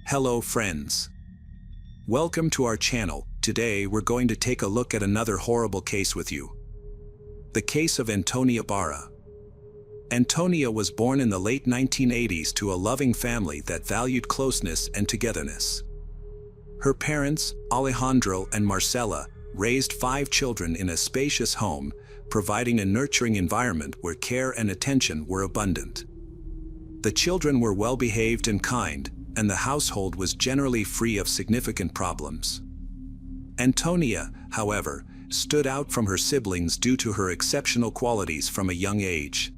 Hello friends. Welcome to our channel. Today we're going to take a look at another horrible case with you. The case of Antonia Barra. Antonia was born in the late 1980s to a loving family that valued closeness and togetherness. Her parents, Alejandro and Marcela, raised 5 children in a spacious home, providing a nurturing environment where care and attention were abundant. The children were well-behaved and kind, and the household was generally free of significant problems. Antonia, however, stood out from her siblings due to her exceptional qualities from a young age.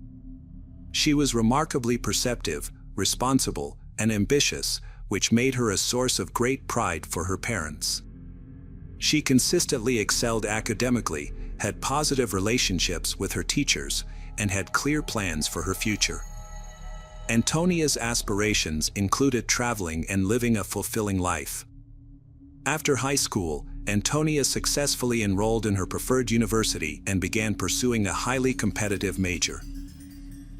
She was remarkably perceptive, responsible, and ambitious, which made her a source of great pride for her parents. She consistently excelled academically, had positive relationships with her teachers, and had clear plans for her future. Antonia's aspirations included traveling and living a fulfilling life. After high school, Antonia successfully enrolled in her preferred university and began pursuing a highly competitive major.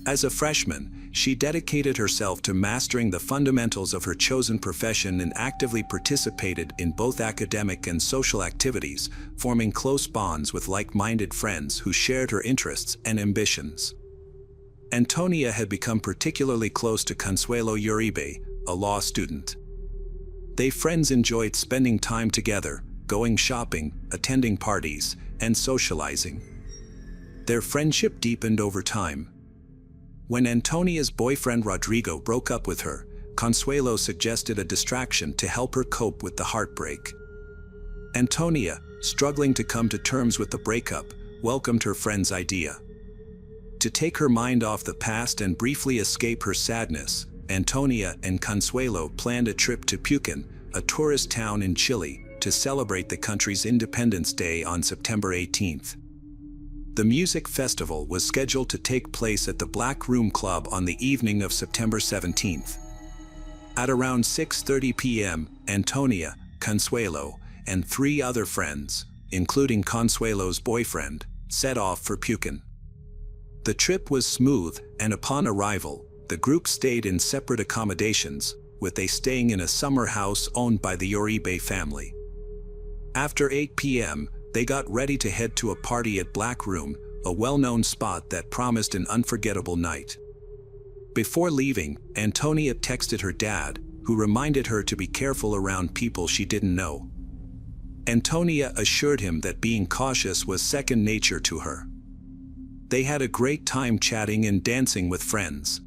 As a freshman, she dedicated herself to mastering the fundamentals of her chosen profession and actively participated in both academic and social activities, forming close bonds with like-minded friends who shared her interests and ambitions. Antonia had become particularly close to Consuelo Uribe, a law student. They friends enjoyed spending time together, going shopping, attending parties, and socializing. Their friendship deepened over time. When Antonia's boyfriend Rodrigo broke up with her, Consuelo suggested a distraction to help her cope with the heartbreak. Antonia, struggling to come to terms with the breakup, welcomed her friend's idea. To take her mind off the past and briefly escape her sadness, Antonia and Consuelo planned a trip to Pucón, a tourist town in Chile, to celebrate the country's Independence Day on September 18th. The music festival was scheduled to take place at the Black Room Club on the evening of September 17th. At around 6:30 p.m., Antonia, Consuelo, and 3 other friends, including Consuelo's boyfriend, set off for Pucón. The trip was smooth, and upon arrival, the group stayed in separate accommodations, with they staying in a summer house owned by the Uribe family. After 8 p.m., they got ready to head to a party at Black Room, a well-known spot that promised an unforgettable night. Before leaving, Antonia texted her dad, who reminded her to be careful around people she didn't know. Antonia assured him that being cautious was second nature to her. They had a great time chatting and dancing with friends.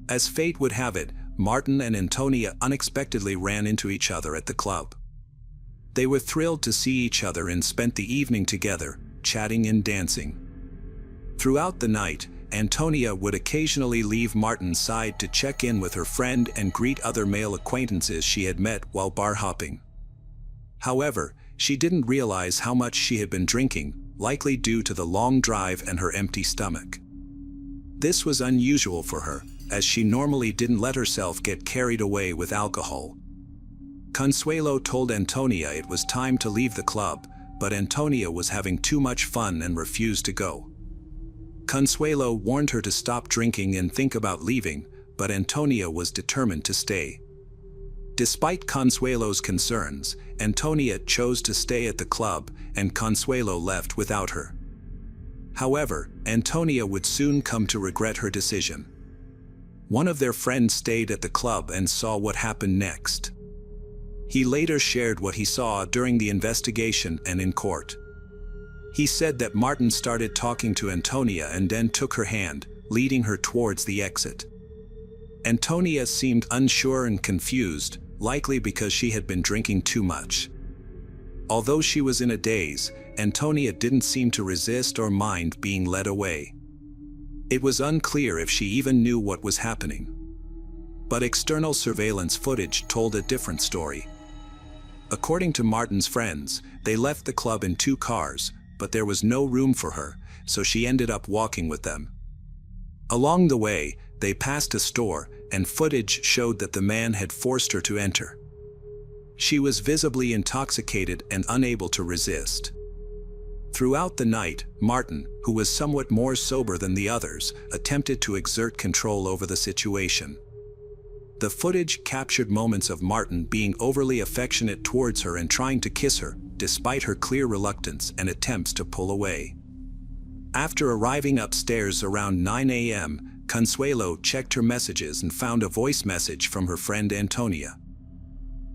As fate would have it, Martin and Antonia unexpectedly ran into each other at the club. They were thrilled to see each other and spent the evening together, chatting and dancing. Throughout the night, Antonia would occasionally leave Martin's side to check in with her friend and greet other male acquaintances she had met while bar hopping. However, she didn't realize how much she had been drinking, likely due to the long drive and her empty stomach. This was unusual for her, as she normally didn't let herself get carried away with alcohol. Consuelo told Antonia it was time to leave the club, but Antonia was having too much fun and refused to go. Consuelo warned her to stop drinking and think about leaving, but Antonia was determined to stay. Despite Consuelo's concerns, Antonia chose to stay at the club, and Consuelo left without her. However, Antonia would soon come to regret her decision. One of their friends stayed at the club and saw what happened next. He later shared what he saw during the investigation and in court. He said that Martin started talking to Antonia and then took her hand, leading her towards the exit. Antonia seemed unsure and confused, likely because she had been drinking too much. Although she was in a daze, Antonia didn't seem to resist or mind being led away. It was unclear if she even knew what was happening. But external surveillance footage told a different story. According to Martin's friends, they left the club in 2 cars, but there was no room for her, so she ended up walking with them. Along the way, they passed a store, and footage showed that the man had forced her to enter. She was visibly intoxicated and unable to resist. Throughout the night, Martin, who was somewhat more sober than the others, attempted to exert control over the situation. The footage captured moments of Martin being overly affectionate towards her and trying to kiss her, despite her clear reluctance and attempts to pull away. After arriving upstairs around 9 a.m., Consuelo checked her messages and found a voice message from her friend Antonia.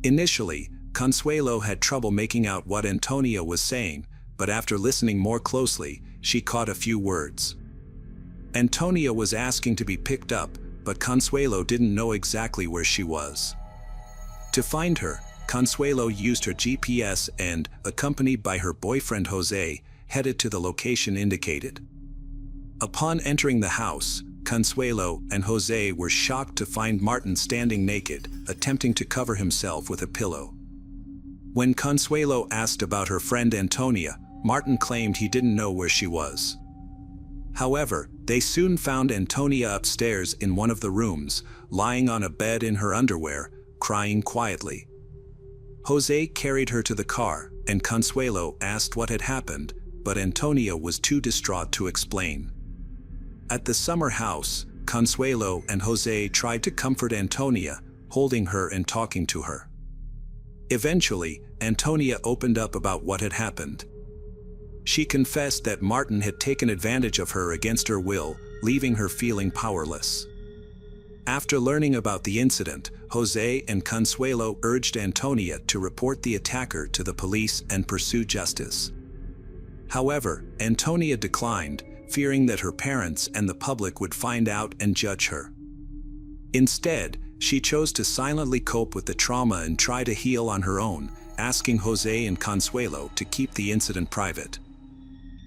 Initially, Consuelo had trouble making out what Antonia was saying, but after listening more closely, she caught a few words. Antonia was asking to be picked up, but Consuelo didn't know exactly where she was. To find her, Consuelo used her GPS and, accompanied by her boyfriend Jose, headed to the location indicated. Upon entering the house, Consuelo and Jose were shocked to find Martin standing naked, attempting to cover himself with a pillow. When Consuelo asked about her friend Antonia, Martin claimed he didn't know where she was. However, they soon found Antonia upstairs in one of the rooms, lying on a bed in her underwear, crying quietly. Jose carried her to the car, and Consuelo asked what had happened, but Antonia was too distraught to explain. At the summer house, Consuelo and Jose tried to comfort Antonia, holding her and talking to her. Eventually, Antonia opened up about what had happened. She confessed that Martin had taken advantage of her against her will, leaving her feeling powerless. After learning about the incident, Jose and Consuelo urged Antonia to report the attacker to the police and pursue justice. However, Antonia declined, fearing that her parents and the public would find out and judge her. Instead, she chose to silently cope with the trauma and try to heal on her own, asking Jose and Consuelo to keep the incident private.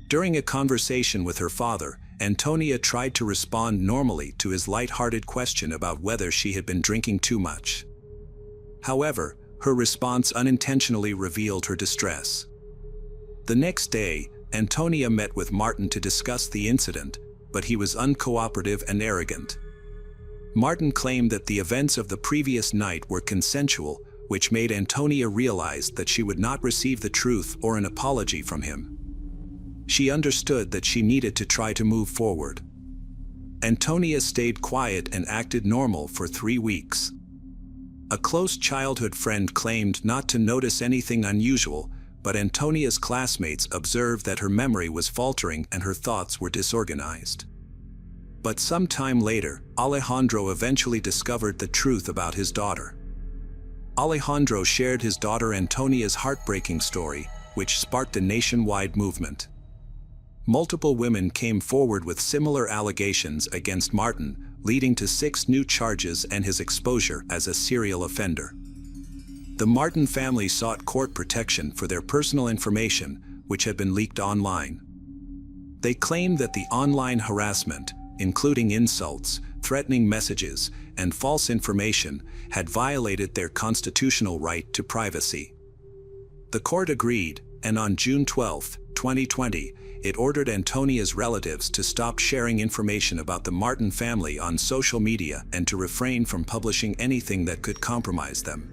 During a conversation with her father, Antonia tried to respond normally to his light-hearted question about whether she had been drinking too much. However, her response unintentionally revealed her distress. The next day, Antonia met with Martin to discuss the incident, but he was uncooperative and arrogant. Martin claimed that the events of the previous night were consensual, which made Antonia realize that she would not receive the truth or an apology from him. She understood that she needed to try to move forward. Antonia stayed quiet and acted normal for 3 weeks. A close childhood friend claimed not to notice anything unusual, but Antonia's classmates observed that her memory was faltering and her thoughts were disorganized. But some time later, Alejandro eventually discovered the truth about his daughter. Alejandro shared his daughter Antonia's heartbreaking story, which sparked a nationwide movement. Multiple women came forward with similar allegations against Martin, leading to 6 new charges and his exposure as a serial offender. The Martin family sought court protection for their personal information, which had been leaked online. They claimed that the online harassment, including insults, threatening messages, and false information, had violated their constitutional right to privacy. The court agreed, and on June 12, 2020, it ordered Antonia's relatives to stop sharing information about the Martin family on social media and to refrain from publishing anything that could compromise them.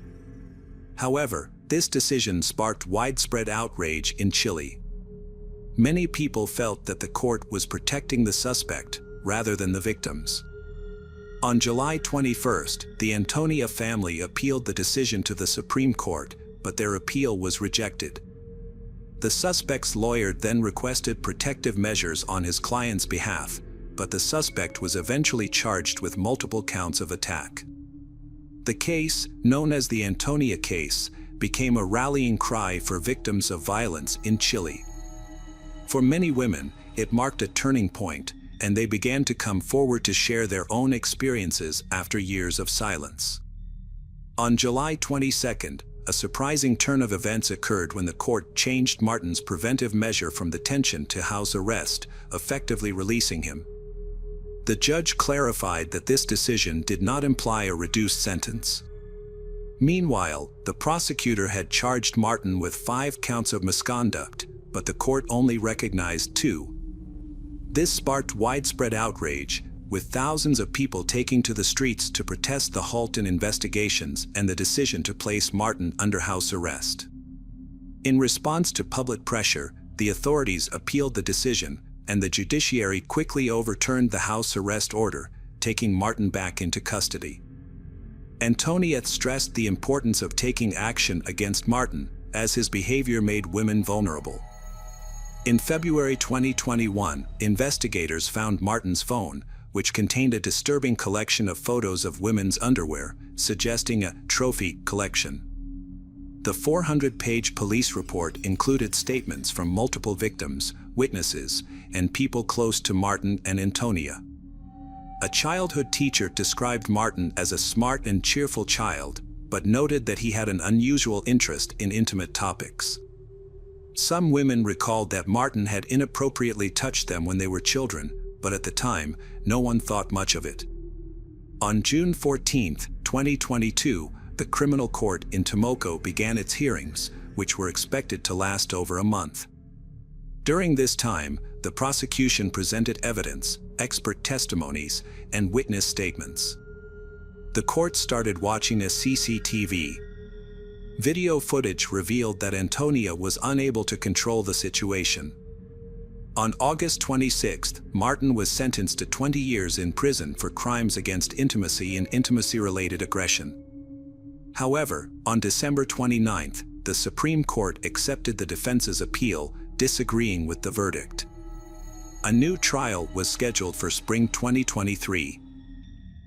However, this decision sparked widespread outrage in Chile. Many people felt that the court was protecting the suspect rather than the victims. On July 21, the Antonia family appealed the decision to the Supreme Court, but their appeal was rejected. The suspect's lawyer then requested protective measures on his client's behalf, but the suspect was eventually charged with multiple counts of attack. The case, known as the Antonia case, became a rallying cry for victims of violence in Chile. For many women, it marked a turning point, and they began to come forward to share their own experiences after years of silence. On July 22, a surprising turn of events occurred when the court changed Martin's preventive measure from detention to house arrest, effectively releasing him. The judge clarified that this decision did not imply a reduced sentence. Meanwhile, the prosecutor had charged Martin with 5 counts of misconduct, but the court only recognized 2. This sparked widespread outrage, with thousands of people taking to the streets to protest the halt in investigations and the decision to place Martin under house arrest. In response to public pressure, the authorities appealed the decision, and the judiciary quickly overturned the house arrest order, taking Martin back into custody. Antonia stressed the importance of taking action against Martin, as his behavior made women vulnerable. In February 2021, investigators found Martin's phone, which contained a disturbing collection of photos of women's underwear, suggesting a trophy collection. The 400-page police report included statements from multiple victims, witnesses, and people close to Martin and Antonia. A childhood teacher described Martin as a smart and cheerful child, but noted that he had an unusual interest in intimate topics. Some women recalled that Martin had inappropriately touched them when they were children, but at the time, no one thought much of it. On June 14, 2022, the criminal court in Tomoko began its hearings, which were expected to last over a month. During this time, the prosecution presented evidence, expert testimonies, and witness statements. The court started watching a CCTV. Video footage revealed that Antonia was unable to control the situation. On August 26, Martin was sentenced to 20 years in prison for crimes against intimacy and intimacy-related aggression. However, on December 29, the Supreme Court accepted the defense's appeal, disagreeing with the verdict. A new trial was scheduled for spring 2023.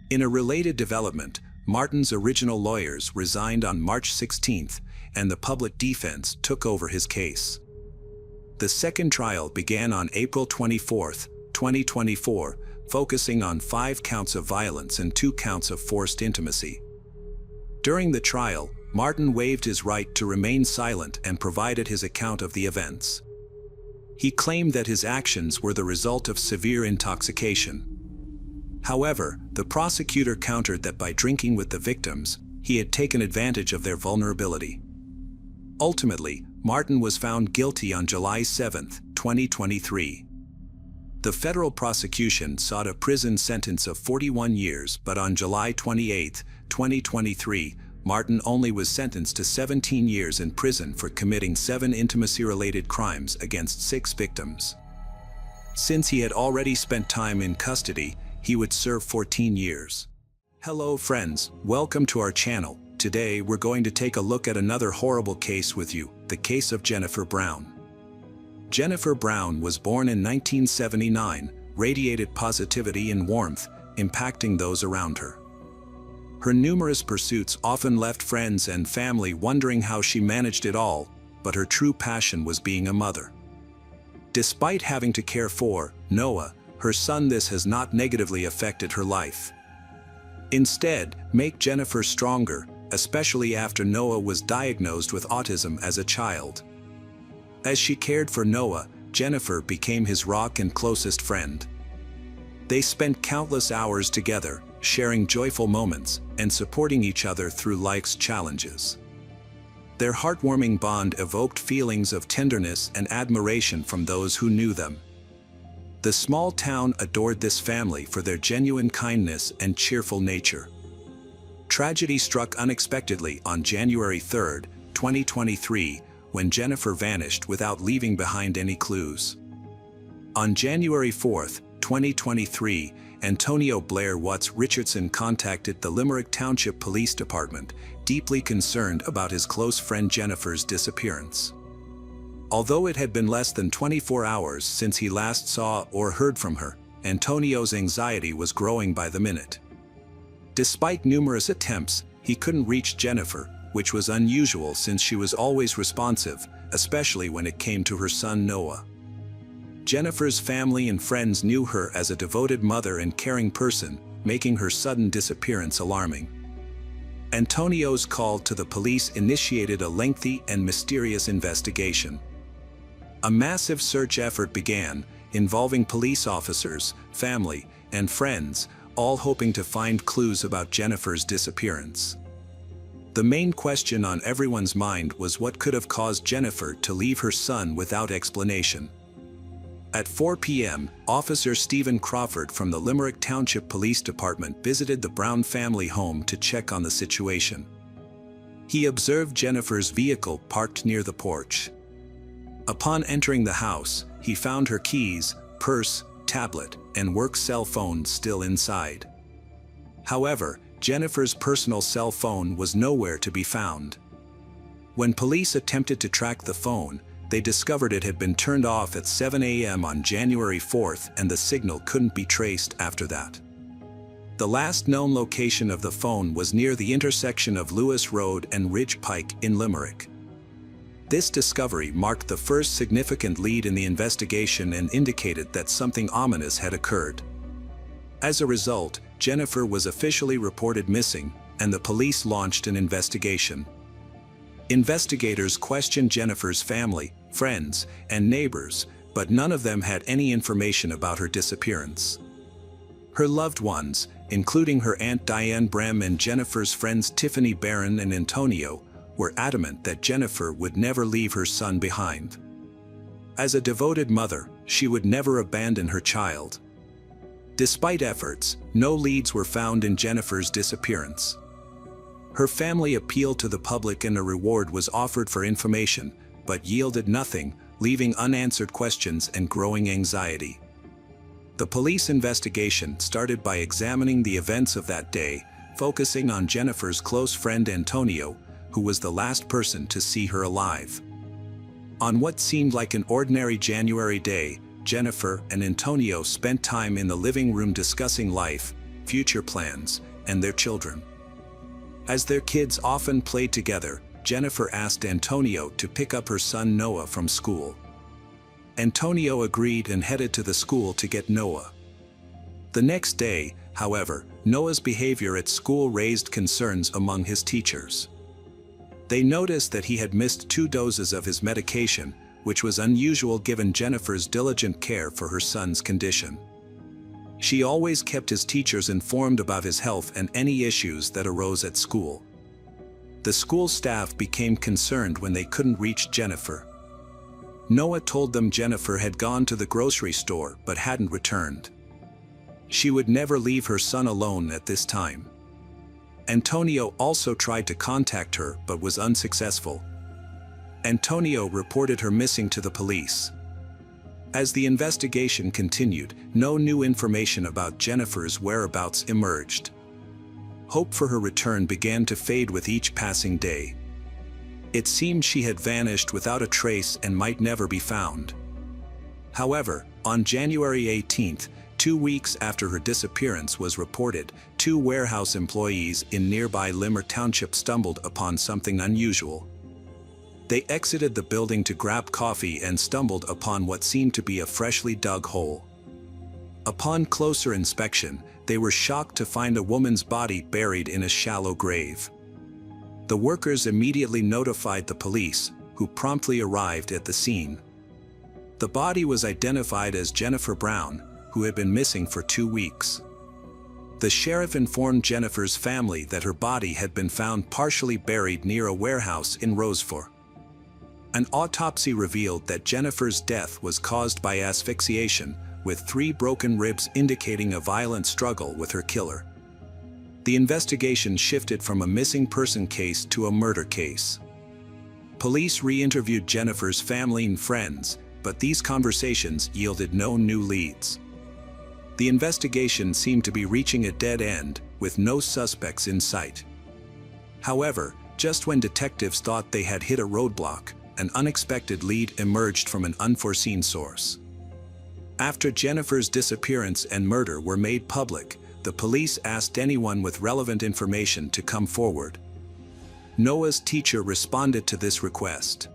In a related development, Martin's original lawyers resigned on March 16, and the public defense took over his case. The second trial began on April 24, 2024, focusing on 5 counts of violence and 2 counts of forced intimacy. During the trial, Martin waived his right to remain silent and provided his account of the events. He claimed that his actions were the result of severe intoxication. However, the prosecutor countered that by drinking with the victims, he had taken advantage of their vulnerability. Ultimately, Martin was found guilty on July 7, 2023. The federal prosecution sought a prison sentence of 41 years, but on July 28, 2023, Martin only was sentenced to 17 years in prison for committing 7 intimacy-related crimes against 6 victims. Since he had already spent time in custody, he would serve 14 years. Hello friends, welcome to our channel. Today we're going to take a look at another horrible case with you, the case of Jennifer Brown. Jennifer Brown was born in 1979, radiated positivity and warmth, impacting those around her. Her numerous pursuits often left friends and family wondering how she managed it all, but her true passion was being a mother. Despite having to care for Noah, her son, this has not negatively affected her life. Instead, make Jennifer stronger, especially after Noah was diagnosed with autism as a child. As she cared for Noah, Jennifer became his rock and closest friend. They spent countless hours together, sharing joyful moments and supporting each other through life's challenges. Their heartwarming bond evoked feelings of tenderness and admiration from those who knew them. The small town adored this family for their genuine kindness and cheerful nature. Tragedy struck unexpectedly on January 3, 2023, when Jennifer vanished without leaving behind any clues. On January 4, 2023, Antonio Blair Watts Richardson contacted the Limerick Township Police Department, deeply concerned about his close friend Jennifer's disappearance. Although it had been less than 24 hours since he last saw or heard from her, Antonio's anxiety was growing by the minute. Despite numerous attempts, he couldn't reach Jennifer, which was unusual since she was always responsive, especially when it came to her son Noah. Jennifer's family and friends knew her as a devoted mother and caring person, making her sudden disappearance alarming. Antonio's call to the police initiated a lengthy and mysterious investigation. A massive search effort began, involving police officers, family, and friends, all hoping to find clues about Jennifer's disappearance. The main question on everyone's mind was what could have caused Jennifer to leave her son without explanation. At 4 p.m., Officer Stephen Crawford from the Limerick Township Police Department visited the Brown family home to check on the situation. He observed Jennifer's vehicle parked near the porch. Upon entering the house, he found her keys, purse, tablet, and work cell phone still inside. However, Jennifer's personal cell phone was nowhere to be found. When police attempted to track the phone, they discovered it had been turned off at 7 a.m. on January 4th, and the signal couldn't be traced after that. The last known location of the phone was near the intersection of Lewis Road and Ridge Pike in Limerick. This discovery marked the first significant lead in the investigation and indicated that something ominous had occurred. As a result, Jennifer was officially reported missing, and the police launched an investigation. Investigators questioned Jennifer's family, friends, and neighbors, but none of them had any information about her disappearance. Her loved ones, including her Aunt Diane Brem and Jennifer's friends Tiffany Barron and Antonio, were adamant that Jennifer would never leave her son behind. As a devoted mother, she would never abandon her child. Despite efforts, no leads were found in Jennifer's disappearance. Her family appealed to the public and a reward was offered for information, but yielded nothing, leaving unanswered questions and growing anxiety. The police investigation started by examining the events of that day, focusing on Jennifer's close friend Antonio, who was the last person to see her alive. On what seemed like an ordinary January day, Jennifer and Antonio spent time in the living room discussing life, future plans, and their children. As their kids often played together, Jennifer asked Antonio to pick up her son Noah from school. Antonio agreed and headed to the school to get Noah. The next day, however, Noah's behavior at school raised concerns among his teachers. They noticed that he had missed 2 doses of his medication, which was unusual given Jennifer's diligent care for her son's condition. She always kept his teachers informed about his health and any issues that arose at school. The school staff became concerned when they couldn't reach Jennifer. Noah told them Jennifer had gone to the grocery store but hadn't returned. She would never leave her son alone at this time. Antonio also tried to contact her but was unsuccessful. Antonio reported her missing to the police. As the investigation continued, no new information about Jennifer's whereabouts emerged. Hope for her return began to fade with each passing day. It seemed she had vanished without a trace and might never be found. However, on January 18th, 2 weeks after her disappearance was reported, 2 warehouse employees in nearby Limmer Township stumbled upon something unusual. They exited the building to grab coffee and stumbled upon what seemed to be a freshly dug hole. Upon closer inspection, they were shocked to find a woman's body buried in a shallow grave. The workers immediately notified the police, who promptly arrived at the scene. The body was identified as Jennifer Brown, who had been missing for 2 weeks. The sheriff informed Jennifer's family that her body had been found partially buried near a warehouse in Rosefor. An autopsy revealed that Jennifer's death was caused by asphyxiation, with 3 broken ribs indicating a violent struggle with her killer. The investigation shifted from a missing person case to a murder case. Police re-interviewed Jennifer's family and friends, but these conversations yielded no new leads. The investigation seemed to be reaching a dead end, with no suspects in sight. However, just when detectives thought they had hit a roadblock, an unexpected lead emerged from an unforeseen source. After Jennifer's disappearance and murder were made public, the police asked anyone with relevant information to come forward. Noah's teacher responded to this request.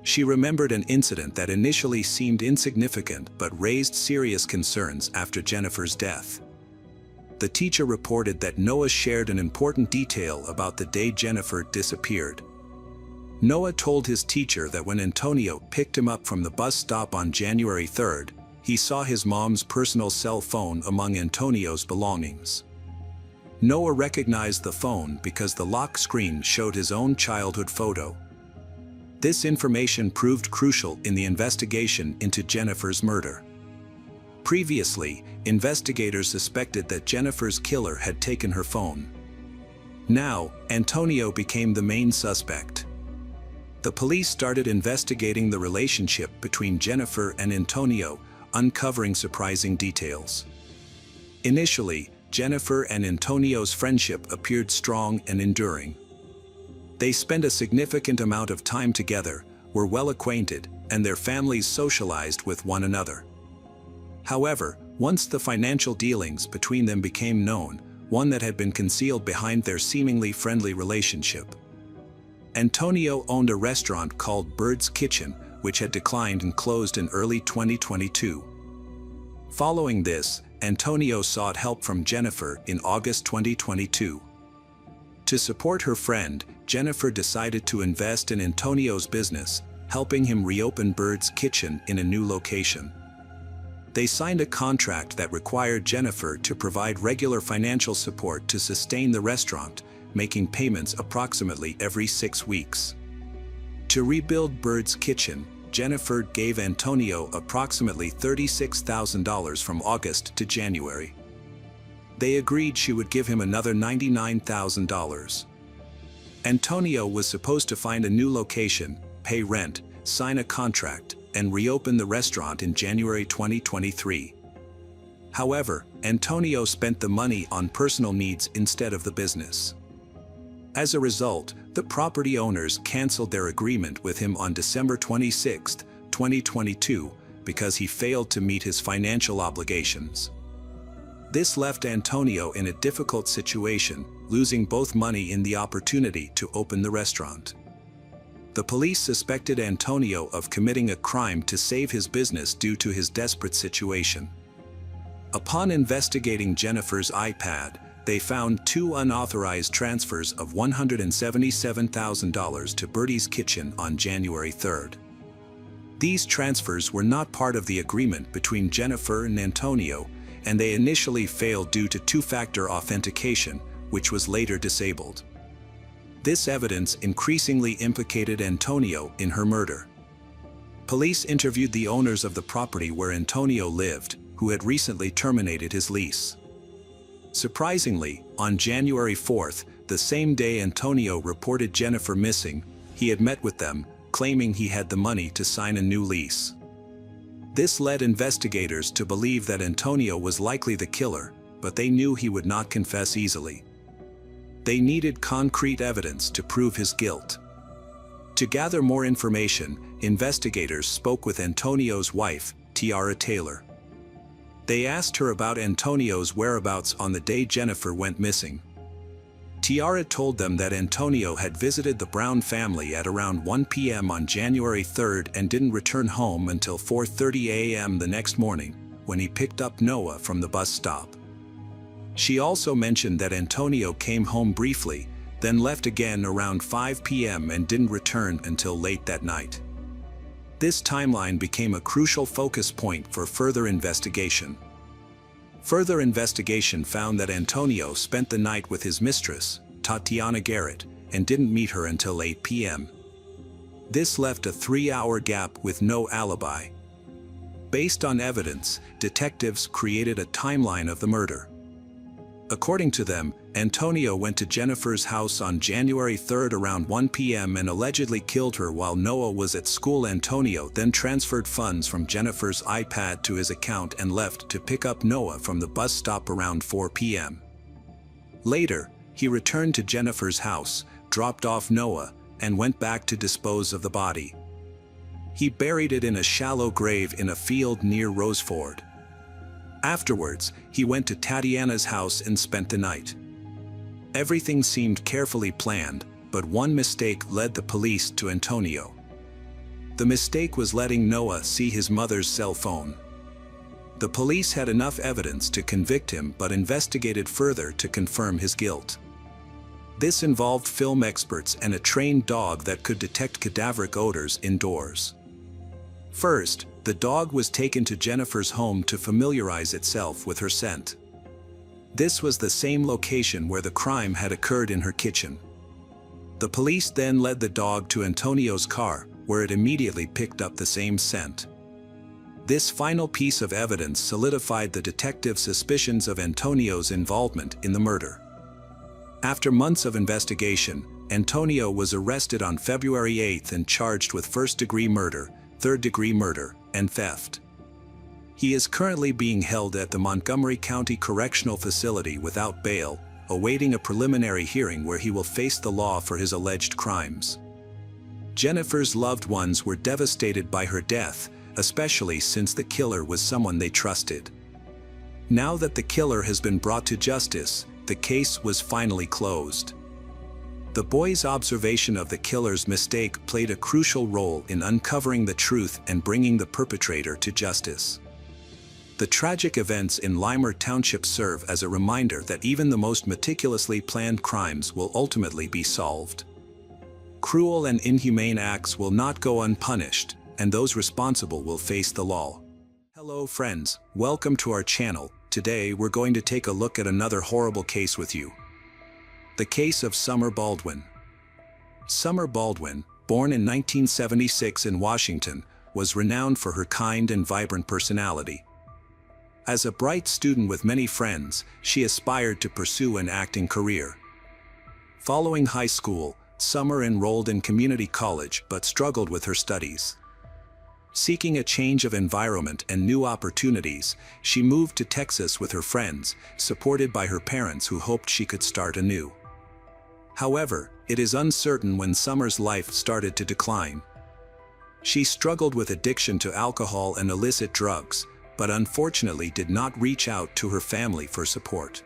She remembered an incident that initially seemed insignificant but raised serious concerns after Jennifer's death. The teacher reported that Noah shared an important detail about the day Jennifer disappeared. Noah told his teacher that when Antonio picked him up from the bus stop on January 3rd, he saw his mom's personal cell phone among Antonio's belongings. Noah recognized the phone because the lock screen showed his own childhood photo. This information proved crucial in the investigation into Jennifer's murder. Previously, investigators suspected that Jennifer's killer had taken her phone. Now, Antonio became the main suspect. The police started investigating the relationship between Jennifer and Antonio, uncovering surprising details. Initially, Jennifer and Antonio's friendship appeared strong and enduring. They spent a significant amount of time together, were well acquainted, and their families socialized with one another. However, once the financial dealings between them became known, one that had been concealed behind their seemingly friendly relationship. Antonio owned a restaurant called Bird's Kitchen, which had declined and closed in early 2022. Following this, Antonio sought help from Jennifer in August 2022. To support her friend, Jennifer decided to invest in Antonio's business, helping him reopen Bird's Kitchen in a new location. They signed a contract that required Jennifer to provide regular financial support to sustain the restaurant, making payments approximately every 6 weeks. To rebuild Bird's Kitchen, Jennifer gave Antonio approximately $36,000 from August to January. They agreed she would give him another $99,000. Antonio was supposed to find a new location, pay rent, sign a contract, and reopen the restaurant in January 2023. However, Antonio spent the money on personal needs instead of the business. As a result, the property owners canceled their agreement with him on December 26, 2022, because he failed to meet his financial obligations. This left Antonio in a difficult situation, losing both money and the opportunity to open the restaurant. The police suspected Antonio of committing a crime to save his business due to his desperate situation. Upon investigating Jennifer's iPad, they found 2 unauthorized transfers of $177,000 to Bird's Kitchen on January 3rd. These transfers were not part of the agreement between Jennifer and Antonio, and they initially failed due to two-factor authentication, which was later disabled. This evidence increasingly implicated Antonio in her murder. Police interviewed the owners of the property where Antonio lived, who had recently terminated his lease. Surprisingly, on January 4th, the same day Antonio reported Jennifer missing, he had met with them, claiming he had the money to sign a new lease. This led investigators to believe that Antonio was likely the killer, but they knew he would not confess easily. They needed concrete evidence to prove his guilt. To gather more information, investigators spoke with Antonio's wife, Tiara Taylor. They asked her about Antonio's whereabouts on the day Jennifer went missing. Tiara told them that Antonio had visited the Brown family at around 1 p.m. on January 3rd and didn't return home until 4:30 a.m. the next morning, when he picked up Noah from the bus stop. She also mentioned that Antonio came home briefly, then left again around 5 p.m. and didn't return until late that night. This timeline became a crucial focus point for further investigation. Further investigation found that Antonio spent the night with his mistress, Tatiana Garrett, and didn't meet her until 8 p.m. This left a 3-hour gap with no alibi. Based on evidence, detectives created a timeline of the murder. According to them, Antonio went to Jennifer's house on January 3rd around 1 p.m. and allegedly killed her while Noah was at school. Antonio then transferred funds from Jennifer's iPad to his account and left to pick up Noah from the bus stop around 4 p.m. Later, he returned to Jennifer's house, dropped off Noah, and went back to dispose of the body. He buried it in a shallow grave in a field near Roseford. Afterwards, he went to Tatiana's house and spent the night. Everything seemed carefully planned, but one mistake led the police to Antonio. The mistake was letting Noah see his mother's cell phone. The police had enough evidence to convict him but investigated further to confirm his guilt. This involved film experts and a trained dog that could detect cadaveric odors indoors. First, the dog was taken to Jennifer's home to familiarize itself with her scent. This was the same location where the crime had occurred, in her kitchen. The police then led the dog to Antonio's car, where it immediately picked up the same scent. This final piece of evidence solidified the detective's suspicions of Antonio's involvement in the murder. After months of investigation, Antonio was arrested on February 8 and charged with first-degree murder, third-degree murder, and theft. He is currently being held at the Montgomery County Correctional Facility without bail, awaiting a preliminary hearing where he will face the law for his alleged crimes. Jennifer's loved ones were devastated by her death, especially since the killer was someone they trusted. Now that the killer has been brought to justice, the case was finally closed. The boys' observation of the killer's mistake played a crucial role in uncovering the truth and bringing the perpetrator to justice. The tragic events in Limer Township serve as a reminder that even the most meticulously planned crimes will ultimately be solved. Cruel and inhumane acts will not go unpunished, and those responsible will face the law. Hello friends, welcome to our channel. Today we're going to take a look at another horrible case with you. The case of Summer Baldwin. Summer Baldwin, born in 1976 in Washington, was renowned for her kind and vibrant personality. As a bright student with many friends, she aspired to pursue an acting career. Following high school, Summer enrolled in community college but struggled with her studies. Seeking a change of environment and new opportunities, she moved to Texas with her friends, supported by her parents who hoped she could start anew. However, it is uncertain when Summer's life started to decline. She struggled with addiction to alcohol and illicit drugs, but unfortunately did not reach out to her family for support.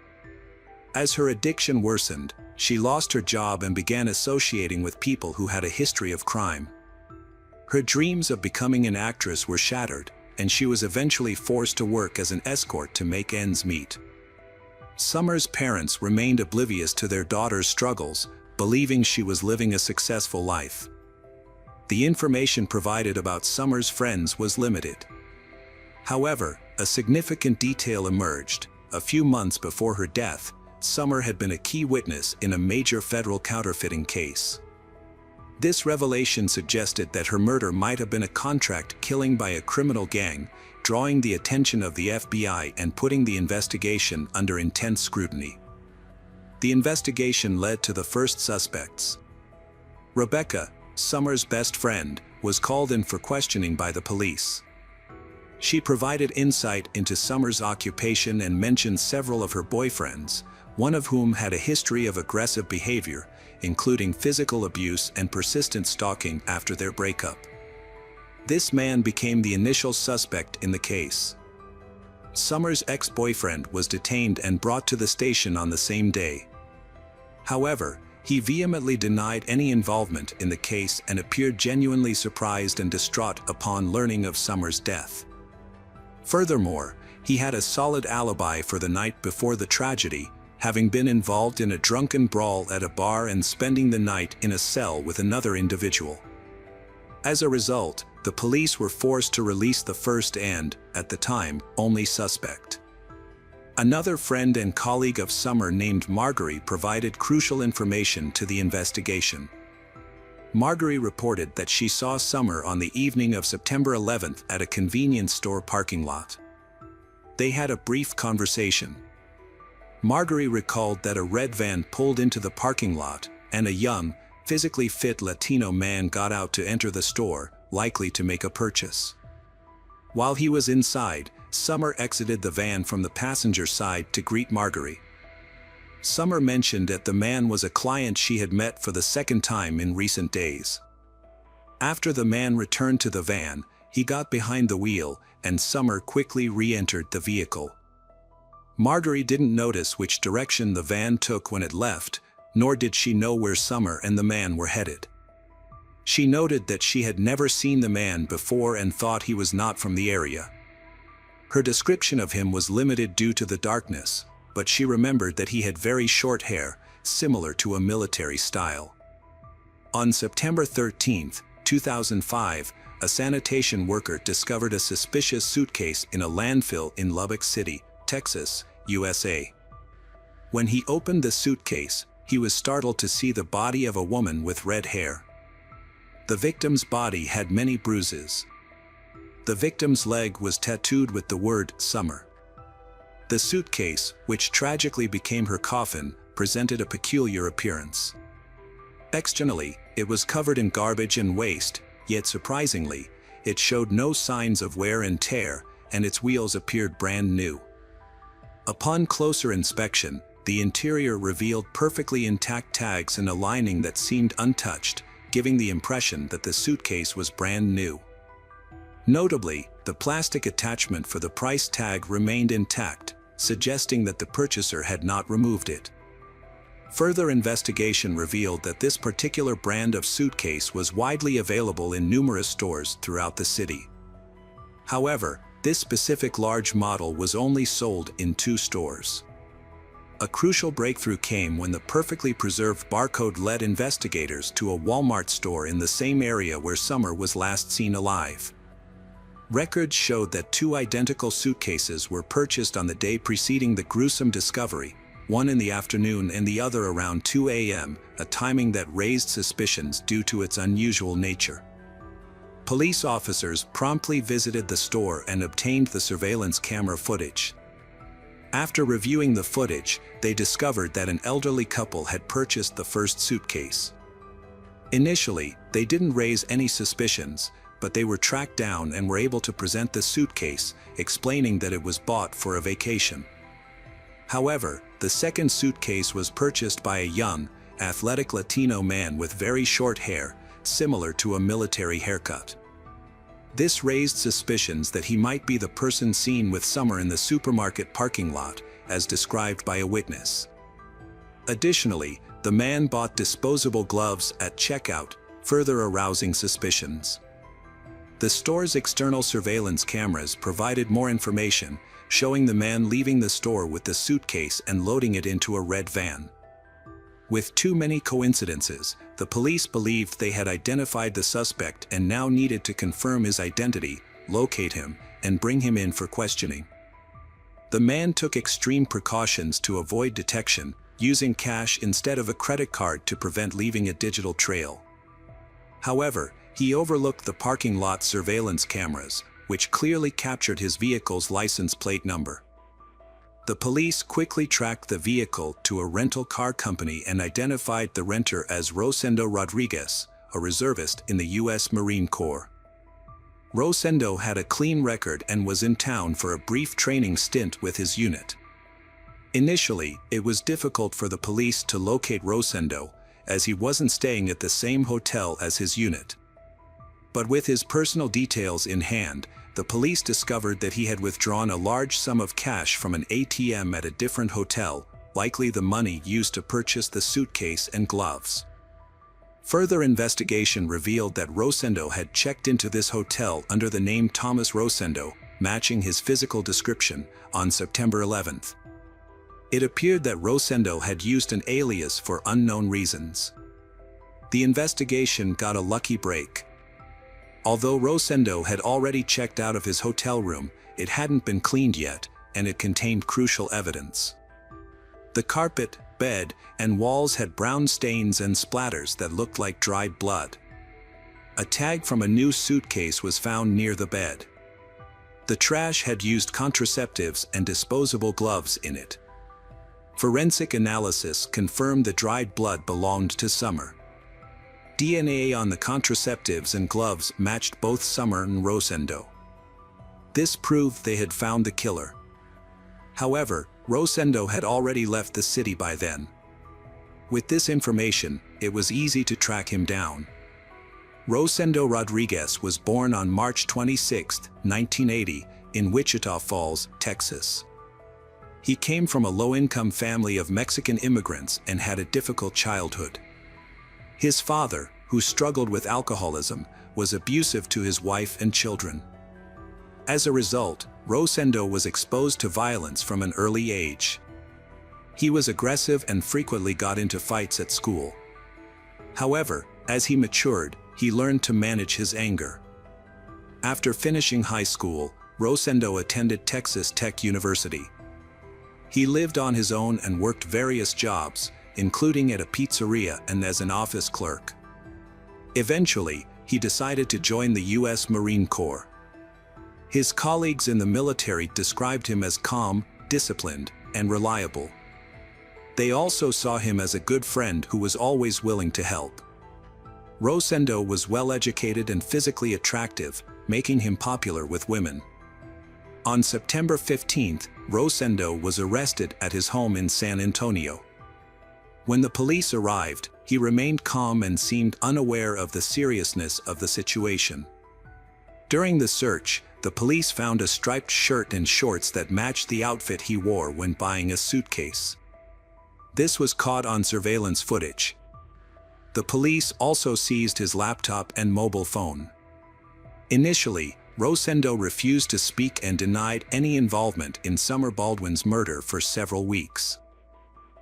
As her addiction worsened, she lost her job and began associating with people who had a history of crime. Her dreams of becoming an actress were shattered, and she was eventually forced to work as an escort to make ends meet. Summer's parents remained oblivious to their daughter's struggles, believing she was living a successful life. The information provided about Summer's friends was limited. However, a significant detail emerged. A few months before her death, Summer had been a key witness in a major federal counterfeiting case. This revelation suggested that her murder might have been a contract killing by a criminal gang, drawing the attention of the FBI and putting the investigation under intense scrutiny. The investigation led to the first suspects. Rebecca, Summer's best friend, was called in for questioning by the police. She provided insight into Summer's occupation and mentioned several of her boyfriends, one of whom had a history of aggressive behavior, including physical abuse and persistent stalking after their breakup. This man became the initial suspect in the case. Summer's ex-boyfriend was detained and brought to the station on the same day. However, he vehemently denied any involvement in the case and appeared genuinely surprised and distraught upon learning of Summer's death. Furthermore, he had a solid alibi for the night before the tragedy, having been involved in a drunken brawl at a bar and spending the night in a cell with another individual. As a result, the police were forced to release the first and, at the time, only suspect. Another friend and colleague of Summer named Marguerite provided crucial information to the investigation. Marguerite reported that she saw Summer on the evening of September 11th at a convenience store parking lot. They had a brief conversation. Marguerite recalled that a red van pulled into the parking lot, and a young, physically fit Latino man got out to enter the store, likely to make a purchase. While he was inside, Summer exited the van from the passenger side to greet Marguerite. Summer mentioned that the man was a client she had met for the second time in recent days. After the man returned to the van, he got behind the wheel, and Summer quickly re-entered the vehicle. Marguerite didn't notice which direction the van took when it left, nor did she know where Summer and the man were headed. She noted that she had never seen the man before and thought he was not from the area. Her description of him was limited due to the darkness, but she remembered that he had very short hair, similar to a military style. On September 13, 2005, a sanitation worker discovered a suspicious suitcase in a landfill in Lubbock City, Texas, USA. When he opened the suitcase, he was startled to see the body of a woman with red hair. The victim's body had many bruises. The victim's leg was tattooed with the word Summer. The suitcase, which tragically became her coffin, presented a peculiar appearance. Externally, it was covered in garbage and waste, yet surprisingly, it showed no signs of wear and tear, and its wheels appeared brand new. Upon closer inspection, the interior revealed perfectly intact tags and a lining that seemed untouched, giving the impression that the suitcase was brand new. Notably, the plastic attachment for the price tag remained intact, suggesting that the purchaser had not removed it. Further investigation revealed that this particular brand of suitcase was widely available in numerous stores throughout the city. However, this specific large model was only sold in 2 stores. A crucial breakthrough came when the perfectly preserved barcode led investigators to a Walmart store in the same area where Summer was last seen alive. Records showed that 2 identical suitcases were purchased on the day preceding the gruesome discovery, one in the afternoon and the other around 2 a.m., a timing that raised suspicions due to its unusual nature. Police officers promptly visited the store and obtained the surveillance camera footage. After reviewing the footage, they discovered that an elderly couple had purchased the first suitcase. Initially, they didn't raise any suspicions, but they were tracked down and were able to present the suitcase, explaining that it was bought for a vacation. However, the second suitcase was purchased by a young, athletic Latino man with very short hair, similar to a military haircut. This raised suspicions that he might be the person seen with Summer in the supermarket parking lot, as described by a witness. Additionally, the man bought disposable gloves at checkout, further arousing suspicions. The store's external surveillance cameras provided more information, showing the man leaving the store with the suitcase and loading it into a red van. With too many coincidences, the police believed they had identified the suspect and now needed to confirm his identity, locate him, and bring him in for questioning. The man took extreme precautions to avoid detection, using cash instead of a credit card to prevent leaving a digital trail. However, he overlooked the parking lot surveillance cameras, which clearly captured his vehicle's license plate number. The police quickly tracked the vehicle to a rental car company and identified the renter as Rosendo Rodriguez, a reservist in the U.S. Marine Corps. Rosendo had a clean record and was in town for a brief training stint with his unit. Initially, it was difficult for the police to locate Rosendo, as he wasn't staying at the same hotel as his unit. But with his personal details in hand, the police discovered that he had withdrawn a large sum of cash from an ATM at a different hotel, likely the money used to purchase the suitcase and gloves. Further investigation revealed that Rosendo had checked into this hotel under the name Thomas Rosendo, matching his physical description, on September 11th. It appeared that Rosendo had used an alias for unknown reasons. The investigation got a lucky break. Although Rosendo had already checked out of his hotel room, it hadn't been cleaned yet, and it contained crucial evidence. The carpet, bed, and walls had brown stains and splatters that looked like dried blood. A tag from a new suitcase was found near the bed. The trash had used contraceptives and disposable gloves in it. Forensic analysis confirmed the dried blood belonged to Summer. DNA on the contraceptives and gloves matched both Summer and Rosendo. This proved they had found the killer. However, Rosendo had already left the city by then. With this information, it was easy to track him down. Rosendo Rodriguez was born on March 26, 1980, in Wichita Falls, Texas. He came from a low-income family of Mexican immigrants and had a difficult childhood. His father, who struggled with alcoholism, was abusive to his wife and children. As a result, Rosendo was exposed to violence from an early age. He was aggressive and frequently got into fights at school. However, as he matured, he learned to manage his anger. After finishing high school, Rosendo attended Texas Tech University. He lived on his own and worked various jobs, including at a pizzeria and as an office clerk. Eventually, he decided to join the U.S. Marine Corps. His colleagues in the military described him as calm, disciplined, and reliable. They also saw him as a good friend who was always willing to help. Rosendo was well-educated and physically attractive, making him popular with women. On September 15th, Rosendo was arrested at his home in San Antonio. When the police arrived, he remained calm and seemed unaware of the seriousness of the situation. During the search, the police found a striped shirt and shorts that matched the outfit he wore when buying a suitcase. This was caught on surveillance footage. The police also seized his laptop and mobile phone. Initially, Rosendo refused to speak and denied any involvement in Summer Baldwin's murder for several weeks.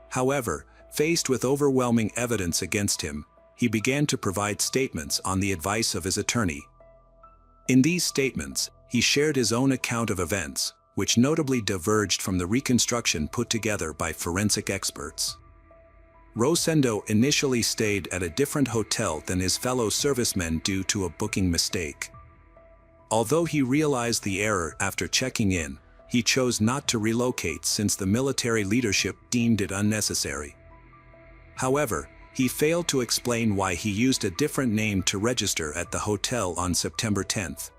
However, faced with overwhelming evidence against him, he began to provide statements on the advice of his attorney. In these statements, he shared his own account of events, which notably diverged from the reconstruction put together by forensic experts. Rosendo initially stayed at a different hotel than his fellow servicemen due to a booking mistake. Although he realized the error after checking in, he chose not to relocate since the military leadership deemed it unnecessary. However, he failed to explain why he used a different name to register at the hotel on September 10th.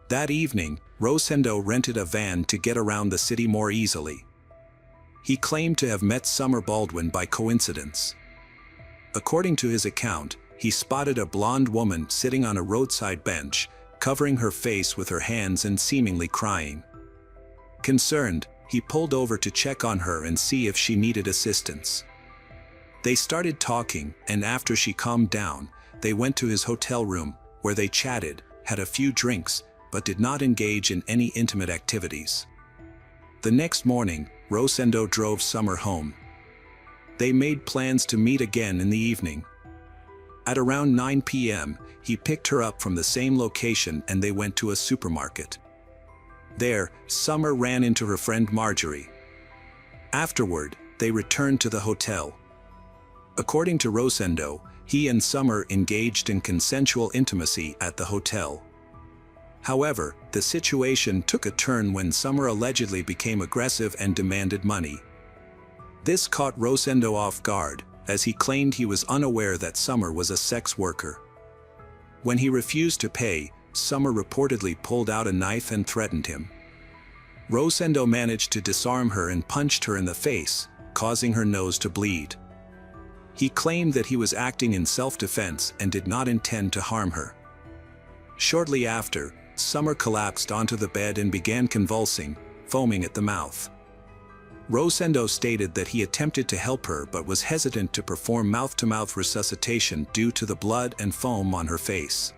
That evening, Rosendo rented a van to get around the city more easily. He claimed to have met Summer Baldwin by coincidence. According to his account, he spotted a blonde woman sitting on a roadside bench, covering her face with her hands and seemingly crying. Concerned, he pulled over to check on her and see if she needed assistance. They started talking, and after she calmed down, they went to his hotel room, where they chatted, had a few drinks, but did not engage in any intimate activities. The next morning, Rosendo drove Summer home. They made plans to meet again in the evening. At around 9 p.m., he picked her up from the same location and they went to a supermarket. There, Summer ran into her friend Marjorie. Afterward, they returned to the hotel. According to Rosendo, he and Summer engaged in consensual intimacy at the hotel. However, the situation took a turn when Summer allegedly became aggressive and demanded money. This caught Rosendo off guard, as he claimed he was unaware that Summer was a sex worker. When he refused to pay, Summer reportedly pulled out a knife and threatened him. Rosendo managed to disarm her and punched her in the face, causing her nose to bleed. He claimed that he was acting in self-defense and did not intend to harm her. Shortly after, Summer collapsed onto the bed and began convulsing, foaming at the mouth. Rosendo stated that he attempted to help her but was hesitant to perform mouth-to-mouth resuscitation due to the blood and foam on her face.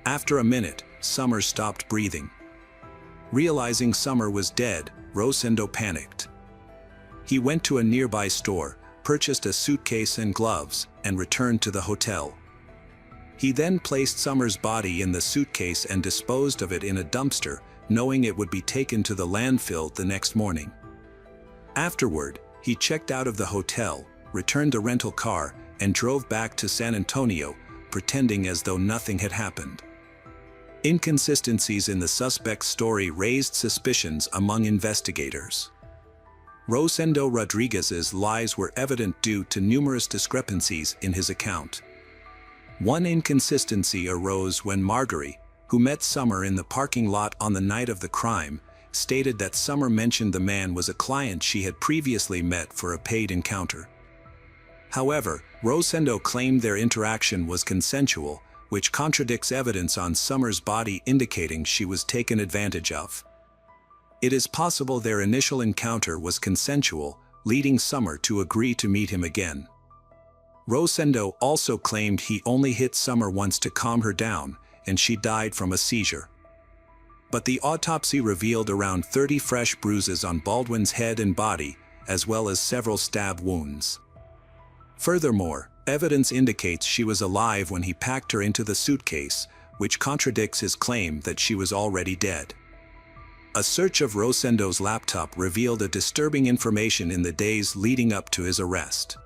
After a minute, Summer stopped breathing. Realizing Summer was dead, Rosendo panicked. He went to a nearby store, purchased a suitcase and gloves, and returned to the hotel. He then placed Summer's body in the suitcase and disposed of it in a dumpster, knowing it would be taken to the landfill the next morning. Afterward, he checked out of the hotel, returned the rental car, and drove back to San Antonio, pretending as though nothing had happened. Inconsistencies in the suspect's story raised suspicions among investigators. Rosendo Rodriguez's lies were evident due to numerous discrepancies in his account. One inconsistency arose when Marjorie, who met Summer in the parking lot on the night of the crime, stated that Summer mentioned the man was a client she had previously met for a paid encounter. However, Rosendo claimed their interaction was consensual, which contradicts evidence on Summer's body indicating she was taken advantage of. It is possible their initial encounter was consensual, leading Summer to agree to meet him again. Rosendo also claimed he only hit Summer once to calm her down, and she died from a seizure. But the autopsy revealed around 30 fresh bruises on Baldwin's head and body, as well as several stab wounds. Furthermore, evidence indicates she was alive when he packed her into the suitcase, which contradicts his claim that she was already dead. A search of Rosendo's laptop revealed a disturbing information in the days leading up to his arrest.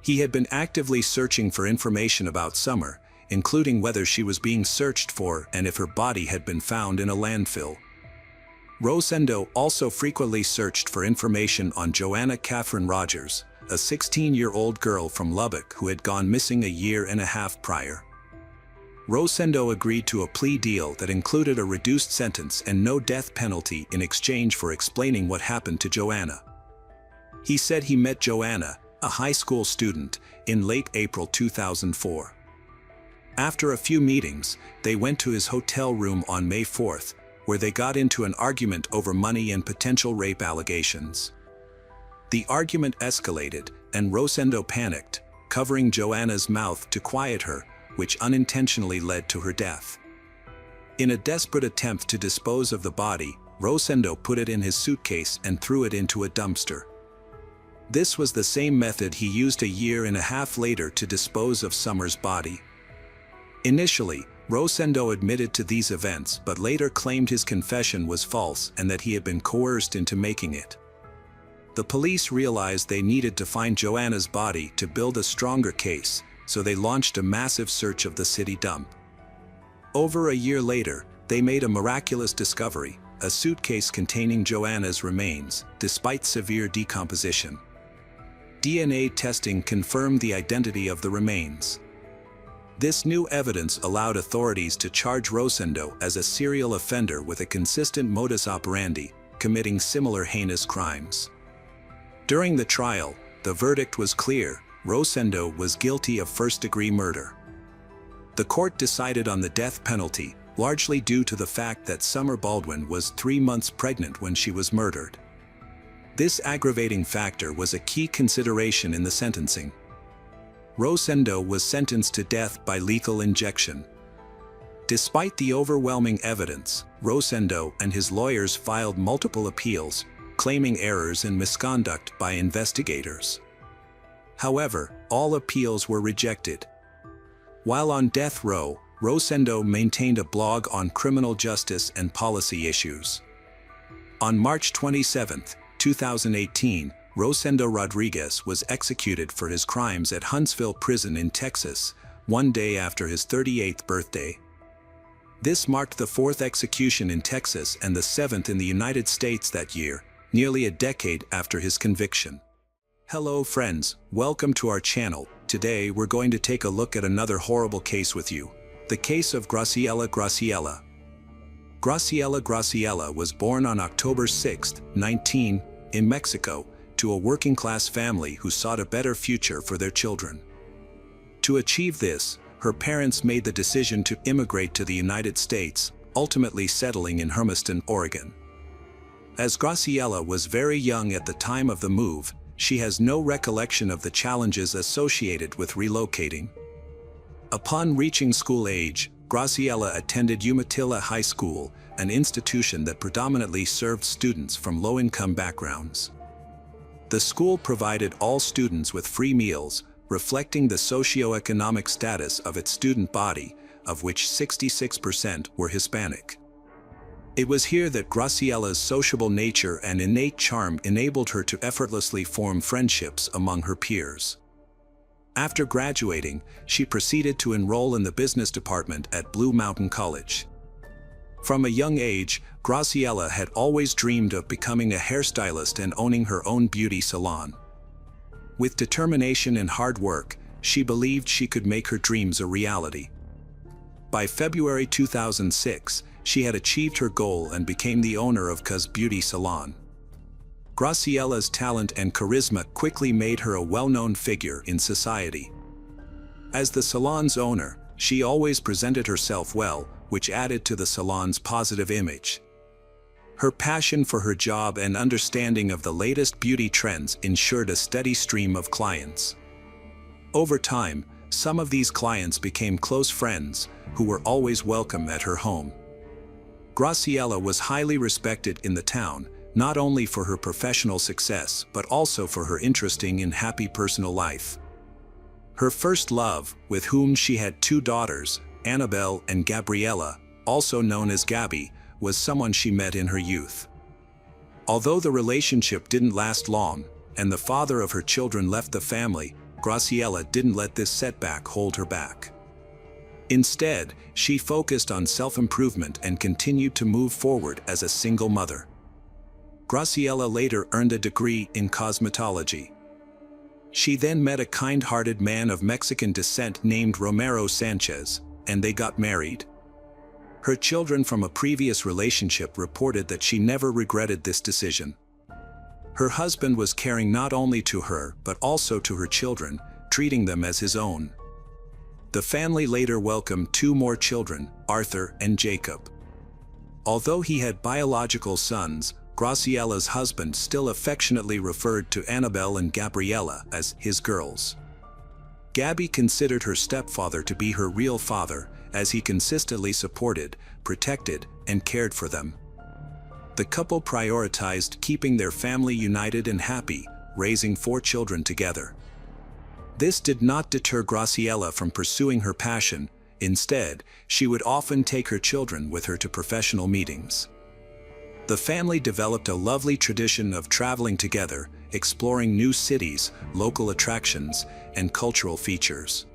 He had been actively searching for information about Summer, including whether she was being searched for and if her body had been found in a landfill. Rosendo also frequently searched for information on Joanna Catherine Rogers, a 16-year-old girl from Lubbock who had gone missing a year and a half prior. Rosendo agreed to a plea deal that included a reduced sentence and no death penalty in exchange for explaining what happened to Joanna. He said he met Joanna, a high school student, in late April 2004. After a few meetings, they went to his hotel room on May 4th, where they got into an argument over money and potential rape allegations. The argument escalated, and Rosendo panicked, covering Joanna's mouth to quiet her, which unintentionally led to her death. In a desperate attempt to dispose of the body, Rosendo put it in his suitcase and threw it into a dumpster. This was the same method he used a year and a half later to dispose of Summer's body. Initially, Rosendo admitted to these events but later claimed his confession was false and that he had been coerced into making it. The police realized they needed to find Joanna's body to build a stronger case, so they launched a massive search of the city dump. Over a year later, they made a miraculous discovery, a suitcase containing Joanna's remains, despite severe decomposition. DNA testing confirmed the identity of the remains. This new evidence allowed authorities to charge Rosendo as a serial offender with a consistent modus operandi, committing similar heinous crimes. During the trial, the verdict was clear: Rosendo was guilty of first-degree murder. The court decided on the death penalty, largely due to the fact that Summer Baldwin was 3 months pregnant when she was murdered. This aggravating factor was a key consideration in the sentencing. Rosendo was sentenced to death by lethal injection. Despite the overwhelming evidence, Rosendo and his lawyers filed multiple appeals, claiming errors and misconduct by investigators. However, all appeals were rejected. While on death row, Rosendo maintained a blog on criminal justice and policy issues. On March 27, 2018, Rosendo Rodriguez was executed for his crimes at Huntsville Prison in Texas, one day after his 38th birthday. This marked the 4th execution in Texas and the 7th in the United States that year, nearly a decade after his conviction. Hello friends, welcome to our channel. Today we're going to take a look at another horrible case with you. The case of Graciela Graciela. Graciela Graciela was born on October 6, 19, in Mexico, to a working-class family who sought a better future for their children. To achieve this, her parents made the decision to immigrate to the United States, ultimately settling in Hermiston, Oregon. As Graciela was very young at the time of the move, she has no recollection of the challenges associated with relocating. Upon reaching school age, Graciela attended Umatilla High School, an institution that predominantly served students from low-income backgrounds. The school provided all students with free meals, reflecting the socioeconomic status of its student body, of which 66% were Hispanic. It was here that Graciela's sociable nature and innate charm enabled her to effortlessly form friendships among her peers. After graduating, she proceeded to enroll in the business department at Blue Mountain College. From a young age, Graciela had always dreamed of becoming a hairstylist and owning her own beauty salon. With determination and hard work, she believed she could make her dreams a reality. By February 2006, she had achieved her goal and became the owner of Cuz Beauty Salon. Graciela's talent and charisma quickly made her a well-known figure in society. As the salon's owner, she always presented herself well, which added to the salon's positive image. Her passion for her job and understanding of the latest beauty trends ensured a steady stream of clients. Over time, some of these clients became close friends, who were always welcome at her home. Graciela was highly respected in the town, not only for her professional success but also for her interesting and happy personal life. Her first love, with whom she had 2 daughters, Annabelle and Gabriela, also known as Gabby, was someone she met in her youth. Although the relationship didn't last long, and the father of her children left the family, Graciela didn't let this setback hold her back. Instead, she focused on self-improvement and continued to move forward as a single mother. Graciela later earned a degree in cosmetology. She then met a kind-hearted man of Mexican descent named Romero Sanchez, and they got married. Her children from a previous relationship reported that she never regretted this decision. Her husband was caring not only to her but also to her children, treating them as his own. The family later welcomed 2 more children, Arthur and Jacob. Although he had biological sons, Graciella's husband still affectionately referred to Annabelle and Gabriella as his girls. Gabby considered her stepfather to be her real father, as he consistently supported, protected, and cared for them. The couple prioritized keeping their family united and happy, raising 4 children together. This did not deter Graciella from pursuing her passion. Instead, she would often take her children with her to professional meetings. The family developed a lovely tradition of traveling together, exploring new cities, local attractions, and cultural features.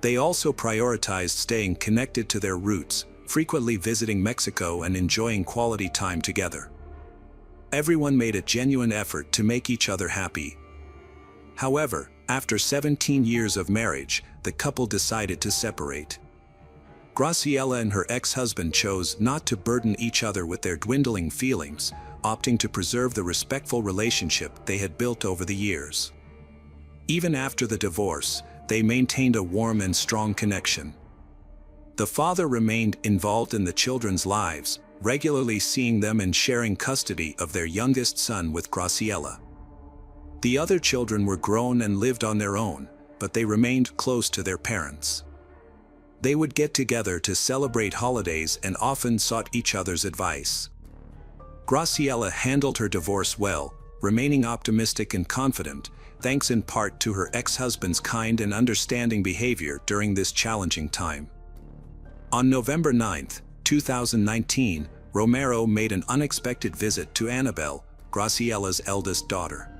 They also prioritized staying connected to their roots, frequently visiting Mexico and enjoying quality time together. Everyone made a genuine effort to make each other happy. However, after 17 years of marriage, the couple decided to separate. Graciella and her ex-husband chose not to burden each other with their dwindling feelings, opting to preserve the respectful relationship they had built over the years. Even after the divorce, they maintained a warm and strong connection. The father remained involved in the children's lives, regularly seeing them and sharing custody of their youngest son with Graciella. The other children were grown and lived on their own, but they remained close to their parents. They would get together to celebrate holidays and often sought each other's advice. Graciella handled her divorce well, remaining optimistic and confident, thanks in part to her ex-husband's kind and understanding behavior during this challenging time. On November 9, 2019, Romero made an unexpected visit to Annabelle, Graciella's eldest daughter.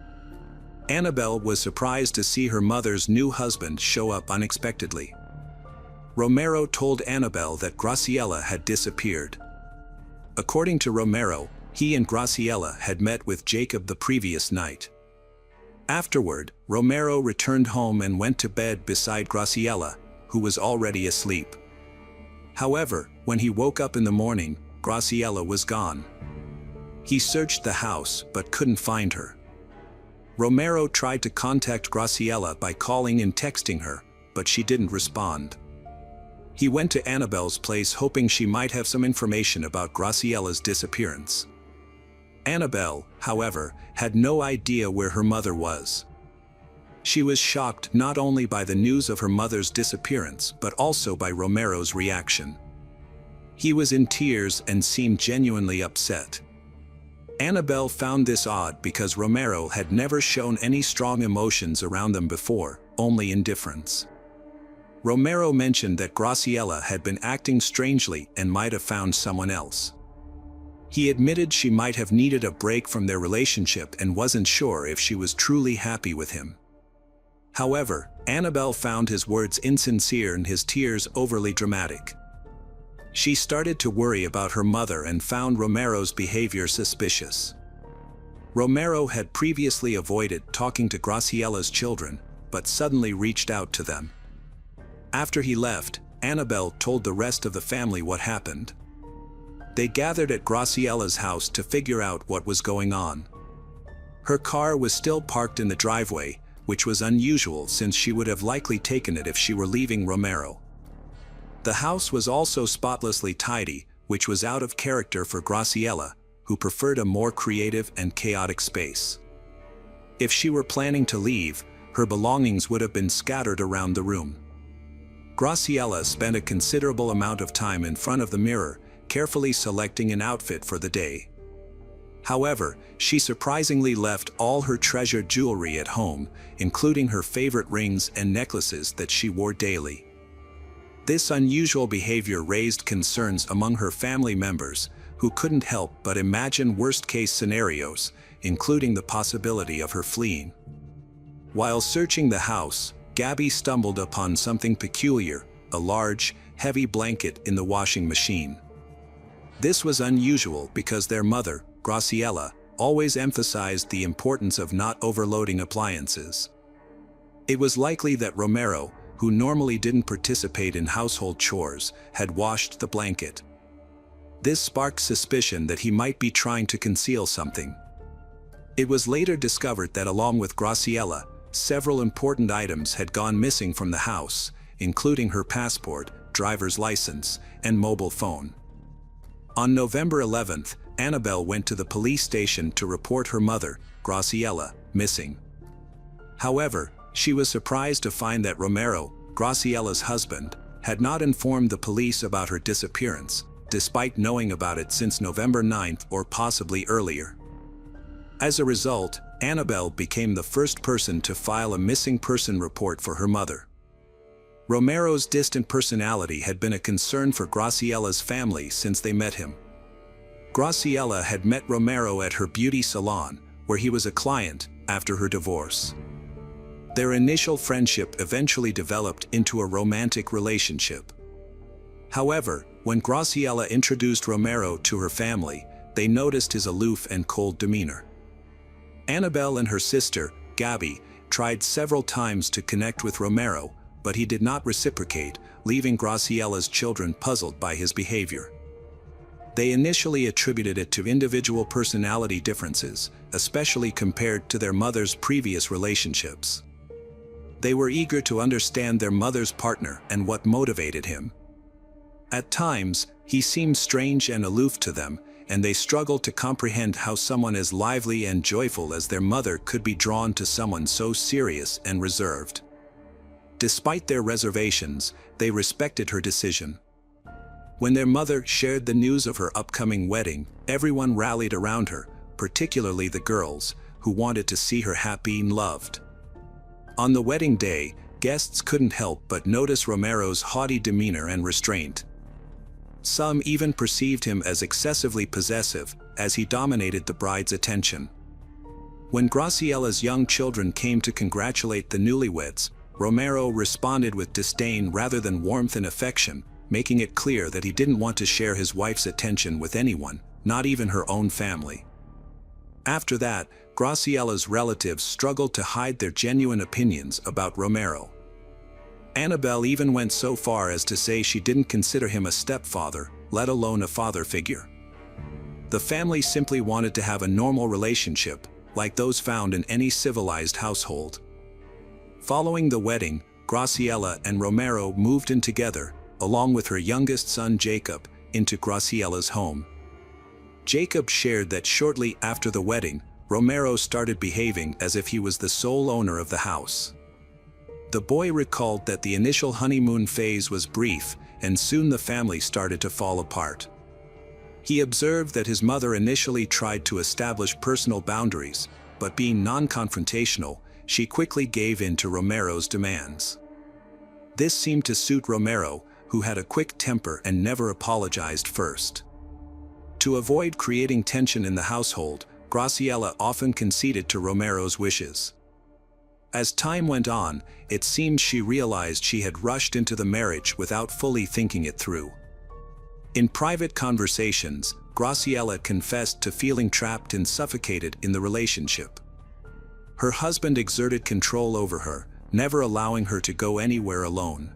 Annabelle was surprised to see her mother's new husband show up unexpectedly. Romero told Annabelle that Graciella had disappeared. According to Romero, he and Graciella had met with Jacob the previous night. Afterward, Romero returned home and went to bed beside Graciella, who was already asleep. However, when he woke up in the morning, Graciella was gone. He searched the house but couldn't find her. Romero tried to contact Graciella by calling and texting her, but she didn't respond. He went to Annabelle's place hoping she might have some information about Graciella's disappearance. Annabelle, however, had no idea where her mother was. She was shocked not only by the news of her mother's disappearance but also by Romero's reaction. He was in tears and seemed genuinely upset. Annabelle found this odd because Romero had never shown any strong emotions around them before, only indifference. Romero mentioned that Graciella had been acting strangely and might have found someone else. He admitted she might have needed a break from their relationship and wasn't sure if she was truly happy with him. However, Annabelle found his words insincere and his tears overly dramatic. She started to worry about her mother and found Romero's behavior suspicious. Romero had previously avoided talking to Graciella's children, but suddenly reached out to them. After he left, Annabelle told the rest of the family what happened. They gathered at Graciella's house to figure out what was going on. Her car was still parked in the driveway, which was unusual since she would have likely taken it if she were leaving Romero. The house was also spotlessly tidy, which was out of character for Graciella, who preferred a more creative and chaotic space. If she were planning to leave, her belongings would have been scattered around the room. Graciella spent a considerable amount of time in front of the mirror, carefully selecting an outfit for the day. However, she surprisingly left all her treasured jewelry at home, including her favorite rings and necklaces that she wore daily. This unusual behavior raised concerns among her family members, who couldn't help but imagine worst-case scenarios, including the possibility of her fleeing. While searching the house, Gabby stumbled upon something peculiar, a large, heavy blanket in the washing machine. This was unusual because their mother, Graciella, always emphasized the importance of not overloading appliances. It was likely that Romero, who normally didn't participate in household chores, had washed the blanket. This sparked suspicion that he might be trying to conceal something. It was later discovered that along with Graciela, several important items had gone missing from the house, including her passport, driver's license, and mobile phone. On November 11th, Annabelle went to the police station to report her mother, Graciela, missing. However, she was surprised to find that Romero, Graciela's husband, had not informed the police about her disappearance, despite knowing about it since November 9th or possibly earlier. As a result, Annabelle became the first person to file a missing person report for her mother. Romero's distant personality had been a concern for Graciela's family since they met him. Graciela had met Romero at her beauty salon, where he was a client, after her divorce. Their initial friendship eventually developed into a romantic relationship. However, when Graciela introduced Romero to her family, they noticed his aloof and cold demeanor. Annabelle and her sister, Gabby, tried several times to connect with Romero, but he did not reciprocate, leaving Graciela's children puzzled by his behavior. They initially attributed it to individual personality differences, especially compared to their mother's previous relationships. They were eager to understand their mother's partner and what motivated him. At times, he seemed strange and aloof to them, and they struggled to comprehend how someone as lively and joyful as their mother could be drawn to someone so serious and reserved. Despite their reservations, they respected her decision. When their mother shared the news of her upcoming wedding, everyone rallied around her, particularly the girls, who wanted to see her happy and loved. On the wedding day, guests couldn't help but notice Romero's haughty demeanor and restraint. Some even perceived him as excessively possessive, as he dominated the bride's attention. When Graciela's young children came to congratulate the newlyweds, Romero responded with disdain rather than warmth and affection, making it clear that he didn't want to share his wife's attention with anyone, not even her own family. After that, Graciela's relatives struggled to hide their genuine opinions about Romero. Annabelle even went so far as to say she didn't consider him a stepfather, let alone a father figure. The family simply wanted to have a normal relationship, like those found in any civilized household. Following the wedding, Graciela and Romero moved in together, along with her youngest son Jacob, into Graciela's home. Jacob shared that shortly after the wedding, Romero started behaving as if he was the sole owner of the house. The boy recalled that the initial honeymoon phase was brief, and soon the family started to fall apart. He observed that his mother initially tried to establish personal boundaries, but being non-confrontational, she quickly gave in to Romero's demands. This seemed to suit Romero, who had a quick temper and never apologized first. To avoid creating tension in the household, Graciela often conceded to Romero's wishes. As time went on, it seemed she realized she had rushed into the marriage without fully thinking it through. In private conversations, Graciela confessed to feeling trapped and suffocated in the relationship. Her husband exerted control over her, never allowing her to go anywhere alone.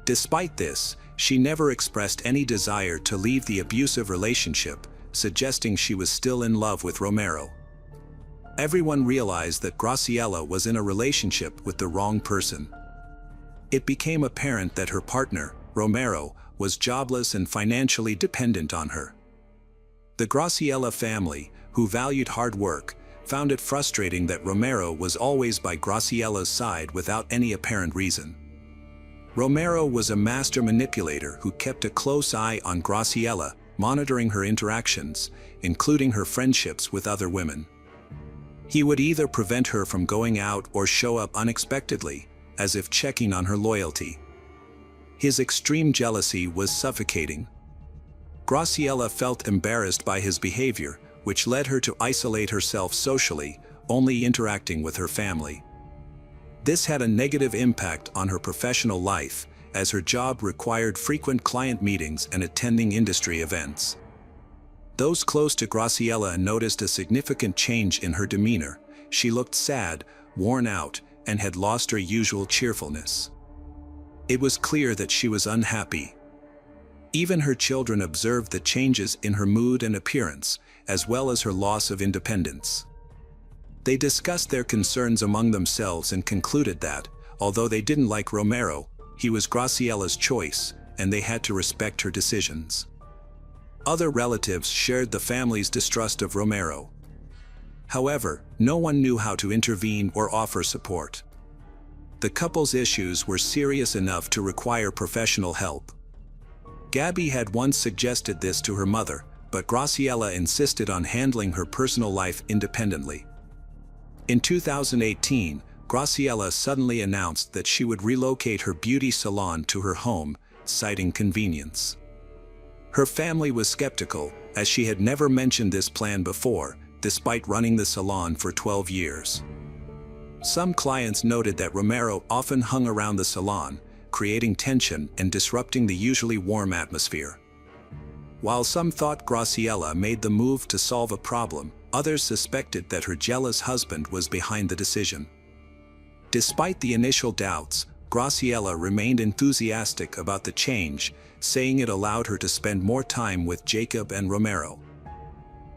Despite this, she never expressed any desire to leave the abusive relationship, suggesting she was still in love with Romero. Everyone realized that Graciela was in a relationship with the wrong person. It became apparent that her partner, Romero, was jobless and financially dependent on her. The Graciela family, who valued hard work, found it frustrating that Romero was always by Graciela's side without any apparent reason. Romero was a master manipulator who kept a close eye on Graciela, monitoring her interactions, including her friendships with other women. He would either prevent her from going out or show up unexpectedly, as if checking on her loyalty. His extreme jealousy was suffocating. Graciela felt embarrassed by his behavior, which led her to isolate herself socially, only interacting with her family. This had a negative impact on her professional life, as her job required frequent client meetings and attending industry events. Those close to Graciela noticed a significant change in her demeanor. She looked sad, worn out, and had lost her usual cheerfulness. It was clear that she was unhappy. Even her children observed the changes in her mood and appearance, as well as her loss of independence. They discussed their concerns among themselves and concluded that, although they didn't like Romero, he was Graciela's choice, and they had to respect her decisions. Other relatives shared the family's distrust of Romero. However, no one knew how to intervene or offer support. The couple's issues were serious enough to require professional help. Gabby had once suggested this to her mother, but Graciela insisted on handling her personal life independently. In 2018, Graciela suddenly announced that she would relocate her beauty salon to her home, citing convenience. Her family was skeptical, as she had never mentioned this plan before, despite running the salon for 12 years. Some clients noted that Romero often hung around the salon, creating tension and disrupting the usually warm atmosphere. While some thought Graciela made the move to solve a problem, others suspected that her jealous husband was behind the decision. Despite the initial doubts, Graciela remained enthusiastic about the change, saying it allowed her to spend more time with Jacob and Romero.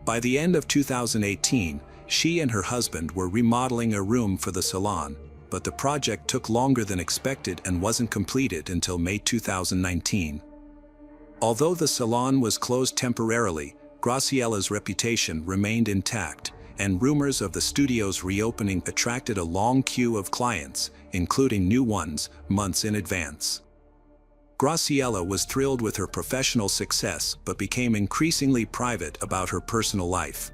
By the end of 2018, she and her husband were remodeling a room for the salon, but the project took longer than expected and wasn't completed until May 2019. Although the salon was closed temporarily, Graciela's reputation remained intact, and rumors of the studio's reopening attracted a long queue of clients, including new ones, months in advance. Graciela was thrilled with her professional success but became increasingly private about her personal life.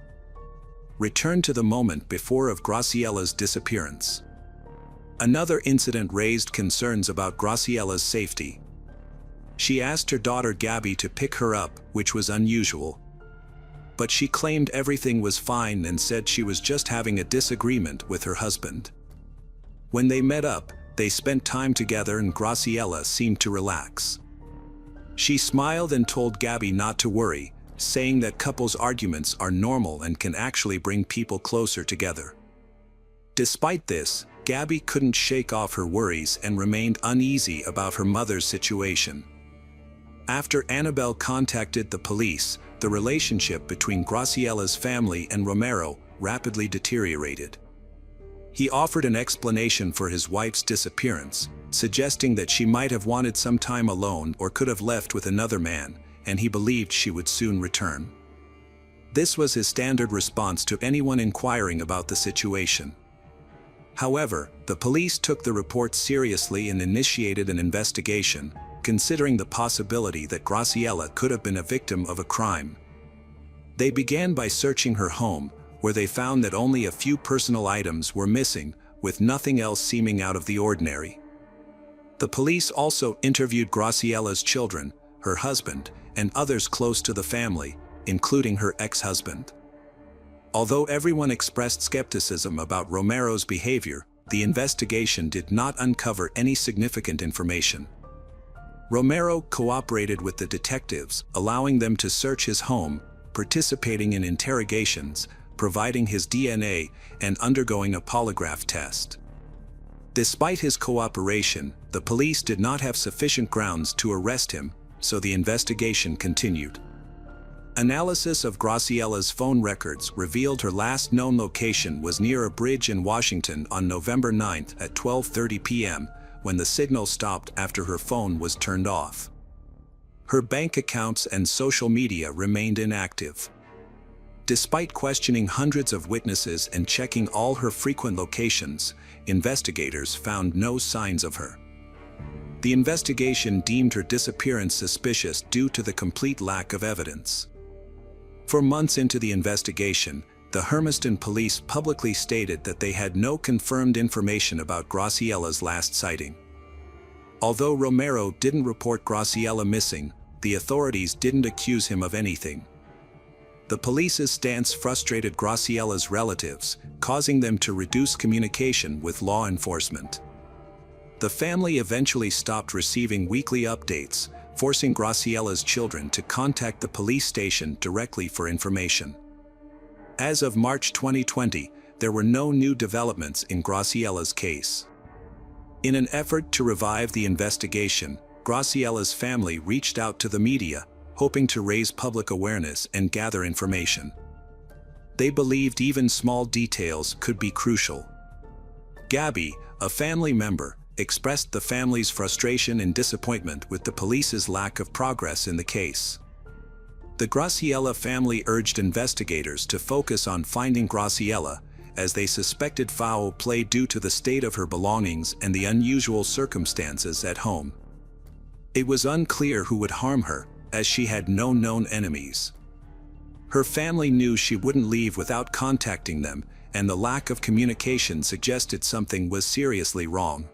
Return to the moment before of Graciela's disappearance. Another incident raised concerns about Graciela's safety. She asked her daughter Gabby to pick her up, which was unusual. But she claimed everything was fine and said she was just having a disagreement with her husband. When they met up, they spent time together and Graciela seemed to relax. She smiled and told Gabby not to worry, saying that couples' arguments are normal and can actually bring people closer together. Despite this, Gabby couldn't shake off her worries and remained uneasy about her mother's situation. After Annabelle contacted the police, the relationship between Graciela's family and Romero rapidly deteriorated. He offered an explanation for his wife's disappearance, suggesting that she might have wanted some time alone or could have left with another man, and he believed she would soon return. This was his standard response to anyone inquiring about the situation. However, the police took the report seriously and initiated an investigation, considering the possibility that Graciela could have been a victim of a crime. They began by searching her home, where they found that only a few personal items were missing, with nothing else seeming out of the ordinary. The police also interviewed Graciela's children, her husband, and others close to the family, including her ex-husband. Although everyone expressed skepticism about Romero's behavior, the investigation did not uncover any significant information. Romero cooperated with the detectives, allowing them to search his home, participating in interrogations, providing his DNA, and undergoing a polygraph test. Despite his cooperation, the police did not have sufficient grounds to arrest him, so the investigation continued. Analysis of Graciela's phone records revealed her last known location was near a bridge in Washington on November 9 at 12:30 p.m., when the signal stopped after her phone was turned off. Her bank accounts and social media remained inactive. Despite questioning hundreds of witnesses and checking all her frequent locations, investigators found no signs of her. The investigation deemed her disappearance suspicious due to the complete lack of evidence. For months into the investigation, the Hermiston police publicly stated that they had no confirmed information about Graciela's last sighting. Although Romero didn't report Graciela missing, the authorities didn't accuse him of anything. The police's stance frustrated Graciela's relatives, causing them to reduce communication with law enforcement. The family eventually stopped receiving weekly updates, forcing Graciela's children to contact the police station directly for information. As of March 2020, there were no new developments in Graciela's case. In an effort to revive the investigation, Graciella's family reached out to the media, hoping to raise public awareness and gather information. They believed even small details could be crucial. Gabby, a family member, expressed the family's frustration and disappointment with the police's lack of progress in the case. The Graciella family urged investigators to focus on finding Graciella, as they suspected foul play due to the state of her belongings and the unusual circumstances at home. It was unclear who would harm her, as she had no known enemies. Her family knew she wouldn't leave without contacting them, and the lack of communication suggested something was seriously wrong.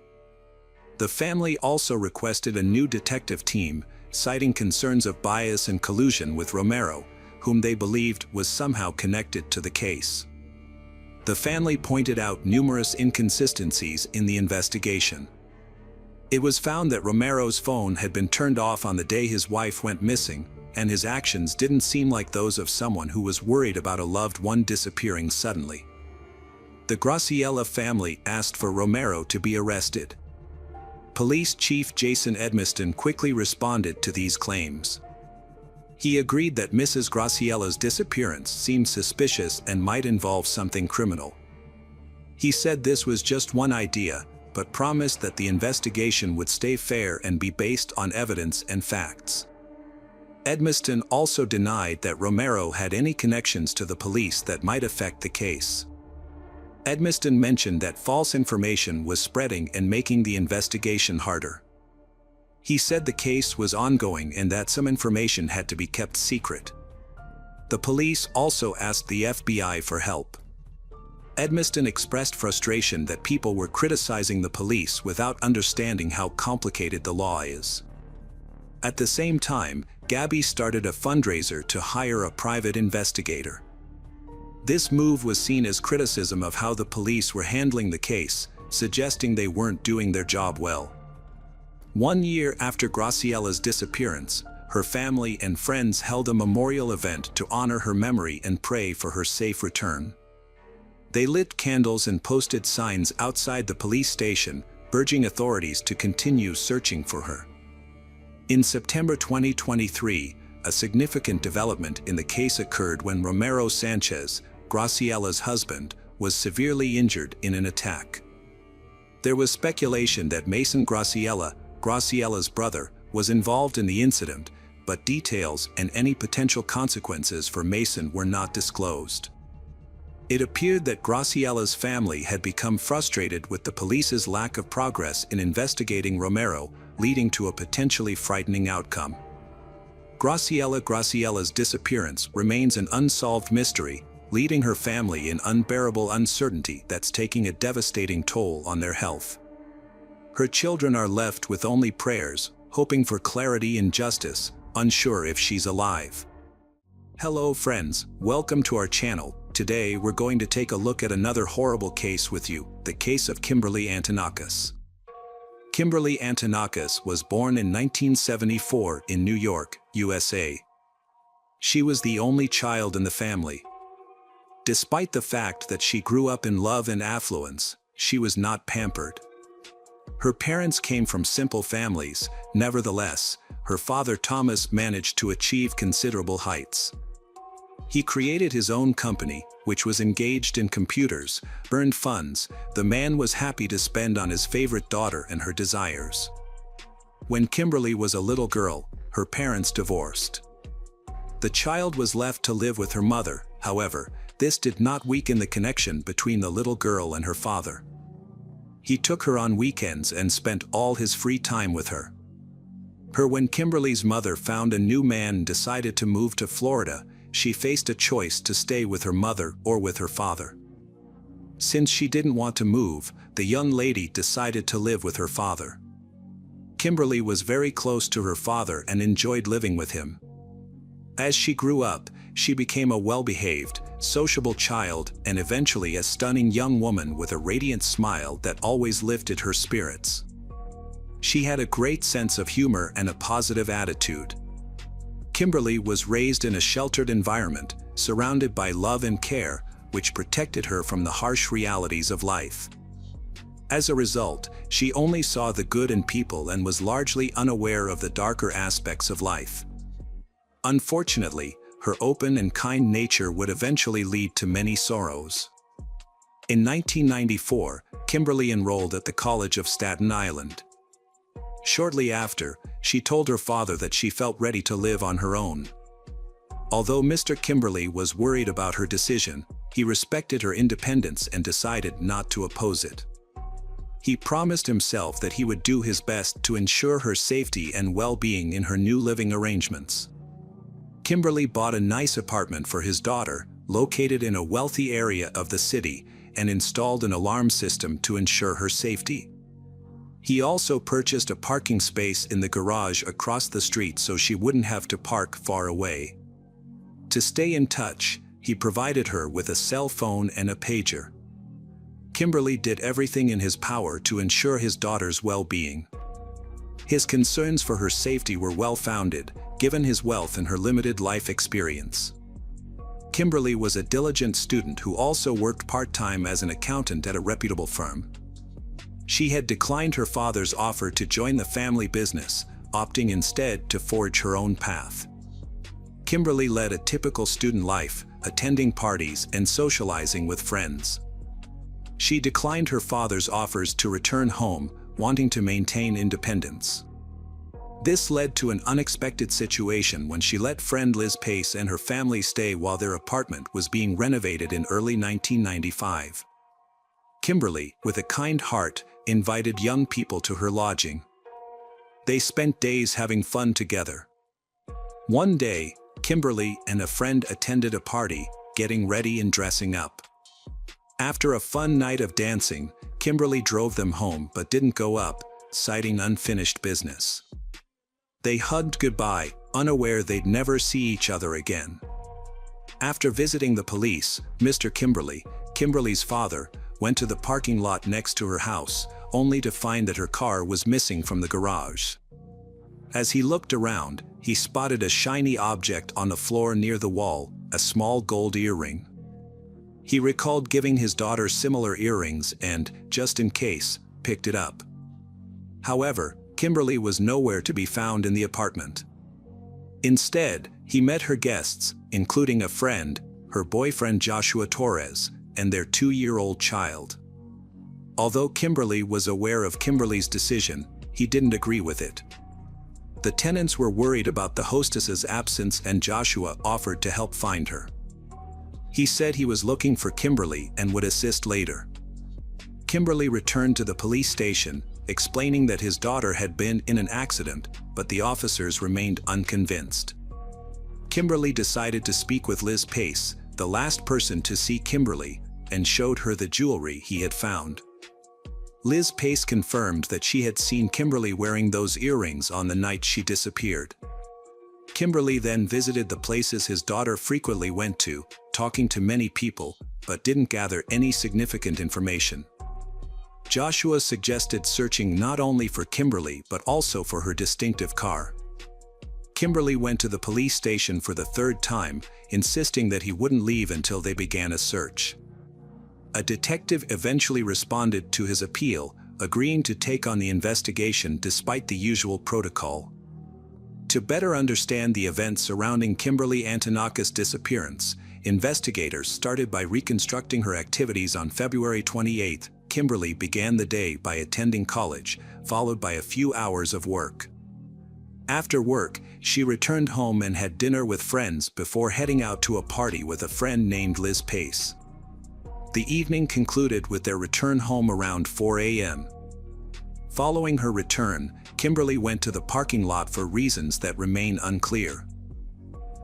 The family also requested a new detective team, citing concerns of bias and collusion with Romero, whom they believed was somehow connected to the case. The family pointed out numerous inconsistencies in the investigation. It was found that Romero's phone had been turned off on the day his wife went missing, and his actions didn't seem like those of someone who was worried about a loved one disappearing suddenly. The Graciella family asked for Romero to be arrested. Police Chief Jason Edmiston quickly responded to these claims. He agreed that Mrs. Graciella's disappearance seemed suspicious and might involve something criminal. He said this was just one idea, but promised that the investigation would stay fair and be based on evidence and facts. Edmiston also denied that Romero had any connections to the police that might affect the case. Edmiston mentioned that false information was spreading and making the investigation harder. He said the case was ongoing and that some information had to be kept secret. The police also asked the FBI for help. Edmiston expressed frustration that people were criticizing the police without understanding how complicated the law is. At the same time, Gabby started a fundraiser to hire a private investigator. This move was seen as criticism of how the police were handling the case, suggesting they weren't doing their job well. 1 year after Graciella's disappearance, her family and friends held a memorial event to honor her memory and pray for her safe return. They lit candles and posted signs outside the police station, urging authorities to continue searching for her. In September 2023, a significant development in the case occurred when Romero Sanchez, Graciella's husband, was severely injured in an attack. There was speculation that Mason Graciella, Graciella's brother, was involved in the incident, but details and any potential consequences for Mason were not disclosed. It appeared that Graciella's family had become frustrated with the police's lack of progress in investigating Romero, leading to a potentially frightening outcome. Graciella's disappearance remains an unsolved mystery, leaving her family in unbearable uncertainty that's taking a devastating toll on their health. Her children are left with only prayers, hoping for clarity and justice, unsure if she's alive. Hello friends, welcome to our channel. Today we're going to take a look at another horrible case with you, the case of Kimberly Antonakis. Kimberly Antonakis was born in 1974 in New York, USA. She was the only child in the family. Despite the fact that she grew up in love and affluence, she was not pampered. Her parents came from simple families. Nevertheless, her father Thomas managed to achieve considerable heights. He created his own company, which was engaged in computers, earned funds. The man was happy to spend on his favorite daughter and her desires. When Kimberly was a little girl, her parents divorced. The child was left to live with her mother. However, this did not weaken the connection between the little girl and her father. He took her on weekends and spent all his free time with her. When Kimberly's mother found a new man and decided to move to Florida, she faced a choice to stay with her mother or with her father. Since she didn't want to move, the young lady decided to live with her father. Kimberly was very close to her father and enjoyed living with him. As she grew up, she became a well-behaved, sociable child and eventually a stunning young woman with a radiant smile that always lifted her spirits. She had a great sense of humor and a positive attitude. Kimberly was raised in a sheltered environment, surrounded by love and care, which protected her from the harsh realities of life. As a result, she only saw the good in people and was largely unaware of the darker aspects of life. Unfortunately, her open and kind nature would eventually lead to many sorrows. In 1994, Kimberly enrolled at the College of Staten Island. Shortly after, she told her father that she felt ready to live on her own. Although Mr. Kimberly was worried about her decision, he respected her independence and decided not to oppose it. He promised himself that he would do his best to ensure her safety and well-being in her new living arrangements. Kimberly bought a nice apartment for his daughter, located in a wealthy area of the city, and installed an alarm system to ensure her safety. He also purchased a parking space in the garage across the street so she wouldn't have to park far away. To stay in touch, he provided her with a cell phone and a pager. Kimberly did everything in his power to ensure his daughter's well-being. His concerns for her safety were well-founded, given his wealth and her limited life experience. Kimberly was a diligent student who also worked part-time as an accountant at a reputable firm. She had declined her father's offer to join the family business, opting instead to forge her own path. Kimberly led a typical student life, attending parties and socializing with friends. She declined her father's offers to return home, wanting to maintain independence. This led to an unexpected situation when she let friend Liz Pace and her family stay while their apartment was being renovated in early 1995. Kimberly, with a kind heart, invited young people to her lodging. They spent days having fun together. One day, Kimberly and a friend attended a party, getting ready and dressing up. After a fun night of dancing, Kimberly drove them home but didn't go up, citing unfinished business. They hugged goodbye, unaware they'd never see each other again. After visiting the police, Mr. Kimberly, Kimberly's father, went to the parking lot next to her house, only to find that her car was missing from the garage. As he looked around, he spotted a shiny object on the floor near the wall, a small gold earring. He recalled giving his daughter similar earrings and, just in case, picked it up. However, Kimberly was nowhere to be found in the apartment. Instead, he met her guests, including a friend, her boyfriend Joshua Torres, and their 2-year-old child. Although Kimberly was aware of Kimberly's decision, he didn't agree with it. The tenants were worried about the hostess's absence and Joshua offered to help find her. He said he was looking for Kimberly and would assist later. Kimberly returned to the police station, explaining that his daughter had been in an accident, but the officers remained unconvinced. Kimberly decided to speak with Liz Pace, the last person to see Kimberly, and showed her the jewelry he had found. Liz Pace confirmed that she had seen Kimberly wearing those earrings on the night she disappeared. Kimberly then visited the places his daughter frequently went to, talking to many people, but didn't gather any significant information. Joshua suggested searching not only for Kimberly but also for her distinctive car. Kimberly went to the police station for the 3rd time, insisting that he wouldn't leave until they began a search. A detective eventually responded to his appeal, agreeing to take on the investigation despite the usual protocol. To better understand the events surrounding Kimberly Antonia's disappearance, investigators started by reconstructing her activities on February 28. Kimberly began the day by attending college, followed by a few hours of work. After work, she returned home and had dinner with friends before heading out to a party with a friend named Liz Pace. The evening concluded with their return home around 4 a.m. Following her return, Kimberly went to the parking lot for reasons that remain unclear.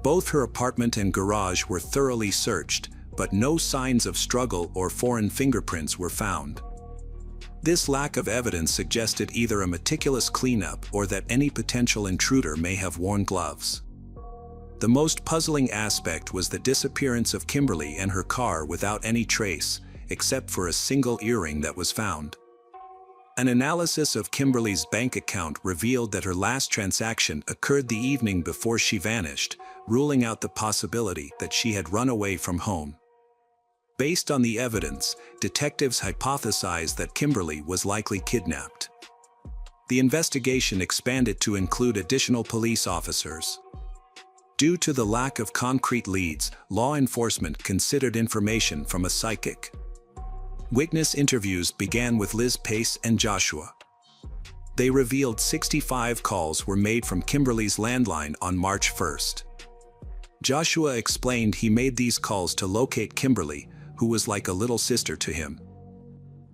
Both her apartment and garage were thoroughly searched, but no signs of struggle or foreign fingerprints were found. This lack of evidence suggested either a meticulous cleanup or that any potential intruder may have worn gloves. The most puzzling aspect was the disappearance of Kimberly and her car without any trace, except for a single earring that was found. An analysis of Kimberly's bank account revealed that her last transaction occurred the evening before she vanished, ruling out the possibility that she had run away from home. Based on the evidence, detectives hypothesized that Kimberly was likely kidnapped. The investigation expanded to include additional police officers. Due to the lack of concrete leads, law enforcement considered information from a psychic. Witness interviews began with Liz Pace and Joshua. They revealed 65 calls were made from Kimberly's landline on March 1st. Joshua explained he made these calls to locate Kimberly, who was like a little sister to him.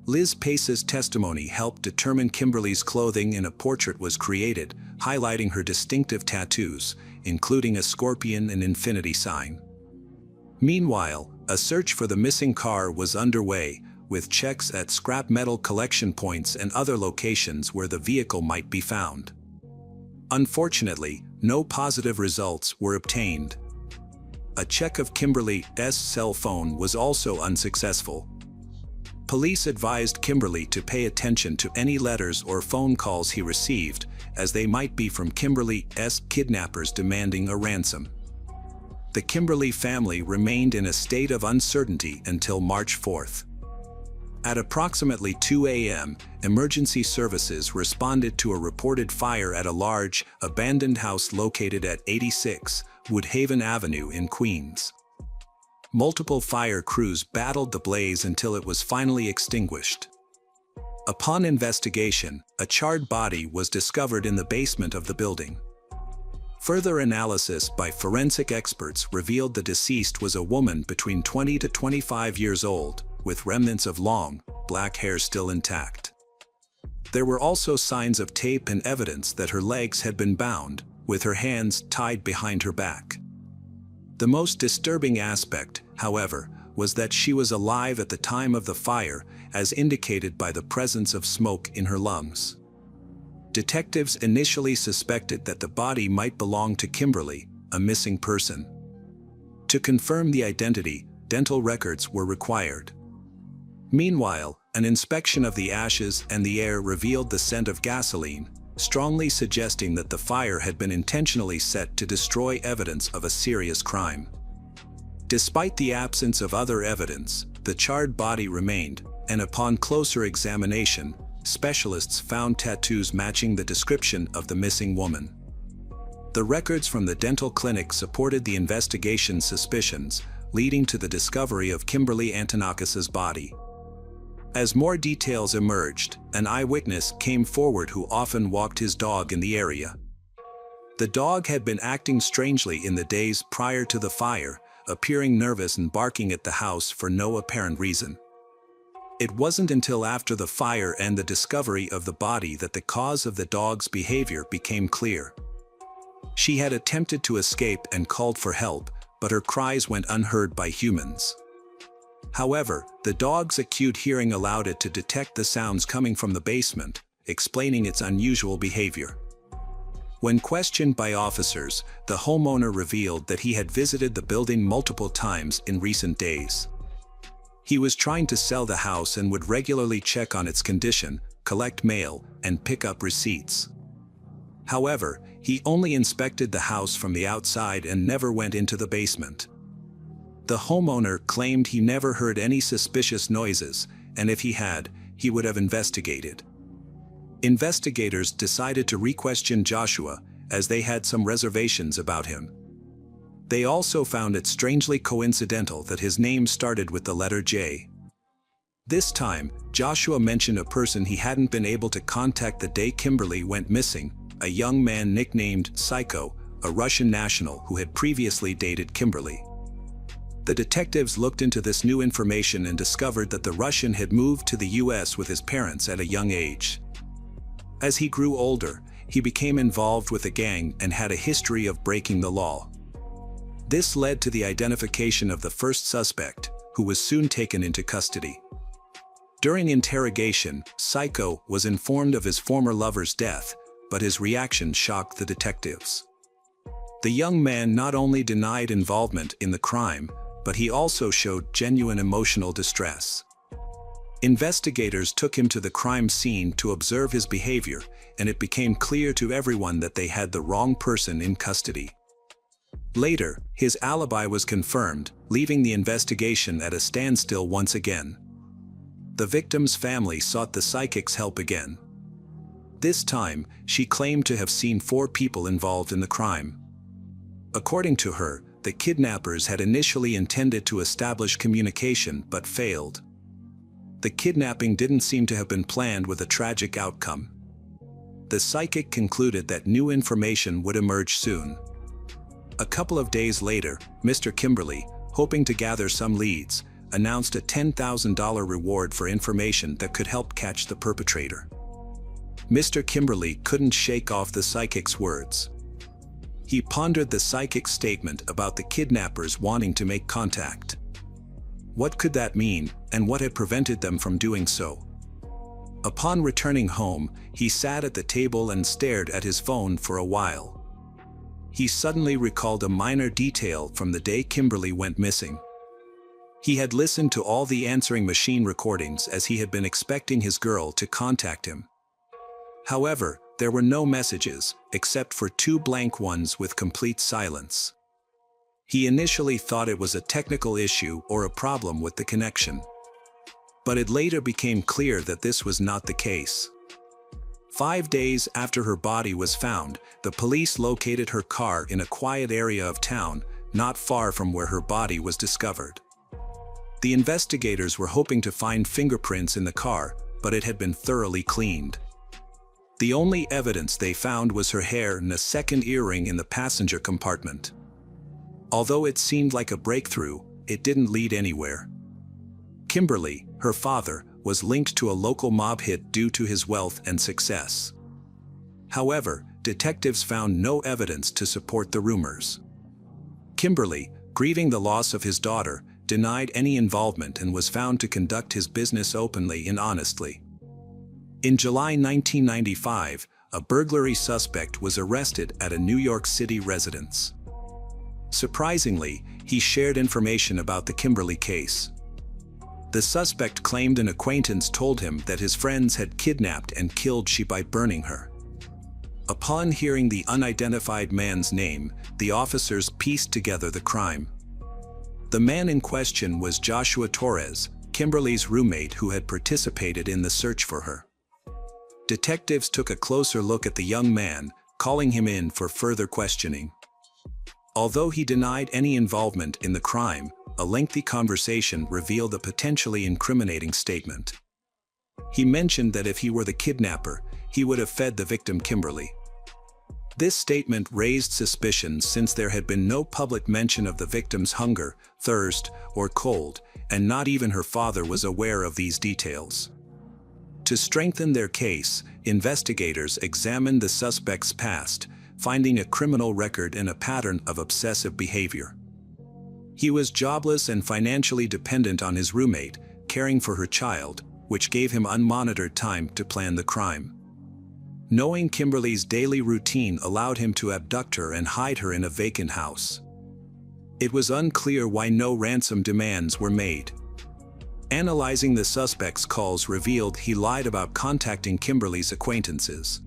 Liz Pace's testimony helped determine Kimberly's clothing, and a portrait was created, highlighting her distinctive tattoos, including a scorpion and infinity sign. Meanwhile, a search for the missing car was underway, with checks at scrap metal collection points and other locations where the vehicle might be found. Unfortunately, no positive results were obtained. A check of Kimberly's cell phone was also unsuccessful. Police advised Kimberly to pay attention to any letters or phone calls he received, as they might be from Kimberly's kidnappers demanding a ransom. The Kimberly family remained in a state of uncertainty until March 4th. At approximately 2 a.m., emergency services responded to a reported fire at a large, abandoned house located at 86 Woodhaven Avenue in Queens. Multiple fire crews battled the blaze until it was finally extinguished. Upon investigation, a charred body was discovered in the basement of the building. Further analysis by forensic experts revealed the deceased was a woman between 20 to 25 years old, with remnants of long, black hair still intact. There were also signs of tape and evidence that her legs had been bound, with her hands tied behind her back. The most disturbing aspect, however, was that she was alive at the time of the fire, as indicated by the presence of smoke in her lungs. Detectives initially suspected that the body might belong to Kimberly, a missing person. To confirm the identity, dental records were required. Meanwhile, an inspection of the ashes and the air revealed the scent of gasoline, strongly suggesting that the fire had been intentionally set to destroy evidence of a serious crime. Despite the absence of other evidence, the charred body remained, and upon closer examination, specialists found tattoos matching the description of the missing woman. The records from the dental clinic supported the investigation's suspicions, leading to the discovery of Kimberly Antonakis's body. As more details emerged, an eyewitness came forward who often walked his dog in the area. The dog had been acting strangely in the days prior to the fire, appearing nervous and barking at the house for no apparent reason. It wasn't until after the fire and the discovery of the body that the cause of the dog's behavior became clear. She had attempted to escape and called for help, but her cries went unheard by humans. However, the dog's acute hearing allowed it to detect the sounds coming from the basement, explaining its unusual behavior. When questioned by officers, the homeowner revealed that he had visited the building multiple times in recent days. He was trying to sell the house and would regularly check on its condition, collect mail, and pick up receipts. However, he only inspected the house from the outside and never went into the basement. The homeowner claimed he never heard any suspicious noises, and if he had, he would have investigated. Investigators decided to re-question Joshua, as they had some reservations about him. They also found it strangely coincidental that his name started with the letter J. This time, Joshua mentioned a person he hadn't been able to contact the day Kimberly went missing, a young man nicknamed Psycho, a Russian national who had previously dated Kimberly. The detectives looked into this new information and discovered that the Russian had moved to the US with his parents at a young age. As he grew older, he became involved with a gang and had a history of breaking the law. This led to the identification of the first suspect, who was soon taken into custody. During interrogation, Psycho was informed of his former lover's death, but his reaction shocked the detectives. The young man not only denied involvement in the crime, but he also showed genuine emotional distress. Investigators took him to the crime scene to observe his behavior, and it became clear to everyone that they had the wrong person in custody. Later, his alibi was confirmed, leaving the investigation at a standstill once again. The victim's family sought the psychic's help again. This time, she claimed to have seen 4 people involved in the crime. According to her, the kidnappers had initially intended to establish communication but failed. The kidnapping didn't seem to have been planned with a tragic outcome. The psychic concluded that new information would emerge soon. A couple of days later, Mr. Kimberly, hoping to gather some leads, announced a $10,000 reward for information that could help catch the perpetrator. Mr. Kimberly couldn't shake off the psychic's words. He pondered the psychic's statement about the kidnappers wanting to make contact. What could that mean, and what had prevented them from doing so? Upon returning home, he sat at the table and stared at his phone for a while. He suddenly recalled a minor detail from the day Kimberly went missing. He had listened to all the answering machine recordings as he had been expecting his girl to contact him. However, there were no messages, except for 2 blank ones with complete silence. He initially thought it was a technical issue or a problem with the connection. But it later became clear that this was not the case. 5 days after her body was found, the police located her car in a quiet area of town, not far from where her body was discovered. The investigators were hoping to find fingerprints in the car, but it had been thoroughly cleaned. The only evidence they found was her hair and a second earring in the passenger compartment. Although it seemed like a breakthrough, it didn't lead anywhere. Kimberly, her father, was linked to a local mob hit due to his wealth and success. However, detectives found no evidence to support the rumors. Kimberly, grieving the loss of his daughter, denied any involvement and was found to conduct his business openly and honestly. In July 1995, a burglary suspect was arrested at a New York City residence. Surprisingly, he shared information about the Kimberly case. The suspect claimed an acquaintance told him that his friends had kidnapped and killed she by burning her. Upon hearing the unidentified man's name, the officers pieced together the crime. The man in question was Joshua Torres, Kimberly's roommate who had participated in the search for her. Detectives took a closer look at the young man, calling him in for further questioning. Although he denied any involvement in the crime, a lengthy conversation revealed a potentially incriminating statement. He mentioned that if he were the kidnapper, he would have fed the victim Kimberly. This statement raised suspicions since there had been no public mention of the victim's hunger, thirst, or cold, and not even her father was aware of these details. To strengthen their case, investigators examined the suspect's past, finding a criminal record and a pattern of obsessive behavior. He was jobless and financially dependent on his roommate, caring for her child, which gave him unmonitored time to plan the crime. Knowing Kimberly's daily routine allowed him to abduct her and hide her in a vacant house. It was unclear why no ransom demands were made. Analyzing the suspect's calls revealed he lied about contacting Kimberly's acquaintances.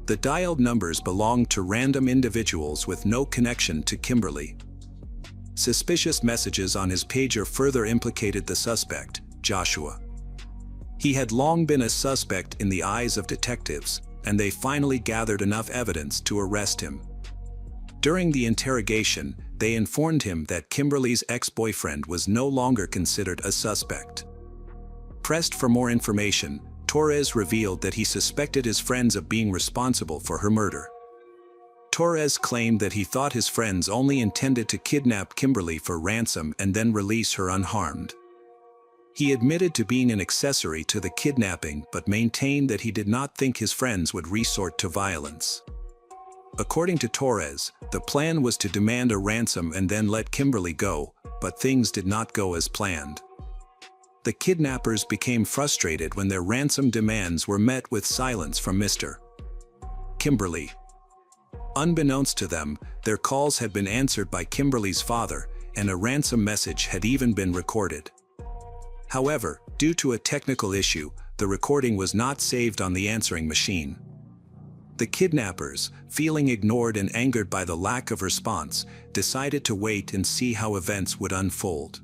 The dialed numbers belonged to random individuals with no connection to Kimberly. Suspicious messages on his pager further implicated the suspect, Joshua. He had long been a suspect in the eyes of detectives, and they finally gathered enough evidence to arrest him. During the interrogation, they informed him that Kimberly's ex-boyfriend was no longer considered a suspect. Pressed for more information, Torres revealed that he suspected his friends of being responsible for her murder. Torres claimed that he thought his friends only intended to kidnap Kimberly for ransom and then release her unharmed. He admitted to being an accessory to the kidnapping but maintained that he did not think his friends would resort to violence. According to Torres, the plan was to demand a ransom and then let Kimberly go, but things did not go as planned. The kidnappers became frustrated when their ransom demands were met with silence from Mr. Kimberly. Unbeknownst to them, their calls had been answered by Kimberly's father, and a ransom message had even been recorded. However, due to a technical issue, the recording was not saved on the answering machine. The kidnappers, feeling ignored and angered by the lack of response, decided to wait and see how events would unfold.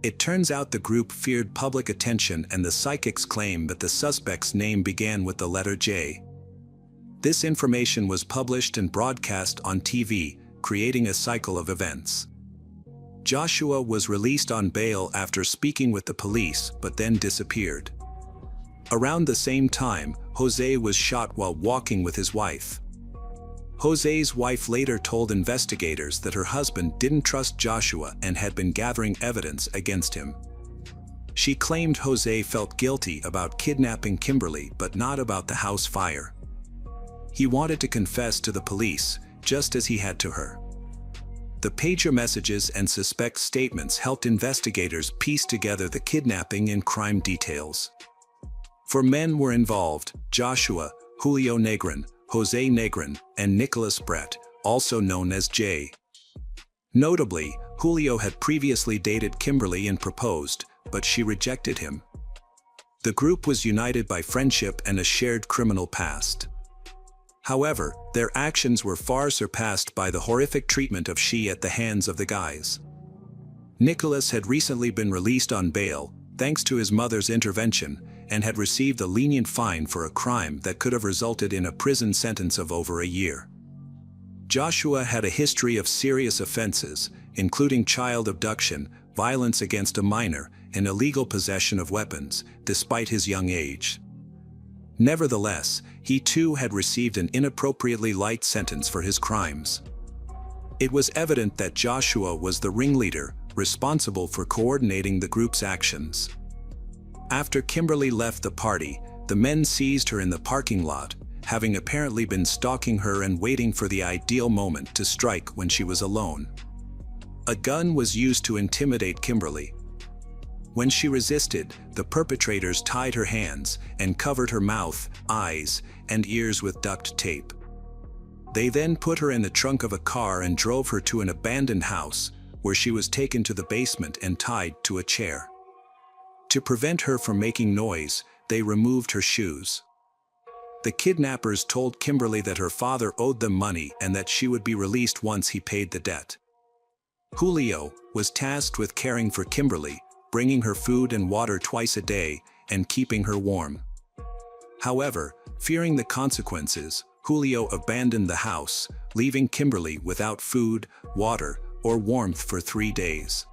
It turns out the group feared public attention, and the psychics claim that the suspect's name began with the letter J. This information was published and broadcast on TV, creating a cycle of events. Joshua was released on bail after speaking with the police, but then disappeared. Around the same time, Jose was shot while walking with his wife. Jose's wife later told investigators that her husband didn't trust Joshua and had been gathering evidence against him. She claimed Jose felt guilty about kidnapping Kimberly but not about the house fire. He wanted to confess to the police, just as he had to her. The pager messages and suspect statements helped investigators piece together the kidnapping and crime details. 4 men were involved: Joshua, Julio Negrin, Jose Negrin, and Nicholas Brett, also known as Jay. Notably, Julio had previously dated Kimberly and proposed, but she rejected him. The group was united by friendship and a shared criminal past. However, their actions were far surpassed by the horrific treatment of she at the hands of the guys. Nicholas had recently been released on bail, thanks to his mother's intervention, and had received a lenient fine for a crime that could have resulted in a prison sentence of over a year. Joshua had a history of serious offenses, including child abduction, violence against a minor, and illegal possession of weapons, despite his young age. Nevertheless, he too had received an inappropriately light sentence for his crimes. It was evident that Joshua was the ringleader, responsible for coordinating the group's actions. After Kimberly left the party, the men seized her in the parking lot, having apparently been stalking her and waiting for the ideal moment to strike when she was alone. A gun was used to intimidate Kimberly. When she resisted, the perpetrators tied her hands and covered her mouth, eyes, and ears with duct tape. They then put her in the trunk of a car and drove her to an abandoned house, where she was taken to the basement and tied to a chair. To prevent her from making noise, they removed her shoes. The kidnappers told Kimberly that her father owed them money and that she would be released once he paid the debt. Julio was tasked with caring for Kimberly, bringing her food and water twice a day, and keeping her warm. However, fearing the consequences, Julio abandoned the house, leaving Kimberly without food, water, or warmth for 3 days.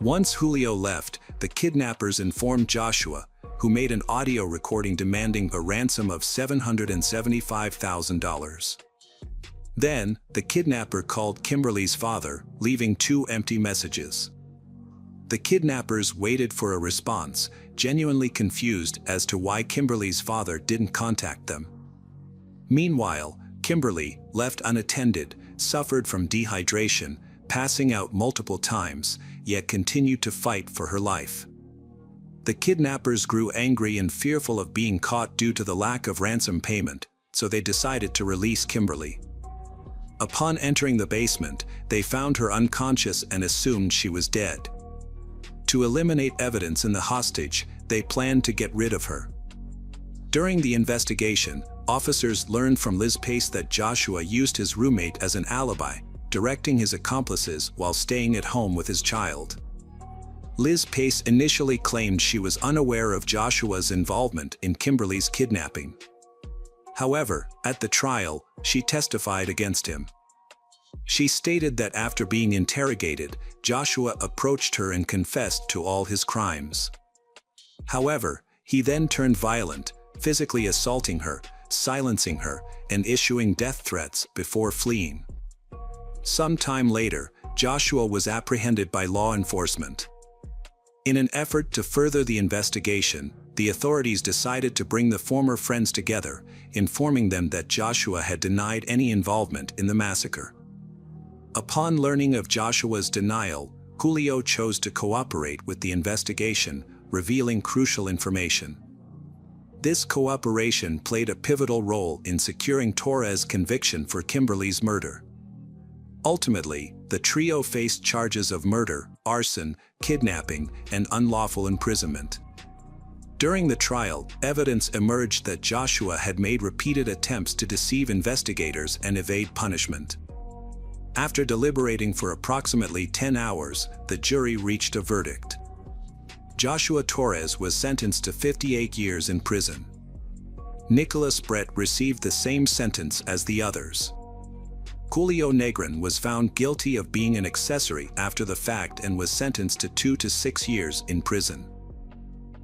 Once Julio left, the kidnappers informed Joshua, who made an audio recording demanding a ransom of $775,000. Then, the kidnapper called Kimberly's father, leaving 2 empty messages. The kidnappers waited for a response, genuinely confused as to why Kimberly's father didn't contact them. Meanwhile, Kimberly, left unattended, suffered from dehydration, passing out multiple times, yet continued to fight for her life. The kidnappers grew angry and fearful of being caught due to the lack of ransom payment, so they decided to release Kimberly. Upon entering the basement, they found her unconscious and assumed she was dead. To eliminate evidence in the hostage, they planned to get rid of her. During the investigation, officers learned from Liz Pace that Joshua used his roommate as an alibi, directing his accomplices while staying at home with his child. Liz Pace initially claimed she was unaware of Joshua's involvement in Kimberly's kidnapping. However, at the trial, she testified against him. She stated that after being interrogated, Joshua approached her and confessed to all his crimes. However, he then turned violent, physically assaulting her, silencing her, and issuing death threats before fleeing. Some time later, Joshua was apprehended by law enforcement. In an effort to further the investigation, the authorities decided to bring the former friends together, informing them that Joshua had denied any involvement in the massacre. Upon learning of Joshua's denial, Julio chose to cooperate with the investigation, revealing crucial information. This cooperation played a pivotal role in securing Torres' conviction for Kimberly's murder. Ultimately, the trio faced charges of murder, arson, kidnapping, and unlawful imprisonment. During the trial, evidence emerged that Joshua had made repeated attempts to deceive investigators and evade punishment. After deliberating for approximately 10 hours, the jury reached a verdict. Joshua Torres was sentenced to 58 years in prison. Nicholas Brett received the same sentence as the others. Julio Negrin was found guilty of being an accessory after the fact and was sentenced to 2 to 6 years in prison.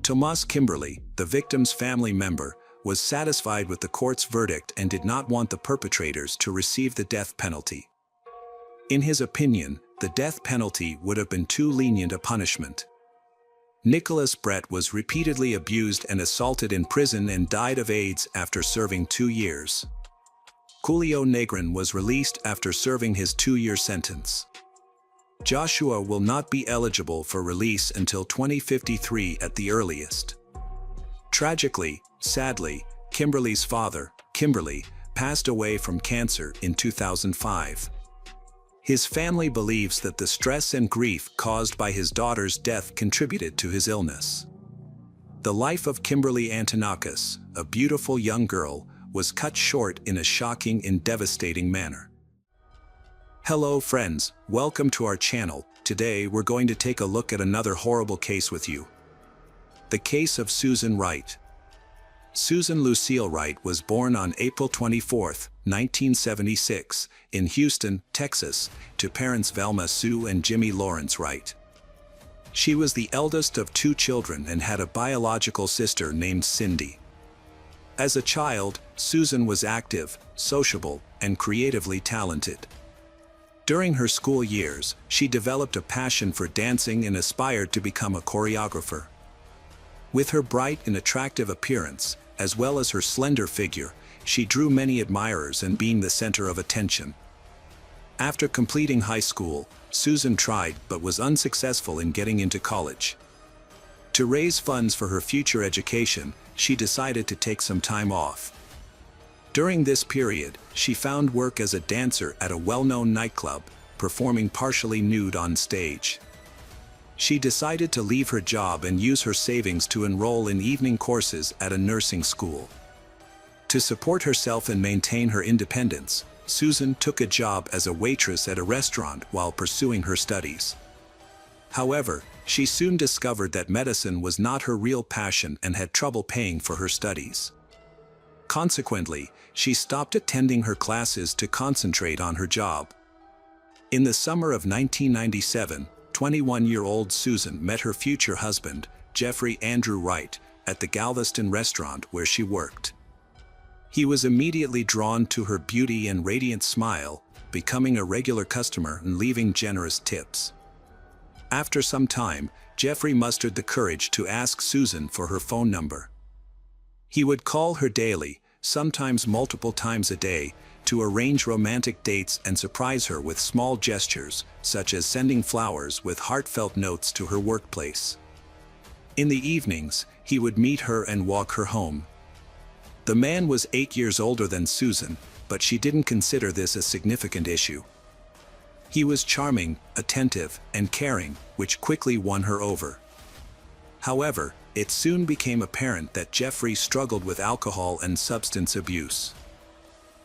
Tomas Kimberly, the victim's family member, was satisfied with the court's verdict and did not want the perpetrators to receive the death penalty. In his opinion, the death penalty would have been too lenient a punishment. Nicholas Brett was repeatedly abused and assaulted in prison and died of AIDS after serving 2 years. Julio Negrin was released after serving his 2-year sentence. Joshua will not be eligible for release until 2053 at the earliest. Tragically, sadly, Kimberly's father, Kimberly, passed away from cancer in 2005. His family believes that the stress and grief caused by his daughter's death contributed to his illness. The life of Kimberly Antonakis, a beautiful young girl, was cut short in a shocking and devastating manner. Hello friends, welcome to our channel. Today we're going to take a look at another horrible case with you. The case of Susan Wright. Susan Lucille Wright was born on April 24, 1976, in Houston, Texas, to parents Velma Sue and Jimmy Lawrence Wright. She was the eldest of 2 children and had a biological sister named Cindy. As a child, Susan was active, sociable, and creatively talented. During her school years, she developed a passion for dancing and aspired to become a choreographer. With her bright and attractive appearance, as well as her slender figure, she drew many admirers and being the center of attention. After completing high school, Susan tried but was unsuccessful in getting into college. To raise funds for her future education, she decided to take some time off. During this period, she found work as a dancer at a well-known nightclub, performing partially nude on stage. She decided to leave her job and use her savings to enroll in evening courses at a nursing school. To support herself and maintain her independence, Susan took a job as a waitress at a restaurant while pursuing her studies. However, she soon discovered that medicine was not her real passion and had trouble paying for her studies. Consequently, she stopped attending her classes to concentrate on her job. In the summer of 1997, 21-year-old Susan met her future husband, Jeffrey Andrew Wright, at the Galveston restaurant where she worked. He was immediately drawn to her beauty and radiant smile, becoming a regular customer and leaving generous tips. After some time, Jeffrey mustered the courage to ask Susan for her phone number. He would call her daily, sometimes multiple times a day, to arrange romantic dates and surprise her with small gestures, such as sending flowers with heartfelt notes to her workplace. In the evenings, he would meet her and walk her home. The man was 8 years older than Susan, but she didn't consider this a significant issue. He was charming, attentive, and caring, which quickly won her over. However, it soon became apparent that Jeffrey struggled with alcohol and substance abuse.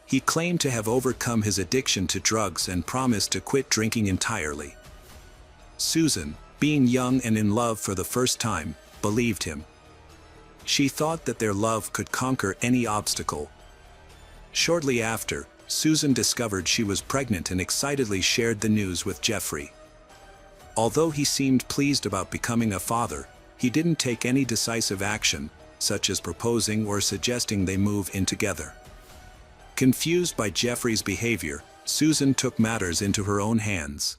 He claimed to have overcome his addiction to drugs and promised to quit drinking entirely. Susan, being young and in love for the first time, believed him. She thought that their love could conquer any obstacle. Shortly after, Susan discovered she was pregnant and excitedly shared the news with Jeffrey. Although he seemed pleased about becoming a father, he didn't take any decisive action, such as proposing or suggesting they move in together. Confused by Jeffrey's behavior, Susan took matters into her own hands.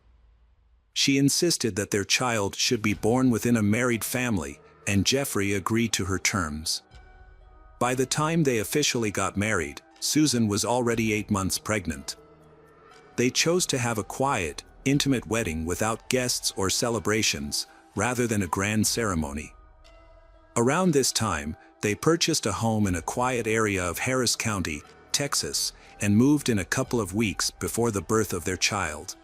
She insisted that their child should be born within a married family, and Jeffrey agreed to her terms. By the time they officially got married, Susan was already 8 months pregnant. They chose to have a quiet, intimate wedding without guests or celebrations, rather than a grand ceremony. Around this time, they purchased a home in a quiet area of Harris County, Texas, and moved in a couple of weeks before the birth of their child.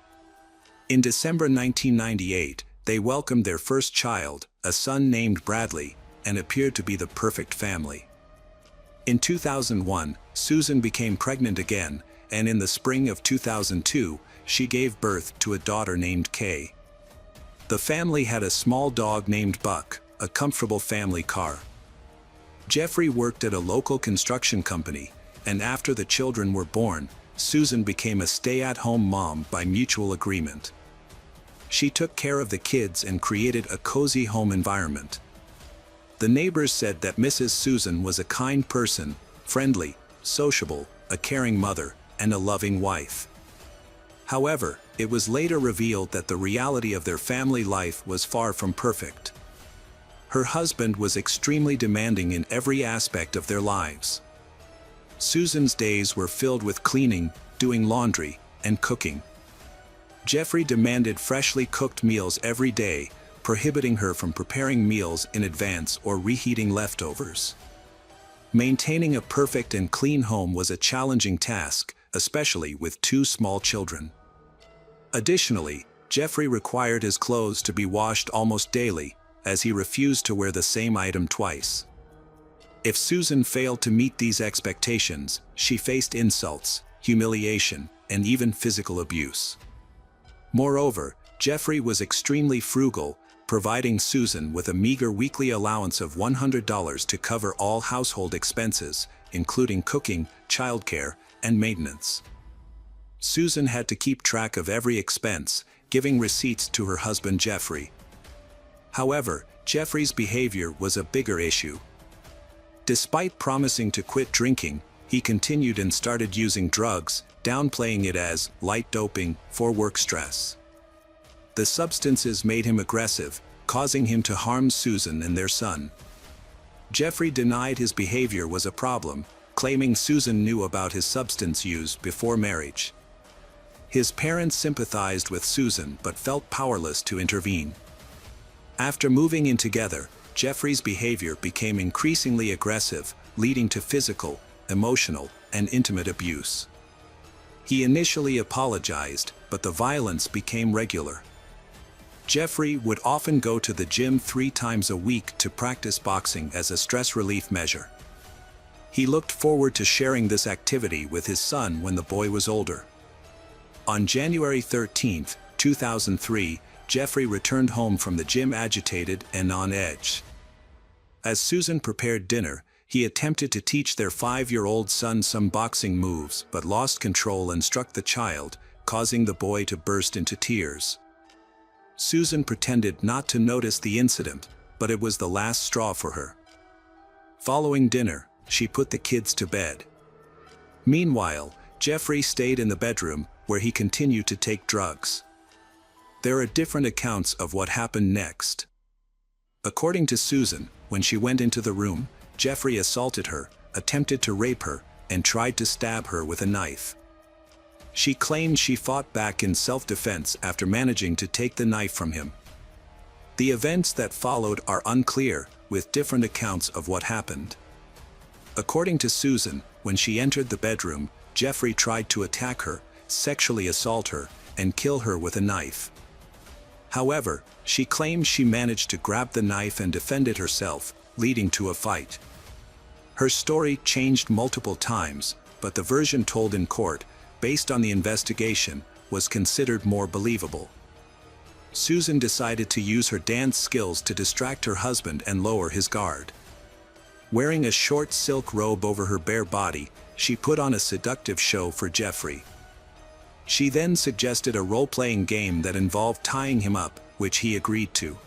In December 1998, they welcomed their first child, a son named Bradley, and appeared to be the perfect family. In 2001, Susan became pregnant again, and in the spring of 2002, she gave birth to a daughter named Kay. The family had a small dog named Buck, a comfortable family car. Jeffrey worked at a local construction company, and after the children were born, Susan became a stay-at-home mom by mutual agreement. She took care of the kids and created a cozy home environment. The neighbors said that Mrs. Susan was a kind person, friendly, sociable, a caring mother, and a loving wife. However, it was later revealed that the reality of their family life was far from perfect. Her husband was extremely demanding in every aspect of their lives. Susan's days were filled with cleaning, doing laundry, and cooking. Jeffrey demanded freshly cooked meals every day, prohibiting her from preparing meals in advance or reheating leftovers. Maintaining a perfect and clean home was a challenging task, especially with 2 small children. Additionally, Jeffrey required his clothes to be washed almost daily, as he refused to wear the same item twice. If Susan failed to meet these expectations, she faced insults, humiliation, and even physical abuse. Moreover, Jeffrey was extremely frugal, providing Susan with a meager weekly allowance of $100 to cover all household expenses, including cooking, childcare, and maintenance. Susan had to keep track of every expense, giving receipts to her husband Jeffrey. However, Jeffrey's behavior was a bigger issue. Despite promising to quit drinking, he continued and started using drugs, downplaying it as light doping for work stress. The substances made him aggressive, causing him to harm Susan and their son. Jeffrey denied his behavior was a problem, claiming Susan knew about his substance use before marriage. His parents sympathized with Susan but felt powerless to intervene. After moving in together, Jeffrey's behavior became increasingly aggressive, leading to physical, emotional, and intimate abuse. He initially apologized, but the violence became regular. Jeffrey would often go to the gym 3 times a week to practice boxing as a stress relief measure. He looked forward to sharing this activity with his son when the boy was older. On January 13, 2003, Jeffrey returned home from the gym agitated and on edge. As Susan prepared dinner, he attempted to teach their 5-year-old son some boxing moves but lost control and struck the child, causing the boy to burst into tears. Susan pretended not to notice the incident, but it was the last straw for her. Following dinner, she put the kids to bed. Meanwhile, Jeffrey stayed in the bedroom, where he continued to take drugs. There are different accounts of what happened next. According to Susan, when she went into the room, Jeffrey assaulted her, attempted to rape her, and tried to stab her with a knife. She claimed she fought back in self-defense after managing to take the knife from him. The events that followed are unclear, with different accounts of what happened. According to Susan, when she entered the bedroom, Jeffrey tried to attack her, sexually assault her, and kill her with a knife. However, she claims she managed to grab the knife and defended herself, leading to a fight. Her story changed multiple times, but the version told in court, based on the investigation, was considered more believable. Susan decided to use her dance skills to distract her husband and lower his guard. Wearing a short silk robe over her bare body, she put on a seductive show for Jeffrey. She then suggested a role-playing game that involved tying him up, which he agreed to.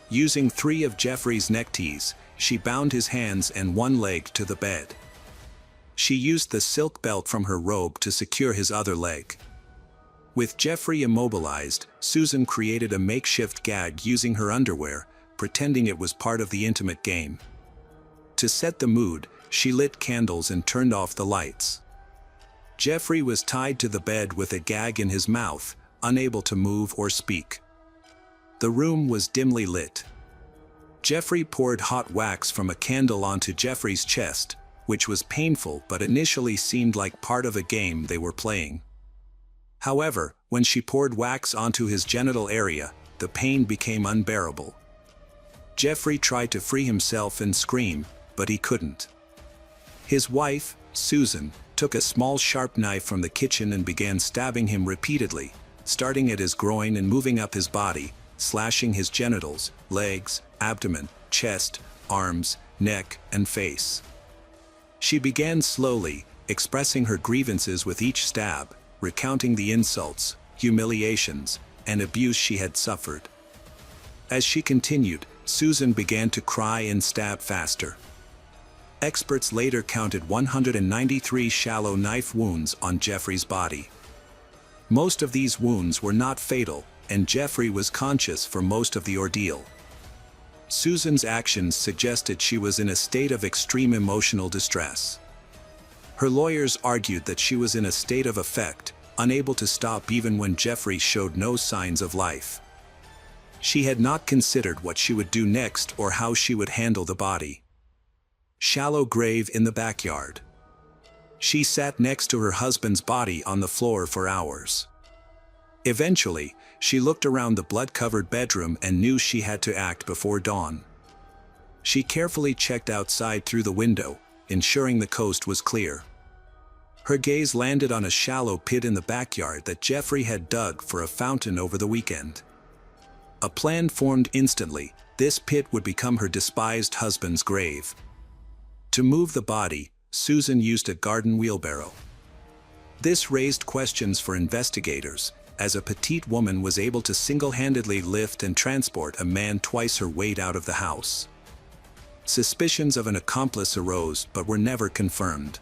Using 3 of Jeffrey's neckties, she bound his hands and one leg to the bed. She used the silk belt from her robe to secure his other leg. With Jeffrey immobilized, Susan created a makeshift gag using her underwear, pretending it was part of the intimate game. To set the mood, she lit candles and turned off the lights. Jeffrey was tied to the bed with a gag in his mouth, unable to move or speak. The room was dimly lit. Jeffrey poured hot wax from a candle onto Jeffrey's chest, which was painful but initially seemed like part of a game they were playing. However, when she poured wax onto his genital area, the pain became unbearable. Jeffrey tried to free himself and scream, but he couldn't. His wife, Susan, took a small sharp knife from the kitchen and began stabbing him repeatedly, starting at his groin and moving up his body, slashing his genitals, legs, abdomen, chest, arms, neck, and face. She began slowly, expressing her grievances with each stab, recounting the insults, humiliations, and abuse she had suffered. As she continued, Susan began to cry and stab faster. Experts later counted 193 shallow knife wounds on Jeffrey's body. Most of these wounds were not fatal, and Jeffrey was conscious for most of the ordeal. Susan's actions suggested she was in a state of extreme emotional distress. Her lawyers argued that she was in a state of affect, unable to stop even when Jeffrey showed no signs of life. She had not considered what she would do next or how she would handle the body. Shallow grave in the backyard. She sat next to her husband's body on the floor for hours. Eventually, she looked around the blood-covered bedroom and knew she had to act before dawn. She carefully checked outside through the window, ensuring the coast was clear. Her gaze landed on a shallow pit in the backyard that Jeffrey had dug for a fountain over the weekend. A plan formed instantly. This pit would become her despised husband's grave. To move the body, Susan used a garden wheelbarrow. This raised questions for investigators, as a petite woman was able to single-handedly lift and transport a man twice her weight out of the house. Suspicions of an accomplice arose but were never confirmed.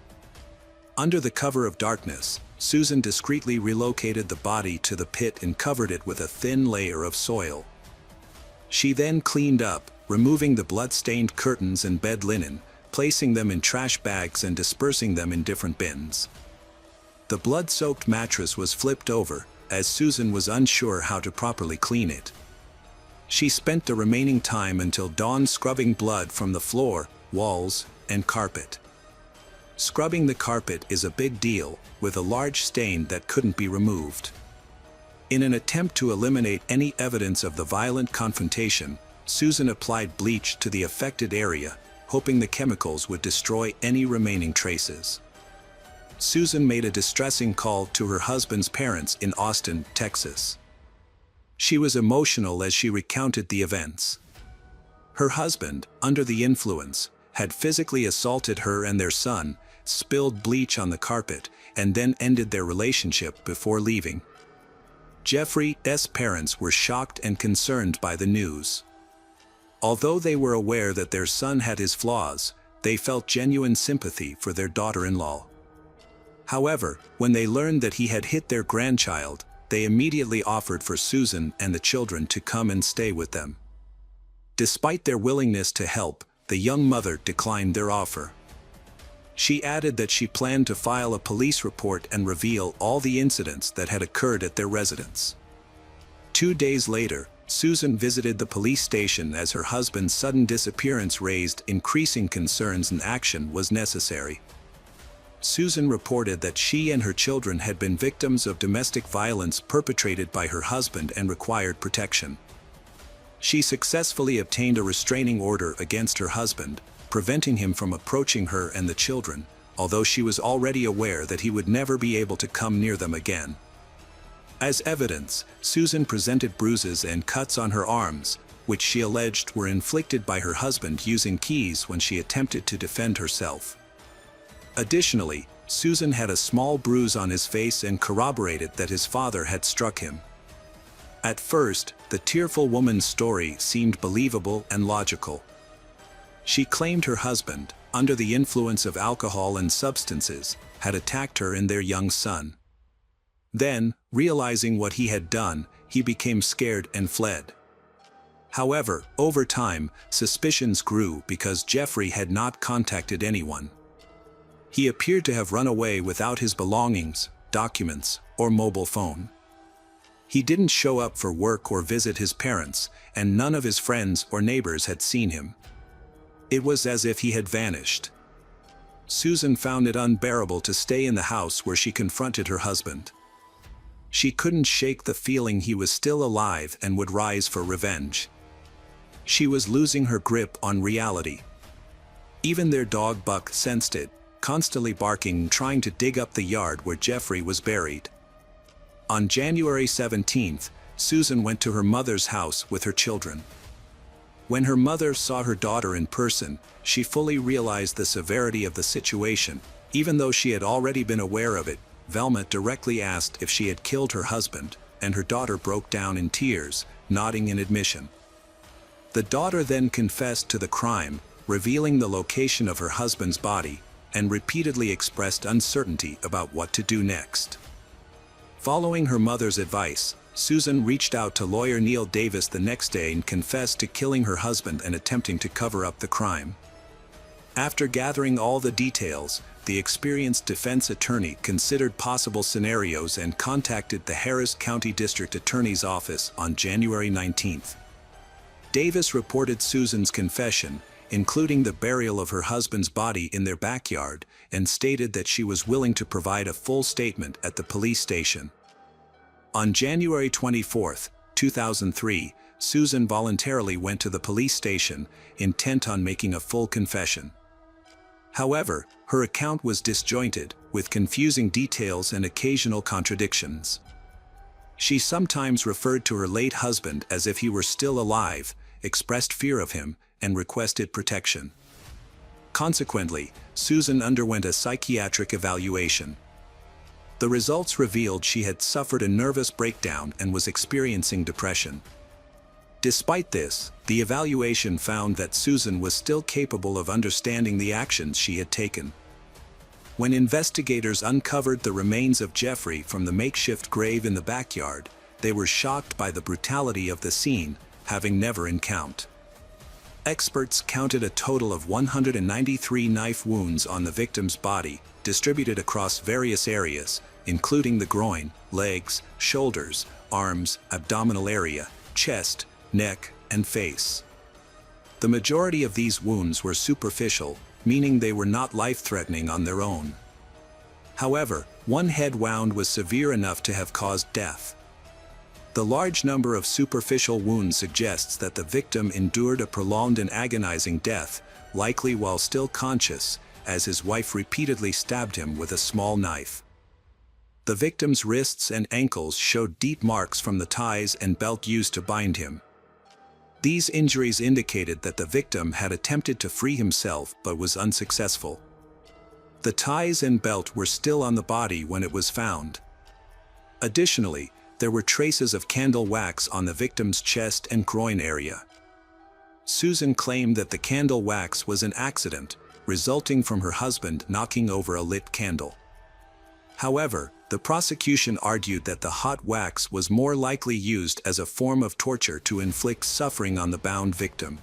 Under the cover of darkness, Susan discreetly relocated the body to the pit and covered it with a thin layer of soil. She then cleaned up, removing the blood-stained curtains and bed linen, placing them in trash bags and dispersing them in different bins. The blood-soaked mattress was flipped over, as Susan was unsure how to properly clean it. She spent the remaining time until dawn scrubbing blood from the floor, walls, and carpet. Scrubbing the carpet is a big deal, with a large stain that couldn't be removed. In an attempt to eliminate any evidence of the violent confrontation, Susan applied bleach to the affected area, hoping the chemicals would destroy any remaining traces. Susan made a distressing call to her husband's parents in Austin, Texas. She was emotional as she recounted the events. Her husband, under the influence, had physically assaulted her and their son, spilled bleach on the carpet, and then ended their relationship before leaving. Jeffrey's parents were shocked and concerned by the news. Although they were aware that their son had his flaws, they felt genuine sympathy for their daughter-in-law. However, when they learned that he had hit their grandchild, they immediately offered for Susan and the children to come and stay with them. Despite their willingness to help, the young mother declined their offer. She added that she planned to file a police report and reveal all the incidents that had occurred at their residence. 2 days later, Susan visited the police station as her husband's sudden disappearance raised increasing concerns and action was necessary. Susan reported that she and her children had been victims of domestic violence perpetrated by her husband and required protection. She successfully obtained a restraining order against her husband, preventing him from approaching her and the children, although she was already aware that he would never be able to come near them again. As evidence, Susan presented bruises and cuts on her arms, which she alleged were inflicted by her husband using keys when she attempted to defend herself. Additionally, Susan had a small bruise on his face and corroborated that his father had struck him. At first, the tearful woman's story seemed believable and logical. She claimed her husband, under the influence of alcohol and substances, had attacked her and their young son. Then, realizing what he had done, he became scared and fled. However, over time, suspicions grew because Jeffrey had not contacted anyone. He appeared to have run away without his belongings, documents, or mobile phone. He didn't show up for work or visit his parents, and none of his friends or neighbors had seen him. It was as if he had vanished. Susan found it unbearable to stay in the house where she confronted her husband. She couldn't shake the feeling he was still alive and would rise for revenge. She was losing her grip on reality. Even their dog Buck sensed it, constantly barking and trying to dig up the yard where Jeffrey was buried. On January 17th, Susan went to her mother's house with her children. When her mother saw her daughter in person, she fully realized the severity of the situation. Even though she had already been aware of it, Velma directly asked if she had killed her husband, and her daughter broke down in tears, nodding in admission. The daughter then confessed to the crime, revealing the location of her husband's body, and repeatedly expressed uncertainty about what to do next. Following her mother's advice, Susan reached out to lawyer Neil Davis the next day and confessed to killing her husband and attempting to cover up the crime. After gathering all the details, the experienced defense attorney considered possible scenarios and contacted the Harris County District Attorney's Office on January 19th. Davis reported Susan's confession, including the burial of her husband's body in their backyard, and stated that she was willing to provide a full statement at the police station. On January 24, 2003, Susan voluntarily went to the police station, intent on making a full confession. However, her account was disjointed, with confusing details and occasional contradictions. She sometimes referred to her late husband as if he were still alive, expressed fear of him, and requested protection. Consequently, Susan underwent a psychiatric evaluation. The results revealed she had suffered a nervous breakdown and was experiencing depression. Despite this, the evaluation found that Susan was still capable of understanding the actions she had taken. When investigators uncovered the remains of Jeffrey from the makeshift grave in the backyard, they were shocked by the brutality of the scene, having never encountered. Experts counted a total of 193 knife wounds on the victim's body, distributed across various areas, including the groin, legs, shoulders, arms, abdominal area, chest, neck, and face. The majority of these wounds were superficial, meaning they were not life-threatening on their own. However, one head wound was severe enough to have caused death. The large number of superficial wounds suggests that the victim endured a prolonged and agonizing death, likely while still conscious, as his wife repeatedly stabbed him with a small knife. The victim's wrists and ankles showed deep marks from the ties and belt used to bind him. These injuries indicated that the victim had attempted to free himself but was unsuccessful. The ties and belt were still on the body when it was found. Additionally, there were traces of candle wax on the victim's chest and groin area. Susan claimed that the candle wax was an accident, resulting from her husband knocking over a lit candle. However, the prosecution argued that the hot wax was more likely used as a form of torture to inflict suffering on the bound victim.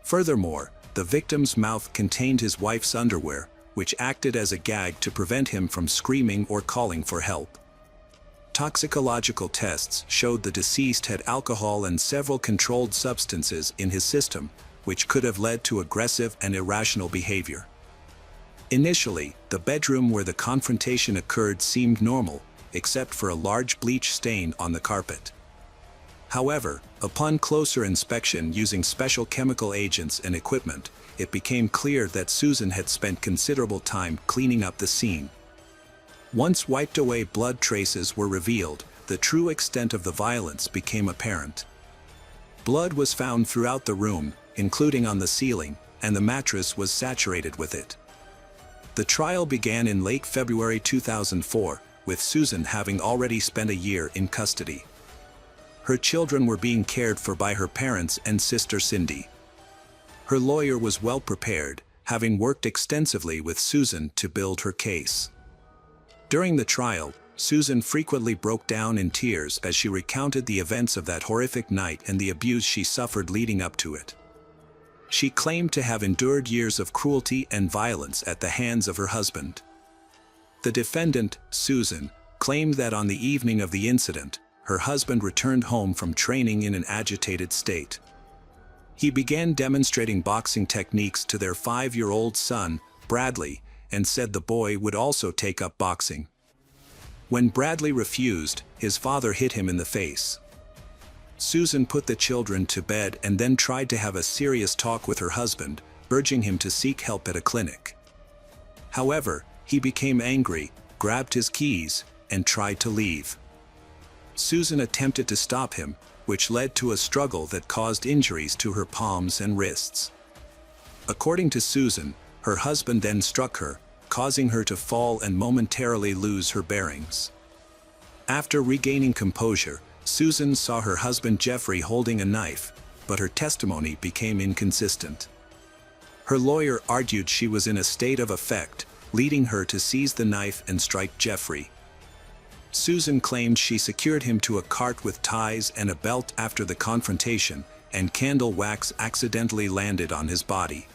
Furthermore, the victim's mouth contained his wife's underwear, which acted as a gag to prevent him from screaming or calling for help. Toxicological tests showed the deceased had alcohol and several controlled substances in his system, which could have led to aggressive and irrational behavior. Initially, the bedroom where the confrontation occurred seemed normal, except for a large bleach stain on the carpet. However, upon closer inspection using special chemical agents and equipment, it became clear that Susan had spent considerable time cleaning up the scene. Once wiped away blood traces were revealed, the true extent of the violence became apparent. Blood was found throughout the room, including on the ceiling, and the mattress was saturated with it. The trial began in late February 2004, with Susan having already spent a year in custody. Her children were being cared for by her parents and sister Cindy. Her lawyer was well prepared, having worked extensively with Susan to build her case. During the trial, Susan frequently broke down in tears as she recounted the events of that horrific night and the abuse she suffered leading up to it. She claimed to have endured years of cruelty and violence at the hands of her husband. The defendant, Susan, claimed that on the evening of the incident, her husband returned home from training in an agitated state. He began demonstrating boxing techniques to their 5-year-old son, Bradley, and said the boy would also take up boxing. When Bradley refused, his father hit him in the face. Susan put the children to bed and then tried to have a serious talk with her husband, urging him to seek help at a clinic. However, he became angry, grabbed his keys, and tried to leave. Susan attempted to stop him, which led to a struggle that caused injuries to her palms and wrists. According to Susan, her husband then struck her, causing her to fall and momentarily lose her bearings. After regaining composure, Susan saw her husband Jeffrey holding a knife, but her testimony became inconsistent. Her lawyer argued she was in a state of affect, leading her to seize the knife and strike Jeffrey. Susan claimed she secured him to a cart with ties and a belt after the confrontation, and candle wax accidentally landed on his body.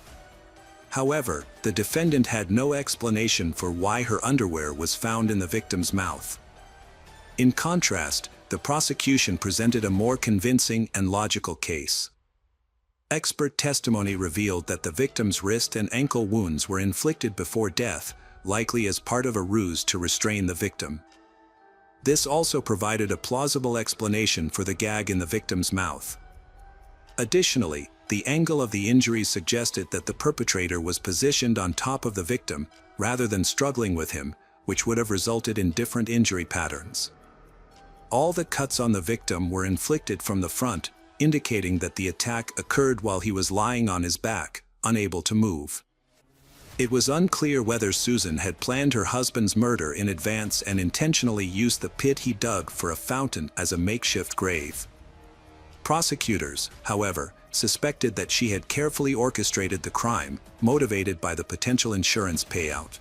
However, the defendant had no explanation for why her underwear was found in the victim's mouth. In contrast, the prosecution presented a more convincing and logical case. Expert testimony revealed that the victim's wrist and ankle wounds were inflicted before death, likely as part of a ruse to restrain the victim. This also provided a plausible explanation for the gag in the victim's mouth. Additionally, the angle of the injuries suggested that the perpetrator was positioned on top of the victim, rather than struggling with him, which would have resulted in different injury patterns. All the cuts on the victim were inflicted from the front, indicating that the attack occurred while he was lying on his back, unable to move. It was unclear whether Susan had planned her husband's murder in advance and intentionally used the pit he dug for a fountain as a makeshift grave. Prosecutors, however, suspected that she had carefully orchestrated the crime, motivated by the potential insurance payout.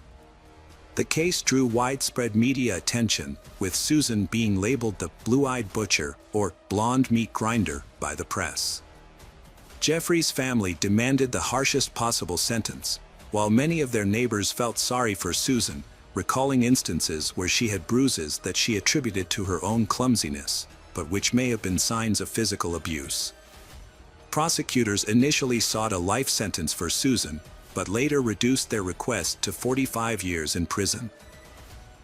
The case drew widespread media attention, with Susan being labeled the blue-eyed butcher or blonde meat grinder by the press. Jeffrey's family demanded the harshest possible sentence, while many of their neighbors felt sorry for Susan, recalling instances where she had bruises that she attributed to her own clumsiness, but which may have been signs of physical abuse. Prosecutors initially sought a life sentence for Susan, but later reduced their request to 45 years in prison.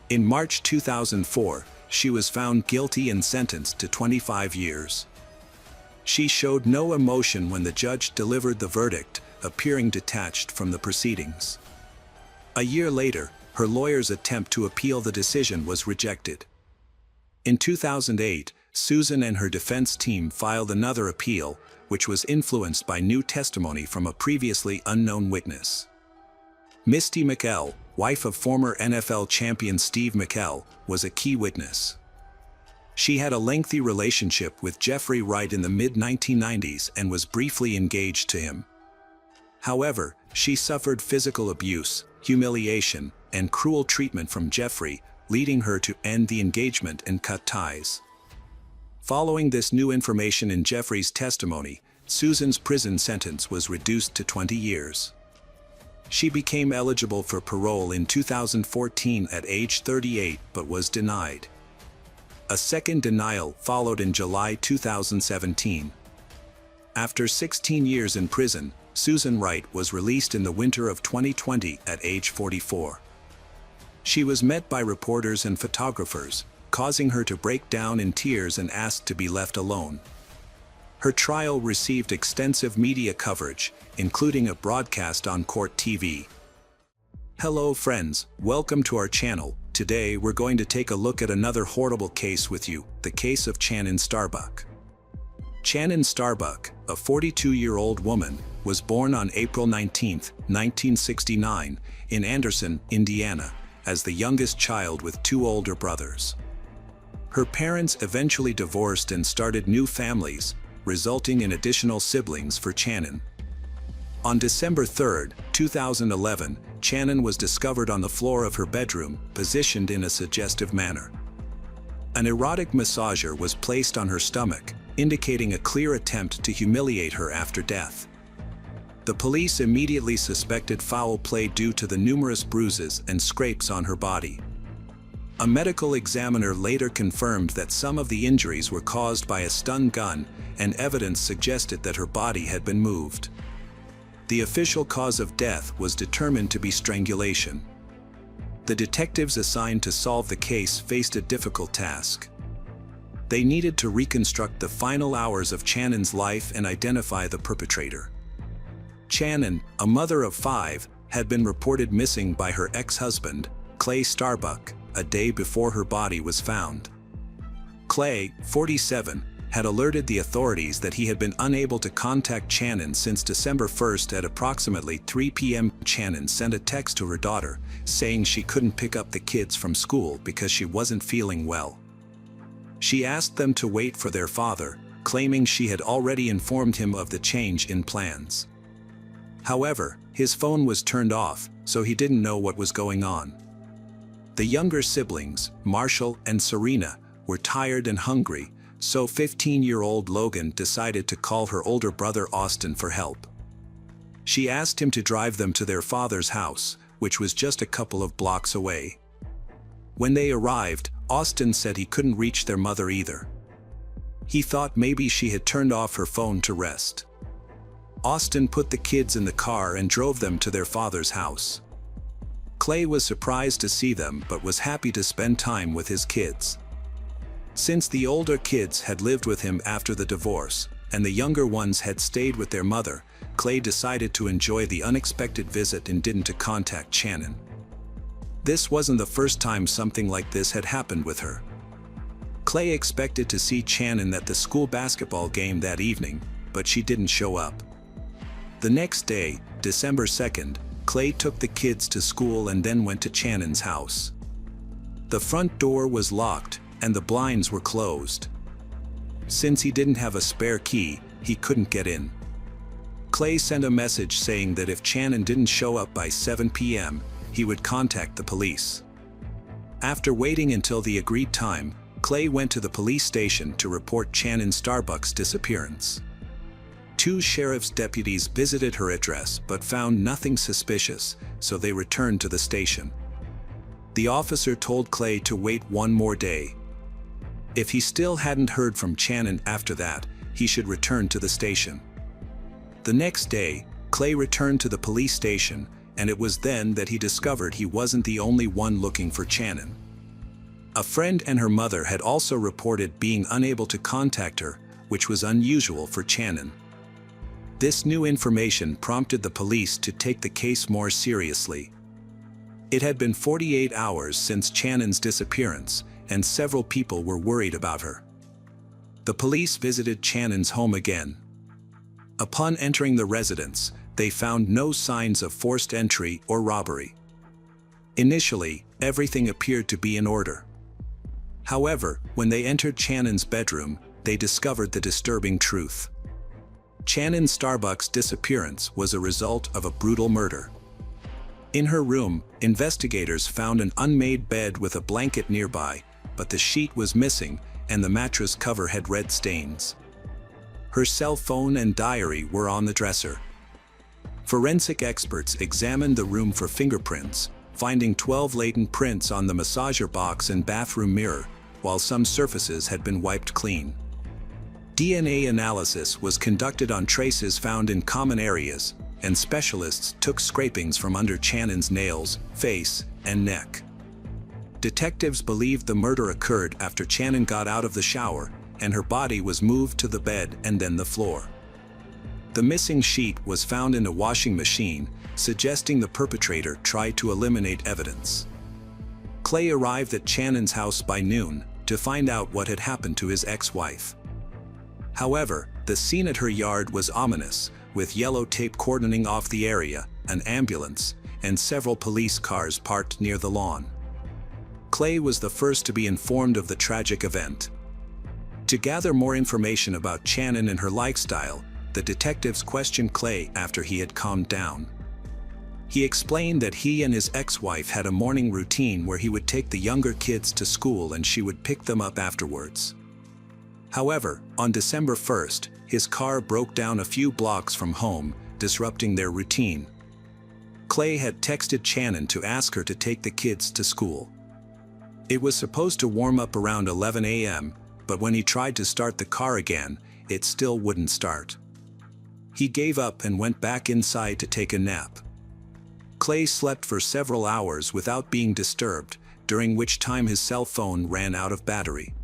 In March 2004, she was found guilty and sentenced to 25 years. She showed no emotion when the judge delivered the verdict, appearing detached from the proceedings. A year later, her lawyer's attempt to appeal the decision was rejected. In 2008, Susan and her defense team filed another appeal, which was influenced by new testimony from a previously unknown witness. Misty McKell, wife of former NFL champion Steve McKell, was a key witness. She had a lengthy relationship with Jeffrey Wright in the mid-1990s and was briefly engaged to him. However, she suffered physical abuse, humiliation, and cruel treatment from Jeffrey, leading her to end the engagement and cut ties. Following this new information in Jeffrey's testimony, Susan's prison sentence was reduced to 20 years. She became eligible for parole in 2014 at age 38 but was denied. A second denial followed in July 2017. After 16 years in prison, Susan Wright was released in the winter of 2020 at age 44. She was met by reporters and photographers, causing her to break down in tears and asked to be left alone. Her trial received extensive media coverage, including a broadcast on Court TV. Hello friends, welcome to our channel. Today we're going to take a look at another horrible case with you, the case of Channin Starbuck. Channin Starbuck, a 42-year-old woman, was born on April 19, 1969, in Anderson, Indiana, as the youngest child with two older brothers. Her parents eventually divorced and started new families, resulting in additional siblings for Channin. On December 3, 2011, Channin was discovered on the floor of her bedroom, positioned in a suggestive manner. An erotic massager was placed on her stomach, indicating a clear attempt to humiliate her after death. The police immediately suspected foul play due to the numerous bruises and scrapes on her body. A medical examiner later confirmed that some of the injuries were caused by a stun gun, and evidence suggested that her body had been moved. The official cause of death was determined to be strangulation. The detectives assigned to solve the case faced a difficult task. They needed to reconstruct the final hours of Channon's life and identify the perpetrator. Channon, a mother of 5, had been reported missing by her ex-husband, Clay Starbuck, a day before her body was found. Clay, 47, had alerted the authorities that he had been unable to contact Channon since December 1st at approximately 3 p.m. Channon sent a text to her daughter, saying she couldn't pick up the kids from school because she wasn't feeling well. She asked them to wait for their father, claiming she had already informed him of the change in plans. However, his phone was turned off, so he didn't know what was going on. The younger siblings, Marshall and Serena, were tired and hungry, so 15-year-old Logan decided to call her older brother Austin for help. She asked him to drive them to their father's house, which was just a couple of blocks away. When they arrived, Austin said he couldn't reach their mother either. He thought maybe she had turned off her phone to rest. Austin put the kids in the car and drove them to their father's house. Clay was surprised to see them but was happy to spend time with his kids. Since the older kids had lived with him after the divorce, and the younger ones had stayed with their mother, Clay decided to enjoy the unexpected visit and didn't contact Channon. This wasn't the first time something like this had happened with her. Clay expected to see Channon at the school basketball game that evening, but she didn't show up. The next day, December 2nd, Clay took the kids to school and then went to Channon's house. The front door was locked, and the blinds were closed. Since he didn't have a spare key, he couldn't get in. Clay sent a message saying that if Channon didn't show up by 7 p.m., he would contact the police. After waiting until the agreed time, Clay went to the police station to report Channon Starbuck's disappearance. 2 sheriff's deputies visited her address but found nothing suspicious, so they returned to the station. The officer told Clay to wait one more day. If he still hadn't heard from Channon after that, he should return to the station. The next day, Clay returned to the police station, and it was then that he discovered he wasn't the only one looking for Channon. A friend and her mother had also reported being unable to contact her, which was unusual for Channon. This new information prompted the police to take the case more seriously. It had been 48 hours since Channon's disappearance, and several people were worried about her. The police visited Channon's home again. Upon entering the residence, they found no signs of forced entry or robbery. Initially, everything appeared to be in order. However, when they entered Channon's bedroom, they discovered the disturbing truth. Channon Starbuck's disappearance was a result of a brutal murder. In her room, investigators found an unmade bed with a blanket nearby, but the sheet was missing and the mattress cover had red stains. Her cell phone and diary were on the dresser. Forensic experts examined the room for fingerprints, finding 12 latent prints on the massager box and bathroom mirror, while some surfaces had been wiped clean. DNA analysis was conducted on traces found in common areas, and specialists took scrapings from under Channon's nails, face, and neck. Detectives believed the murder occurred after Channon got out of the shower, and her body was moved to the bed and then the floor. The missing sheet was found in a washing machine, suggesting the perpetrator tried to eliminate evidence. Clay arrived at Channon's house by noon to find out what had happened to his ex-wife. However, the scene at her yard was ominous, with yellow tape cordoning off the area, an ambulance, and several police cars parked near the lawn. Clay was the first to be informed of the tragic event. To gather more information about Channon and her lifestyle, the detectives questioned Clay after he had calmed down. He explained that he and his ex-wife had a morning routine where he would take the younger kids to school and she would pick them up afterwards. However, on December 1st, his car broke down a few blocks from home, disrupting their routine. Clay had texted Channon to ask her to take the kids to school. It was supposed to warm up around 11 a.m., but when he tried to start the car again, it still wouldn't start. He gave up and went back inside to take a nap. Clay slept for several hours without being disturbed, during which time his cell phone ran out of battery.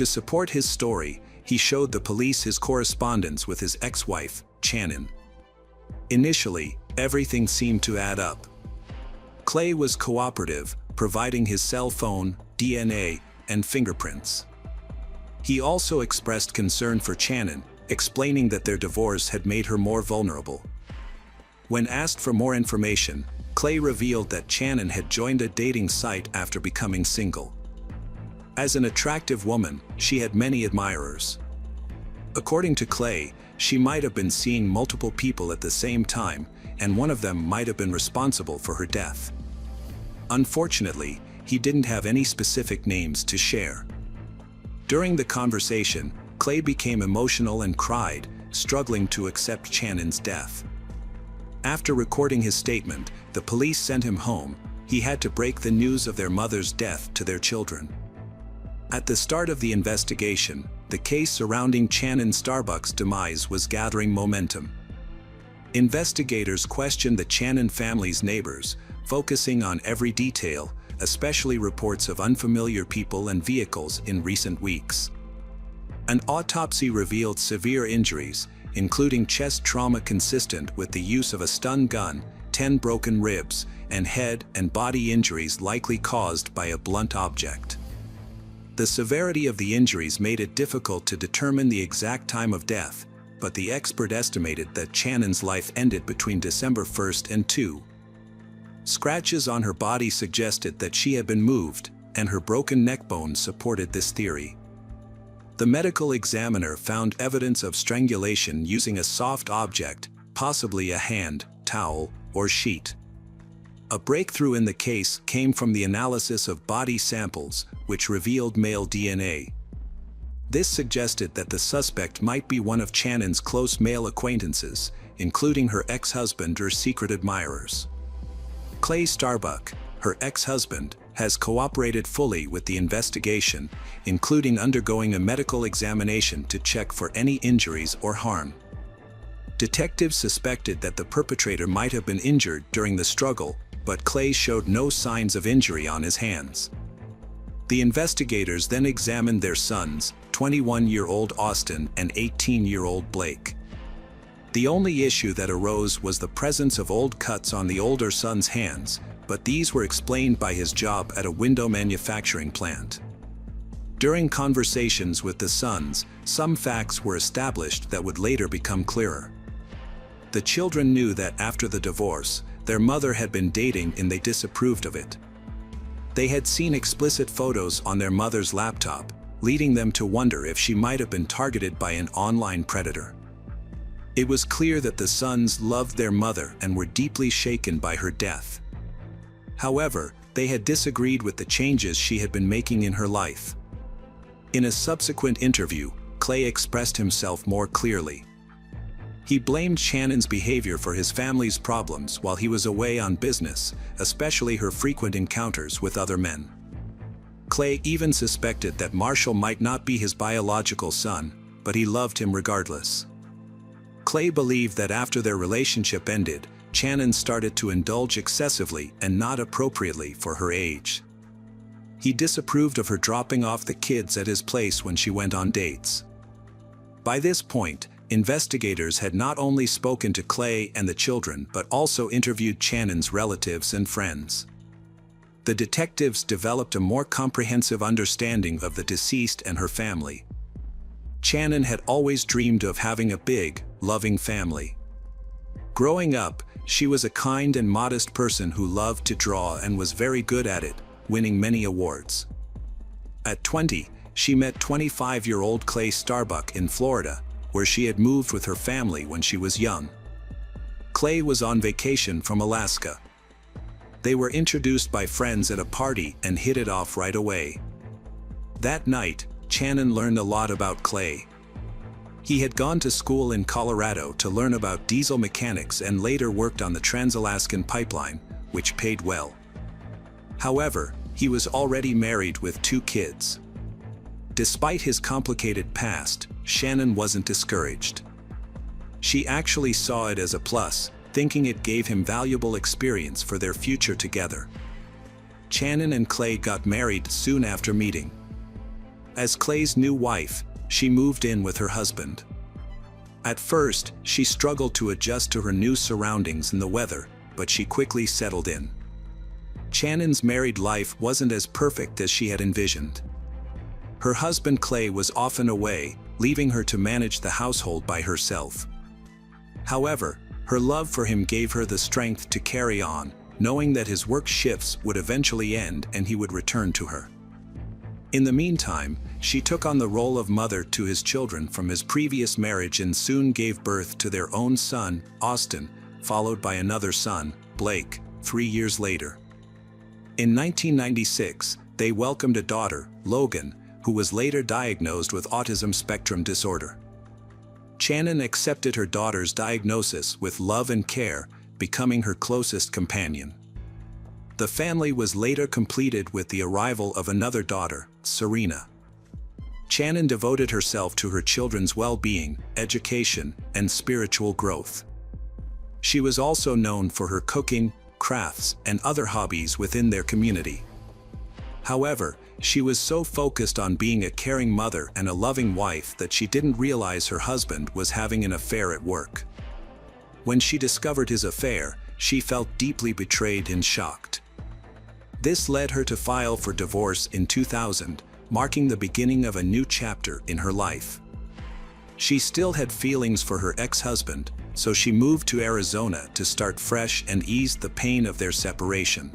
To support his story, he showed the police his correspondence with his ex-wife, Shannon. Initially, everything seemed to add up. Clay was cooperative, providing his cell phone, DNA, and fingerprints. He also expressed concern for Shannon, explaining that their divorce had made her more vulnerable. When asked for more information, Clay revealed that Shannon had joined a dating site after becoming single. As an attractive woman, she had many admirers. According to Clay, she might have been seeing multiple people at the same time, and one of them might have been responsible for her death. Unfortunately, he didn't have any specific names to share. During the conversation, Clay became emotional and cried, struggling to accept Shannon's death. After recording his statement, the police sent him home. He had to break the news of their mother's death to their children. At the start of the investigation, the case surrounding Shannon Starbuck's demise was gathering momentum. Investigators questioned the Shannon family's neighbors, focusing on every detail, especially reports of unfamiliar people and vehicles in recent weeks. An autopsy revealed severe injuries, including chest trauma consistent with the use of a stun gun, 10 broken ribs, and head and body injuries likely caused by a blunt object. The severity of the injuries made it difficult to determine the exact time of death, but the expert estimated that Shannon's life ended between December 1st and 2. Scratches on her body suggested that she had been moved, and her broken neck bone supported this theory. The medical examiner found evidence of strangulation using a soft object, possibly a hand, towel, or sheet. A breakthrough in the case came from the analysis of body samples, which revealed male DNA. This suggested that the suspect might be one of Shannon's close male acquaintances, including her ex-husband or secret admirers. Clay Starbuck, her ex-husband, has cooperated fully with the investigation, including undergoing a medical examination to check for any injuries or harm. Detectives suspected that the perpetrator might have been injured during the struggle, but Clay showed no signs of injury on his hands. The investigators then examined their sons, 21-year-old Austin and 18-year-old Blake. The only issue that arose was the presence of old cuts on the older son's hands, but these were explained by his job at a window manufacturing plant. During conversations with the sons, some facts were established that would later become clearer. The children knew that after the divorce, their mother had been dating and they disapproved of it. They had seen explicit photos on their mother's laptop, leading them to wonder if she might have been targeted by an online predator. It was clear that the sons loved their mother and were deeply shaken by her death. However, they had disagreed with the changes she had been making in her life. In a subsequent interview, Clay expressed himself more clearly. He blamed Shannon's behavior for his family's problems while he was away on business, especially her frequent encounters with other men. Clay even suspected that Marshall might not be his biological son, but he loved him regardless. Clay believed that after their relationship ended, Shannon started to indulge excessively and not appropriately for her age. He disapproved of her dropping off the kids at his place when she went on dates. By this point, investigators had not only spoken to Clay and the children but also interviewed Shannon's relatives and friends. The detectives developed a more comprehensive understanding of the deceased and her family. Shannon had always dreamed of having a big, loving family. Growing up, she was a kind and modest person who loved to draw and was very good at it, winning many awards. At 20, she met 25-year-old Clay Starbuck in Florida, where she had moved with her family when she was young. Clay was on vacation from Alaska. They were introduced by friends at a party and hit it off right away. That night, Shannon learned a lot about Clay. He had gone to school in Colorado to learn about diesel mechanics and later worked on the Trans-Alaskan Pipeline, which paid well. However, he was already married with 2 kids. Despite his complicated past, Shannon wasn't discouraged. She actually saw it as a plus, thinking it gave him valuable experience for their future together. Shannon and Clay got married soon after meeting. As Clay's new wife, she moved in with her husband. At first, she struggled to adjust to her new surroundings and the weather, but she quickly settled in. Shannon's married life wasn't as perfect as she had envisioned. Her husband Clay was often away, leaving her to manage the household by herself. However, her love for him gave her the strength to carry on, knowing that his work shifts would eventually end and he would return to her. In the meantime, she took on the role of mother to his children from his previous marriage and soon gave birth to their own son, Austin, followed by another son, Blake, 3 years later. In 1996, they welcomed a daughter, Logan, who was later diagnosed with autism spectrum disorder. Shannon accepted her daughter's diagnosis with love and care, becoming her closest companion. The family was later completed with the arrival of another daughter, Serena. Shannon devoted herself to her children's well-being, education, and spiritual growth. She was also known for her cooking, crafts, and other hobbies within their community. However, she was so focused on being a caring mother and a loving wife that she didn't realize her husband was having an affair at work. When she discovered his affair, she felt deeply betrayed and shocked. This led her to file for divorce in 2000, marking the beginning of a new chapter in her life. She still had feelings for her ex-husband, so she moved to Arizona to start fresh and ease the pain of their separation.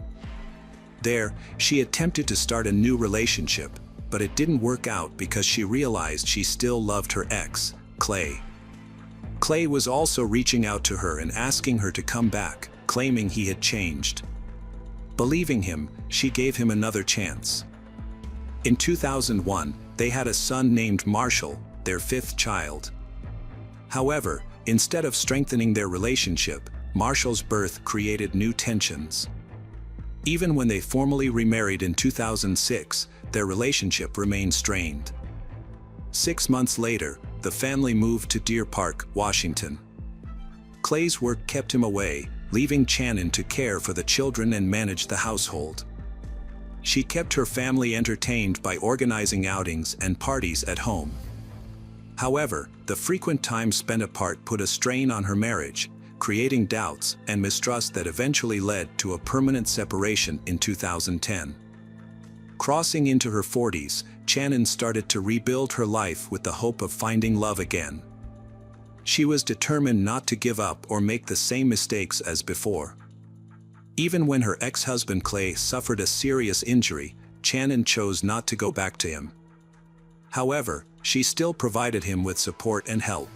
There, she attempted to start a new relationship, but it didn't work out because she realized she still loved her ex, Clay. Clay was also reaching out to her and asking her to come back, claiming he had changed. Believing him, she gave him another chance. In 2001, they had a son named Marshall, their 5th child. However, instead of strengthening their relationship, Marshall's birth created new tensions. Even when they formally remarried in 2006, their relationship remained strained. 6 months later, the family moved to Deer Park, Washington. Clay's work kept him away, leaving Shannon to care for the children and manage the household. She kept her family entertained by organizing outings and parties at home. However, the frequent time spent apart put a strain on her marriage, creating doubts and mistrust that eventually led to a permanent separation in 2010. Crossing into her 40s, Shannon started to rebuild her life with the hope of finding love again. She was determined not to give up or make the same mistakes as before. Even when her ex-husband Clay suffered a serious injury, Shannon chose not to go back to him. However, she still provided him with support and help.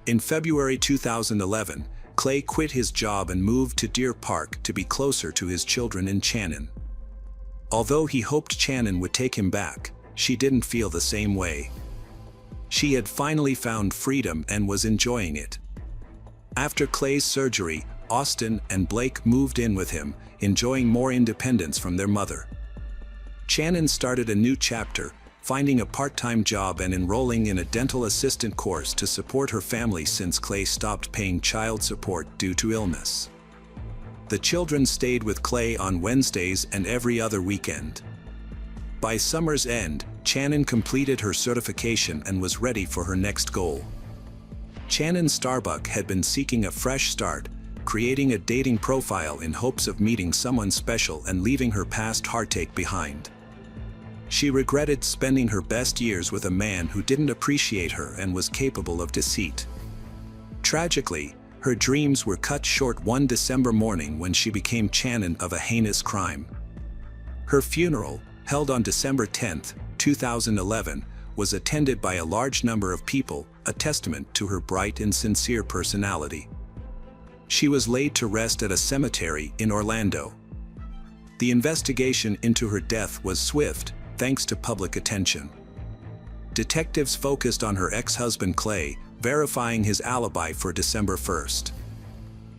In February 2011, Clay quit his job and moved to Deer Park to be closer to his children and Shannon. Although he hoped Shannon would take him back, she didn't feel the same way. She had finally found freedom and was enjoying it. After Clay's surgery, Austin and Blake moved in with him, enjoying more independence from their mother. Shannon started a new chapter, finding a part-time job and enrolling in a dental assistant course to support her family since Clay stopped paying child support due to illness. The children stayed with Clay on Wednesdays and every other weekend. By summer's end, Shannon completed her certification and was ready for her next goal. Shannon Starbuck had been seeking a fresh start, creating a dating profile in hopes of meeting someone special and leaving her past heartache behind. She regretted spending her best years with a man who didn't appreciate her and was capable of deceit. Tragically, her dreams were cut short one December morning when she became Shannon of a heinous crime. Her funeral, held on December 10, 2011, was attended by a large number of people, a testament to her bright and sincere personality. She was laid to rest at a cemetery in Orlando. The investigation into her death was swift, thanks to public attention. Detectives focused on her ex-husband Clay, verifying his alibi for December 1st.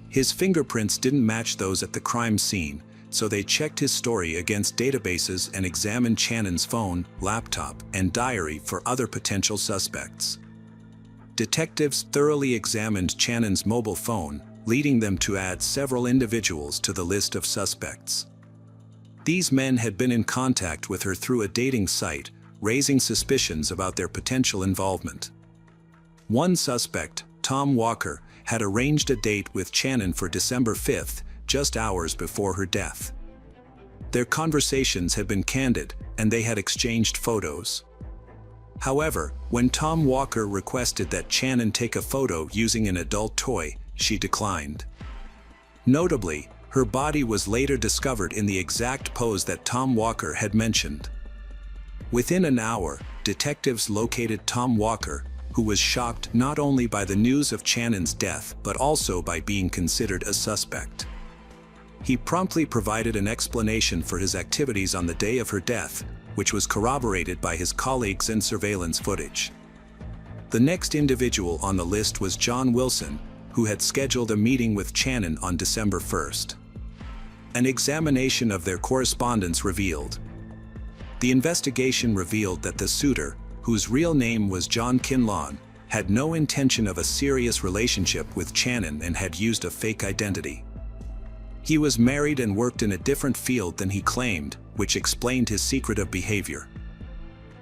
His fingerprints didn't match those at the crime scene, so they checked his story against databases and examined Shannon's phone, laptop, and diary for other potential suspects. Detectives thoroughly examined Shannon's mobile phone, leading them to add several individuals to the list of suspects. These men had been in contact with her through a dating site, raising suspicions about their potential involvement. One suspect, Tom Walker, had arranged a date with Channon for December 5th, just hours before her death. Their conversations had been candid, and they had exchanged photos. However, when Tom Walker requested that Channon take a photo using an adult toy, she declined. Notably, her body was later discovered in the exact pose that Tom Walker had mentioned. Within an hour, detectives located Tom Walker, who was shocked not only by the news of Channon's death but also by being considered a suspect. He promptly provided an explanation for his activities on the day of her death, which was corroborated by his colleagues and surveillance footage. The next individual on the list was John Wilson, who had scheduled a meeting with Channon on December 1st. An examination of their correspondence revealed. The investigation revealed that the suitor, whose real name was John Kinlawn, had no intention of a serious relationship with Channon and had used a fake identity. He was married and worked in a different field than he claimed, which explained his secretive behavior.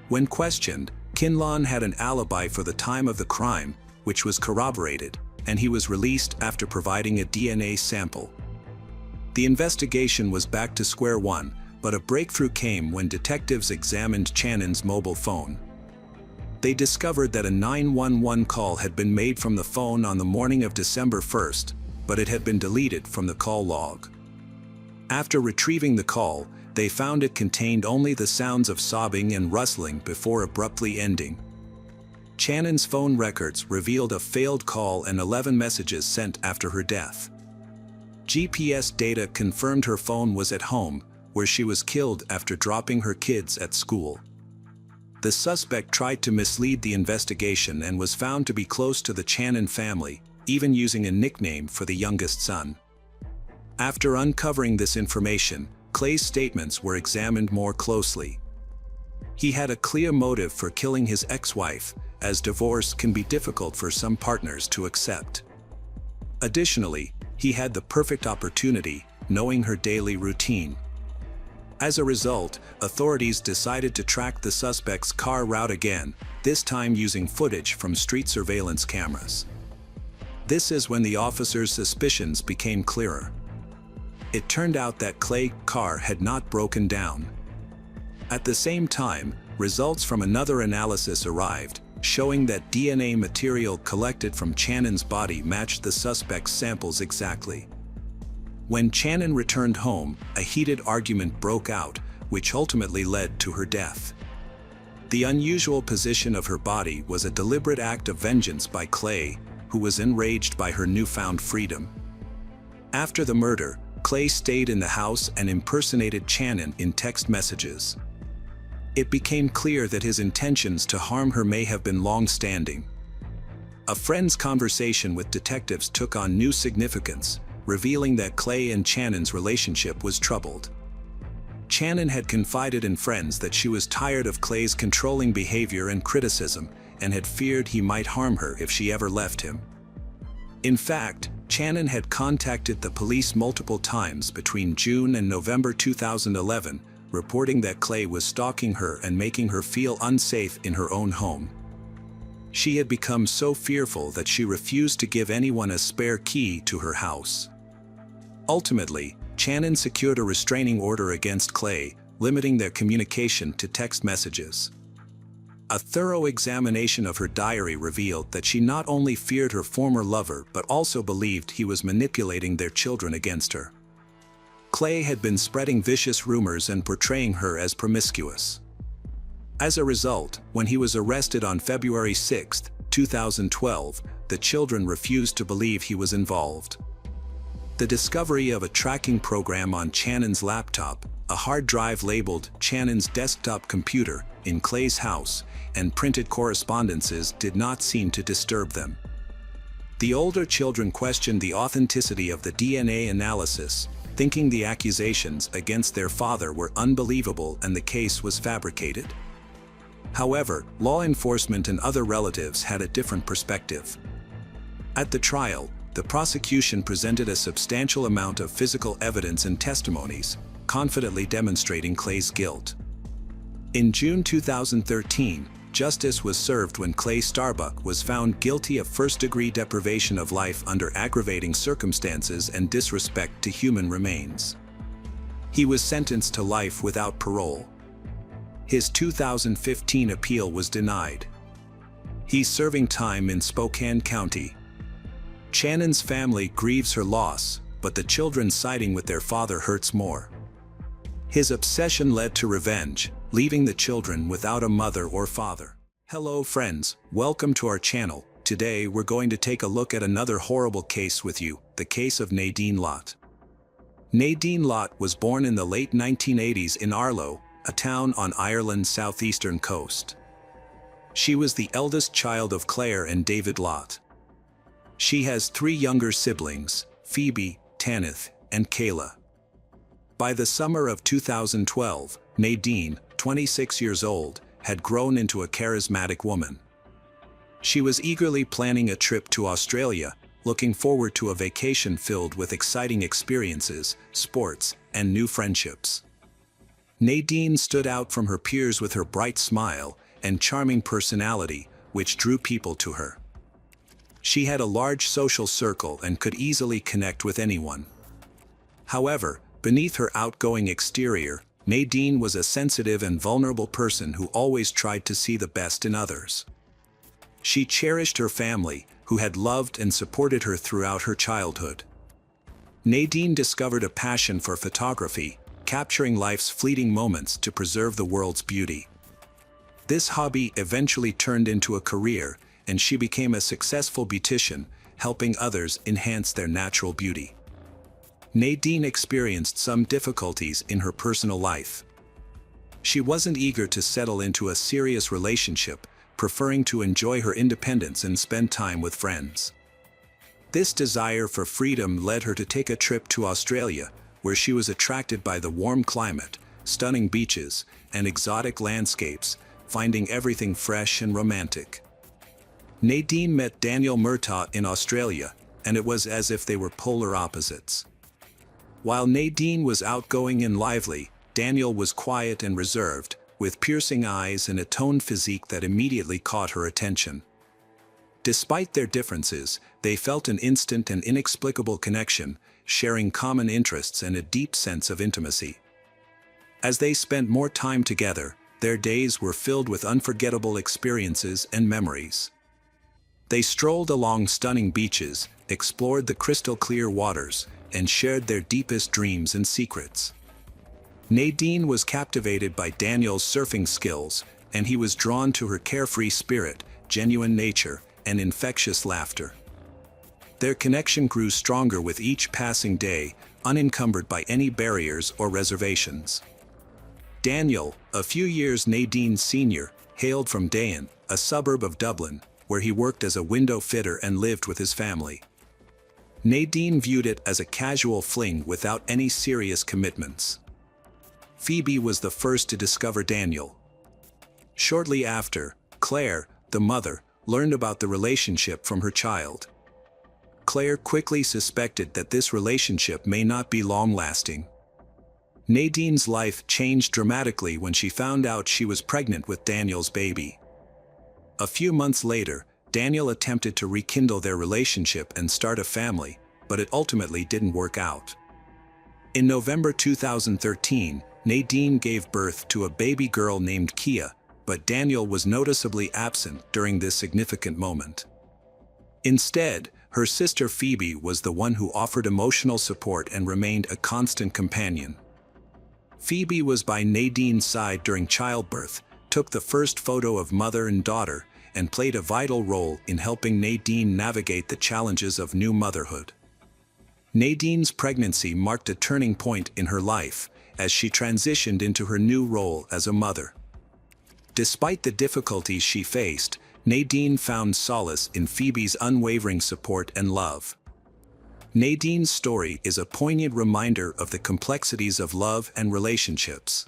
When questioned, Kinlawn had an alibi for the time of the crime, which was corroborated, and he was released after providing a DNA sample. The investigation was back to square one, but a breakthrough came when detectives examined Channon's mobile phone. They discovered that a 911 call had been made from the phone on the morning of December 1st, but it had been deleted from the call log. After retrieving the call, they found it contained only the sounds of sobbing and rustling before abruptly ending. Channon's phone records revealed a failed call and 11 messages sent after her death. GPS data confirmed her phone was at home, where she was killed after dropping her kids at school. The suspect tried to mislead the investigation and was found to be close to the Channon family, even using a nickname for the youngest son. After uncovering this information, Clay's statements were examined more closely. He had a clear motive for killing his ex-wife, as divorce can be difficult for some partners to accept. Additionally, he had the perfect opportunity, knowing her daily routine. As a result, authorities decided to track the suspect's car route again, this time using footage from street surveillance cameras. This is when the officers' suspicions became clearer. It turned out that Clay's car had not broken down. At the same time, results from another analysis arrived, showing that DNA material collected from Channon's body matched the suspect's samples exactly. When Channon returned home, a heated argument broke out, which ultimately led to her death. The unusual position of her body was a deliberate act of vengeance by Clay, who was enraged by her newfound freedom. After the murder, Clay stayed in the house and impersonated Channon in text messages. It became clear that his intentions to harm her may have been long-standing. A friend's conversation with detectives took on new significance, revealing that Clay and Channon's relationship was troubled. Channon had confided in friends that she was tired of Clay's controlling behavior and criticism, and had feared he might harm her if she ever left him. In fact, Channon had contacted the police multiple times between June and November 2011, reporting that Clay was stalking her and making her feel unsafe in her own home. She had become so fearful that she refused to give anyone a spare key to her house. Ultimately, Channon secured a restraining order against Clay, limiting their communication to text messages. A thorough examination of her diary revealed that she not only feared her former lover but also believed he was manipulating their children against her. Clay had been spreading vicious rumors and portraying her as promiscuous. As a result, when he was arrested on February 6, 2012, the children refused to believe he was involved. The discovery of a tracking program on Channon's laptop, a hard drive labeled Channon's desktop computer, in Clay's house, and printed correspondences did not seem to disturb them. The older children questioned the authenticity of the DNA analysis, thinking the accusations against their father were unbelievable and the case was fabricated. However, law enforcement and other relatives had a different perspective. At the trial, the prosecution presented a substantial amount of physical evidence and testimonies, confidently demonstrating Clay's guilt. In June 2013, justice was served when Clay Starbuck was found guilty of first-degree deprivation of life under aggravating circumstances and disrespect to human remains. He was sentenced to life without parole. His 2015 appeal was denied. He's serving time in Spokane County. Shannon's family grieves her loss, but the children siding with their father hurts more. His obsession led to revenge, leaving the children without a mother or father. Hello friends, welcome to our channel. Today we're going to take a look at another horrible case with you, the case of Nadine Lott. Nadine Lott was born in the late 1980s in Arlo, a town on Ireland's southeastern coast. She was the eldest child of Claire and David Lott. She has 3 younger siblings, Phoebe, Tanith, and Kayla. By the summer of 2012, Nadine, 26 years old, had grown into a charismatic woman. She was eagerly planning a trip to Australia, looking forward to a vacation filled with exciting experiences, sports, and new friendships. Nadine stood out from her peers with her bright smile and charming personality, which drew people to her. She had a large social circle and could easily connect with anyone. However, beneath her outgoing exterior, Nadine was a sensitive and vulnerable person who always tried to see the best in others. She cherished her family, who had loved and supported her throughout her childhood. Nadine discovered a passion for photography, capturing life's fleeting moments to preserve the world's beauty. This hobby eventually turned into a career, and she became a successful beautician, helping others enhance their natural beauty. Nadine experienced some difficulties in her personal life. She wasn't eager to settle into a serious relationship, preferring to enjoy her independence and spend time with friends. This desire for freedom led her to take a trip to Australia, where she was attracted by the warm climate, stunning beaches, and exotic landscapes, finding everything fresh and romantic. Nadine met Daniel Murtaugh in Australia, and it was as if they were polar opposites. While Nadine was outgoing and lively, Daniel was quiet and reserved, with piercing eyes and a toned physique that immediately caught her attention. Despite their differences, they felt an instant and inexplicable connection, sharing common interests and a deep sense of intimacy. As they spent more time together, their days were filled with unforgettable experiences and memories. They strolled along stunning beaches, explored the crystal-clear waters, and shared their deepest dreams and secrets. Nadine was captivated by Daniel's surfing skills, and he was drawn to her carefree spirit, genuine nature, and infectious laughter. Their connection grew stronger with each passing day, unencumbered by any barriers or reservations. Daniel, a few years Nadine's senior, hailed from Dayan, a suburb of Dublin, where he worked as a window fitter and lived with his family. Nadine viewed it as a casual fling without any serious commitments. Phoebe was the first to discover Daniel. Shortly after, Claire, the mother, learned about the relationship from her child. Claire quickly suspected that this relationship may not be long-lasting. Nadine's life changed dramatically when she found out she was pregnant with Daniel's baby. A few months later, Daniel attempted to rekindle their relationship and start a family, but it ultimately didn't work out. In November 2013, Nadine gave birth to a baby girl named Kia, but Daniel was noticeably absent during this significant moment. Instead, her sister Phoebe was the one who offered emotional support and remained a constant companion. Phoebe was by Nadine's side during childbirth, took the first photo of mother and daughter, and played a vital role in helping Nadine navigate the challenges of new motherhood. Nadine's pregnancy marked a turning point in her life, as she transitioned into her new role as a mother. Despite the difficulties she faced, Nadine found solace in Phoebe's unwavering support and love. Nadine's story is a poignant reminder of the complexities of love and relationships.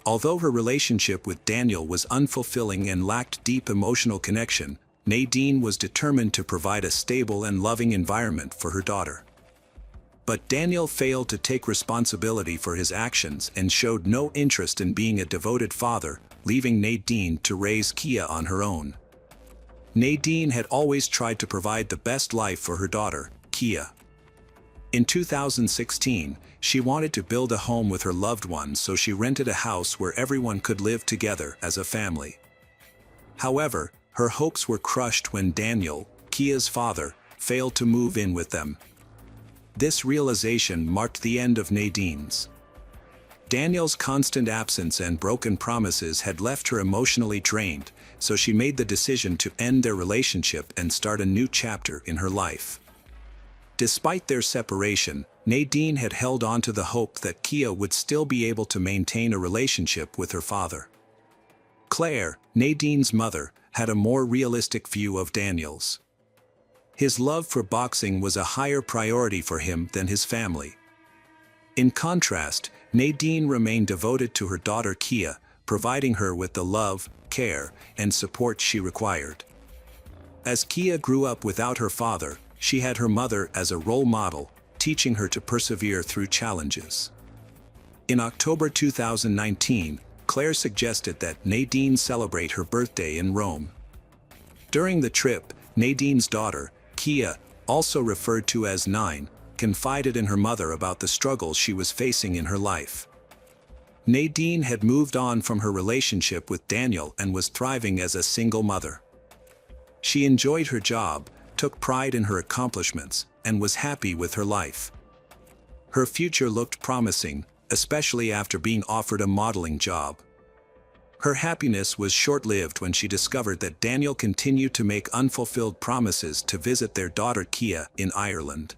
Although her relationship with Daniel was unfulfilling and lacked deep emotional connection, Nadine was determined to provide a stable and loving environment for her daughter. But Daniel failed to take responsibility for his actions and showed no interest in being a devoted father, leaving Nadine to raise Kia on her own. Nadine had always tried to provide the best life for her daughter, Kia. In 2016, she wanted to build a home with her loved ones, so she rented a house where everyone could live together as a family. However, her hopes were crushed when Daniel, Kia's father, failed to move in with them. This realization marked the end of Nadine's. Daniel's constant absence and broken promises had left her emotionally drained, so she made the decision to end their relationship and start a new chapter in her life. Despite their separation, Nadine had held on to the hope that Kia would still be able to maintain a relationship with her father. Claire, Nadine's mother, had a more realistic view of Daniel's. His love for boxing was a higher priority for him than his family. In contrast, Nadine remained devoted to her daughter Kia, providing her with the love, care, and support she required. As Kia grew up without her father, she had her mother as a role model, teaching her to persevere through challenges. In October 2019, Claire suggested that Nadine celebrate her birthday in Rome. During the trip, Nadine's daughter, Kia, also referred to as Nine, confided in her mother about the struggles she was facing in her life. Nadine had moved on from her relationship with Daniel and was thriving as a single mother. She enjoyed her job, took pride in her accomplishments, and was happy with her life. Her future looked promising, especially after being offered a modeling job. Her happiness was short-lived when she discovered that Daniel continued to make unfulfilled promises to visit their daughter Kia in Ireland.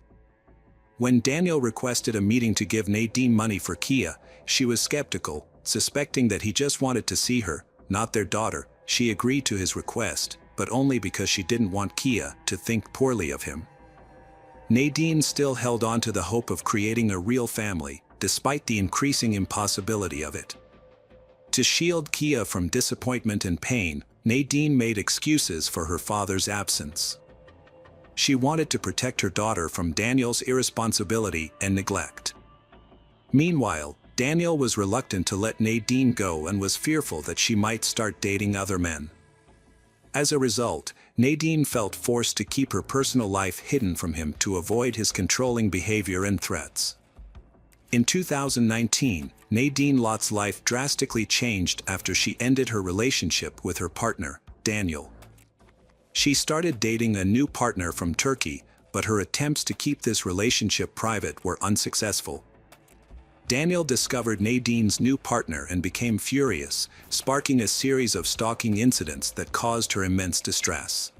When Daniel requested a meeting to give Nadine money for Kia, she was skeptical, suspecting that he just wanted to see her, not their daughter. She agreed to his request, but only because she didn't want Kia to think poorly of him. Nadine still held on to the hope of creating a real family, despite the increasing impossibility of it. To shield Kia from disappointment and pain, Nadine made excuses for her father's absence. She wanted to protect her daughter from Daniel's irresponsibility and neglect. Meanwhile, Daniel was reluctant to let Nadine go and was fearful that she might start dating other men. As a result, Nadine felt forced to keep her personal life hidden from him to avoid his controlling behavior and threats. In 2019, Nadine Lott's life drastically changed after she ended her relationship with her partner, Daniel. She started dating a new partner from Turkey, but her attempts to keep this relationship private were unsuccessful. Daniel discovered Nadine's new partner and became furious, sparking a series of stalking incidents that caused her immense distress.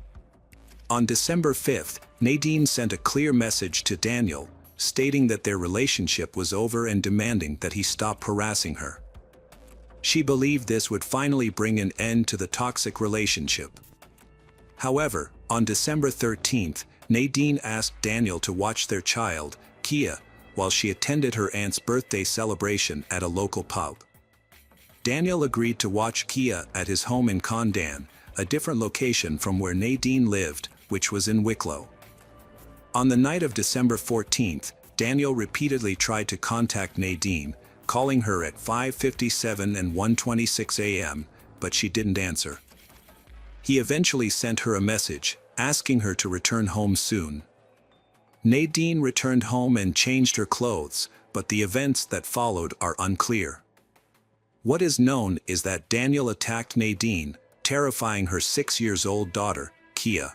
On December 5th, Nadine sent a clear message to Daniel, stating that their relationship was over and demanding that he stop harassing her. She believed this would finally bring an end to the toxic relationship. However, on December 13th, Nadine asked Daniel to watch their child, Kia, while she attended her aunt's birthday celebration at a local pub. Daniel agreed to watch Kia at his home in Condon, a different location from where Nadine lived, which was in Wicklow. On the night of December 14th, Daniel repeatedly tried to contact Nadine, calling her at 5:57 and 1:26 a.m., but she didn't answer. He eventually sent her a message, asking her to return home soon. Nadine returned home and changed her clothes, but the events that followed are unclear. What is known is that Daniel attacked Nadine, terrifying her 6-year-old daughter, Kia.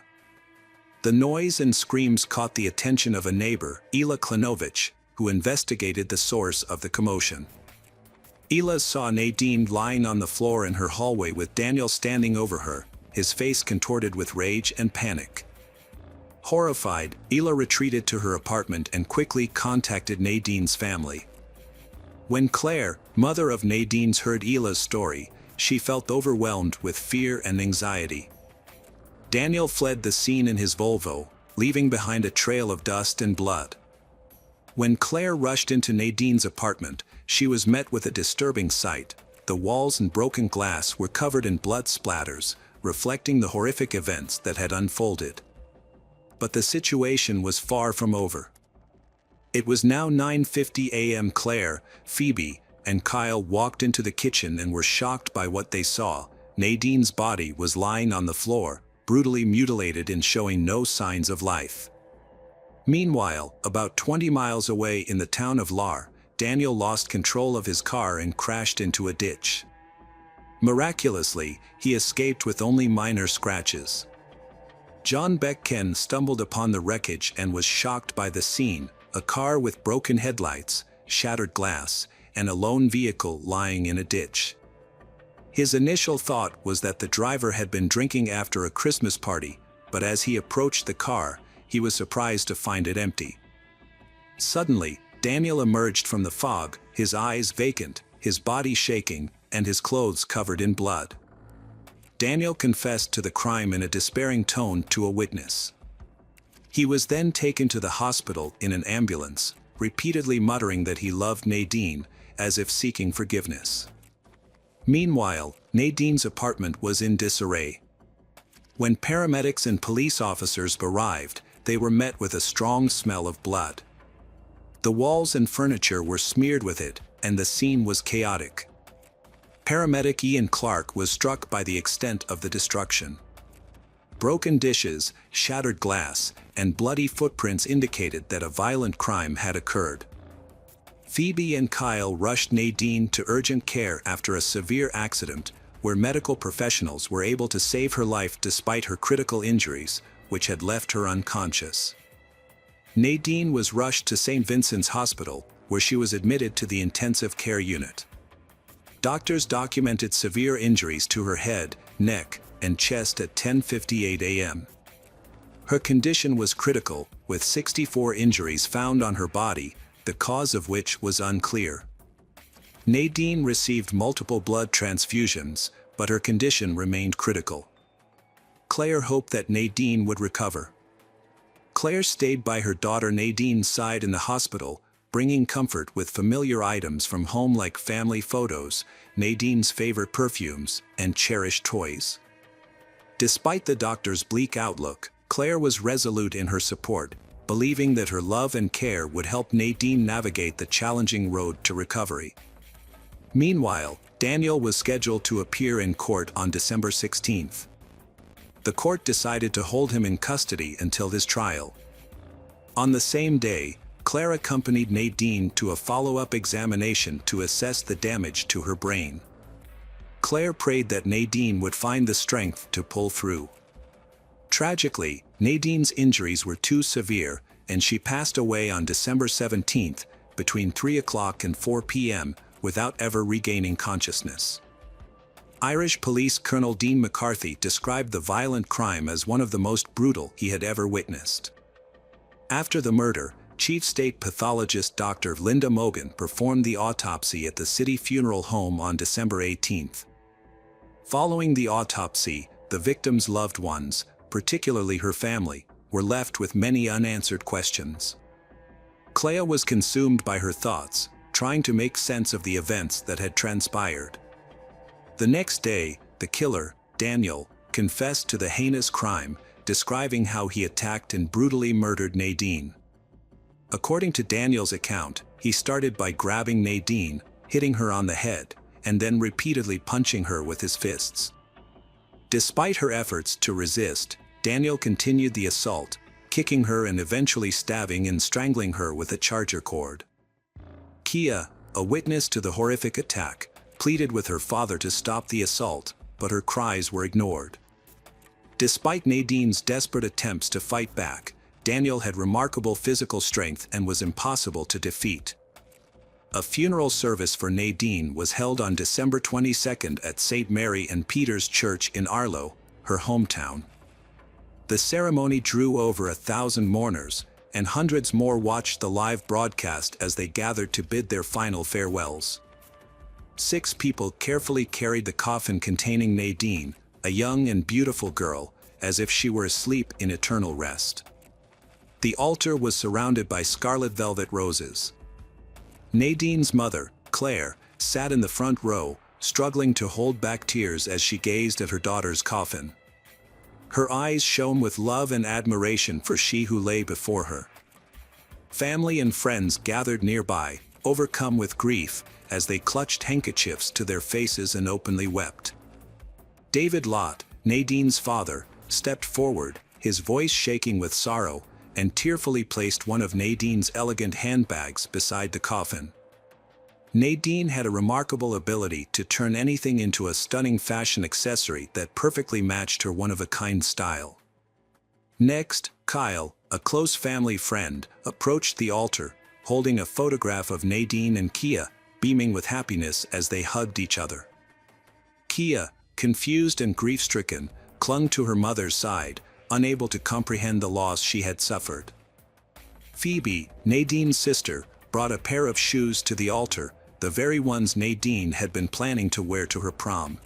The noise and screams caught the attention of a neighbor, Ela Klanovich, who investigated the source of the commotion. Ela saw Nadine lying on the floor in her hallway with Daniel standing over her, his face contorted with rage and panic. Horrified, Ela retreated to her apartment and quickly contacted Nadine's family. When Claire, mother of Nadine's, heard Ela's story, she felt overwhelmed with fear and anxiety. Daniel fled the scene in his Volvo, leaving behind a trail of dust and blood. When Claire rushed into Nadine's apartment, she was met with a disturbing sight. The walls and broken glass were covered in blood splatters, reflecting the horrific events that had unfolded. But the situation was far from over. It was now 9:50 a.m. Claire, Phoebe, and Kyle walked into the kitchen and were shocked by what they saw. Nadine's body was lying on the floor, brutally mutilated and showing no signs of life. Meanwhile, about 20 miles away in the town of Lar, Daniel lost control of his car and crashed into a ditch. Miraculously, he escaped with only minor scratches. John Beck-Ken stumbled upon the wreckage and was shocked by the scene: a car with broken headlights, shattered glass, and a lone vehicle lying in a ditch. His initial thought was that the driver had been drinking after a Christmas party, but as he approached the car, he was surprised to find it empty. Suddenly, Daniel emerged from the fog, his eyes vacant, his body shaking, and his clothes covered in blood. Daniel confessed to the crime in a despairing tone to a witness. He was then taken to the hospital in an ambulance, repeatedly muttering that he loved Nadine, as if seeking forgiveness. Meanwhile, Nadine's apartment was in disarray. When paramedics and police officers arrived, they were met with a strong smell of blood. The walls and furniture were smeared with it, and the scene was chaotic. Paramedic Ian Clark was struck by the extent of the destruction. Broken dishes, shattered glass, and bloody footprints indicated that a violent crime had occurred. Phoebe and Kyle rushed Nadine to urgent care after a severe accident, where medical professionals were able to save her life despite her critical injuries, which had left her unconscious. Nadine was rushed to St. Vincent's Hospital, where she was admitted to the intensive care unit. Doctors documented severe injuries to her head, neck, and chest at 10:58 a.m. Her condition was critical, with 64 injuries found on her body, the cause of which was unclear. Nadine received multiple blood transfusions, but her condition remained critical. Claire hoped that Nadine would recover. Claire stayed by her daughter Nadine's side in the hospital, bringing comfort with familiar items from home like family photos, Nadine's favorite perfumes, and cherished toys. Despite the doctor's bleak outlook, Claire was resolute in her support, believing that her love and care would help Nadine navigate the challenging road to recovery. Meanwhile, Daniel was scheduled to appear in court on December 16th. The court decided to hold him in custody until his trial. On the same day, Claire accompanied Nadine to a follow-up examination to assess the damage to her brain. Claire prayed that Nadine would find the strength to pull through. Tragically, Nadine's injuries were too severe, and she passed away on December 17th, between 3 o'clock and 4 p.m., without ever regaining consciousness. Irish Police Colonel Dean McCarthy described the violent crime as one of the most brutal he had ever witnessed. After the murder, Chief State Pathologist Dr. Linda Mogan performed the autopsy at the city funeral home on December 18th. Following the autopsy, the victim's loved ones, particularly her family, were left with many unanswered questions. Claire was consumed by her thoughts, trying to make sense of the events that had transpired. The next day, the killer, Daniel, confessed to the heinous crime, describing how he attacked and brutally murdered Nadine. According to Daniel's account, he started by grabbing Nadine, hitting her on the head, and then repeatedly punching her with his fists. Despite her efforts to resist, Daniel continued the assault, kicking her and eventually stabbing and strangling her with a charger cord. Kia, a witness to the horrific attack, pleaded with her father to stop the assault, but her cries were ignored. Despite Nadine's desperate attempts to fight back, Daniel had remarkable physical strength and was impossible to defeat. A funeral service for Nadine was held on December 22nd at St. Mary and Peter's Church in Arlo, her hometown. The ceremony drew over 1,000 mourners, and hundreds more watched the live broadcast as they gathered to bid their final farewells. 6 people carefully carried the coffin containing Nadine, a young and beautiful girl, as if she were asleep in eternal rest. The altar was surrounded by scarlet velvet roses. Nadine's mother, Claire, sat in the front row, struggling to hold back tears as she gazed at her daughter's coffin. Her eyes shone with love and admiration for she who lay before her. Family and friends gathered nearby, overcome with grief, as they clutched handkerchiefs to their faces and openly wept. David Lott, Nadine's father, stepped forward, his voice shaking with sorrow, and tearfully placed one of Nadine's elegant handbags beside the coffin. Nadine had a remarkable ability to turn anything into a stunning fashion accessory that perfectly matched her one-of-a-kind style. Next, Kyle, a close family friend, approached the altar, holding a photograph of Nadine and Kia, beaming with happiness as they hugged each other. Kia, confused and grief-stricken, clung to her mother's side, unable to comprehend the loss she had suffered. Phoebe, Nadine's sister, brought a pair of shoes to the altar, the very ones Nadine had been planning to wear to her prom.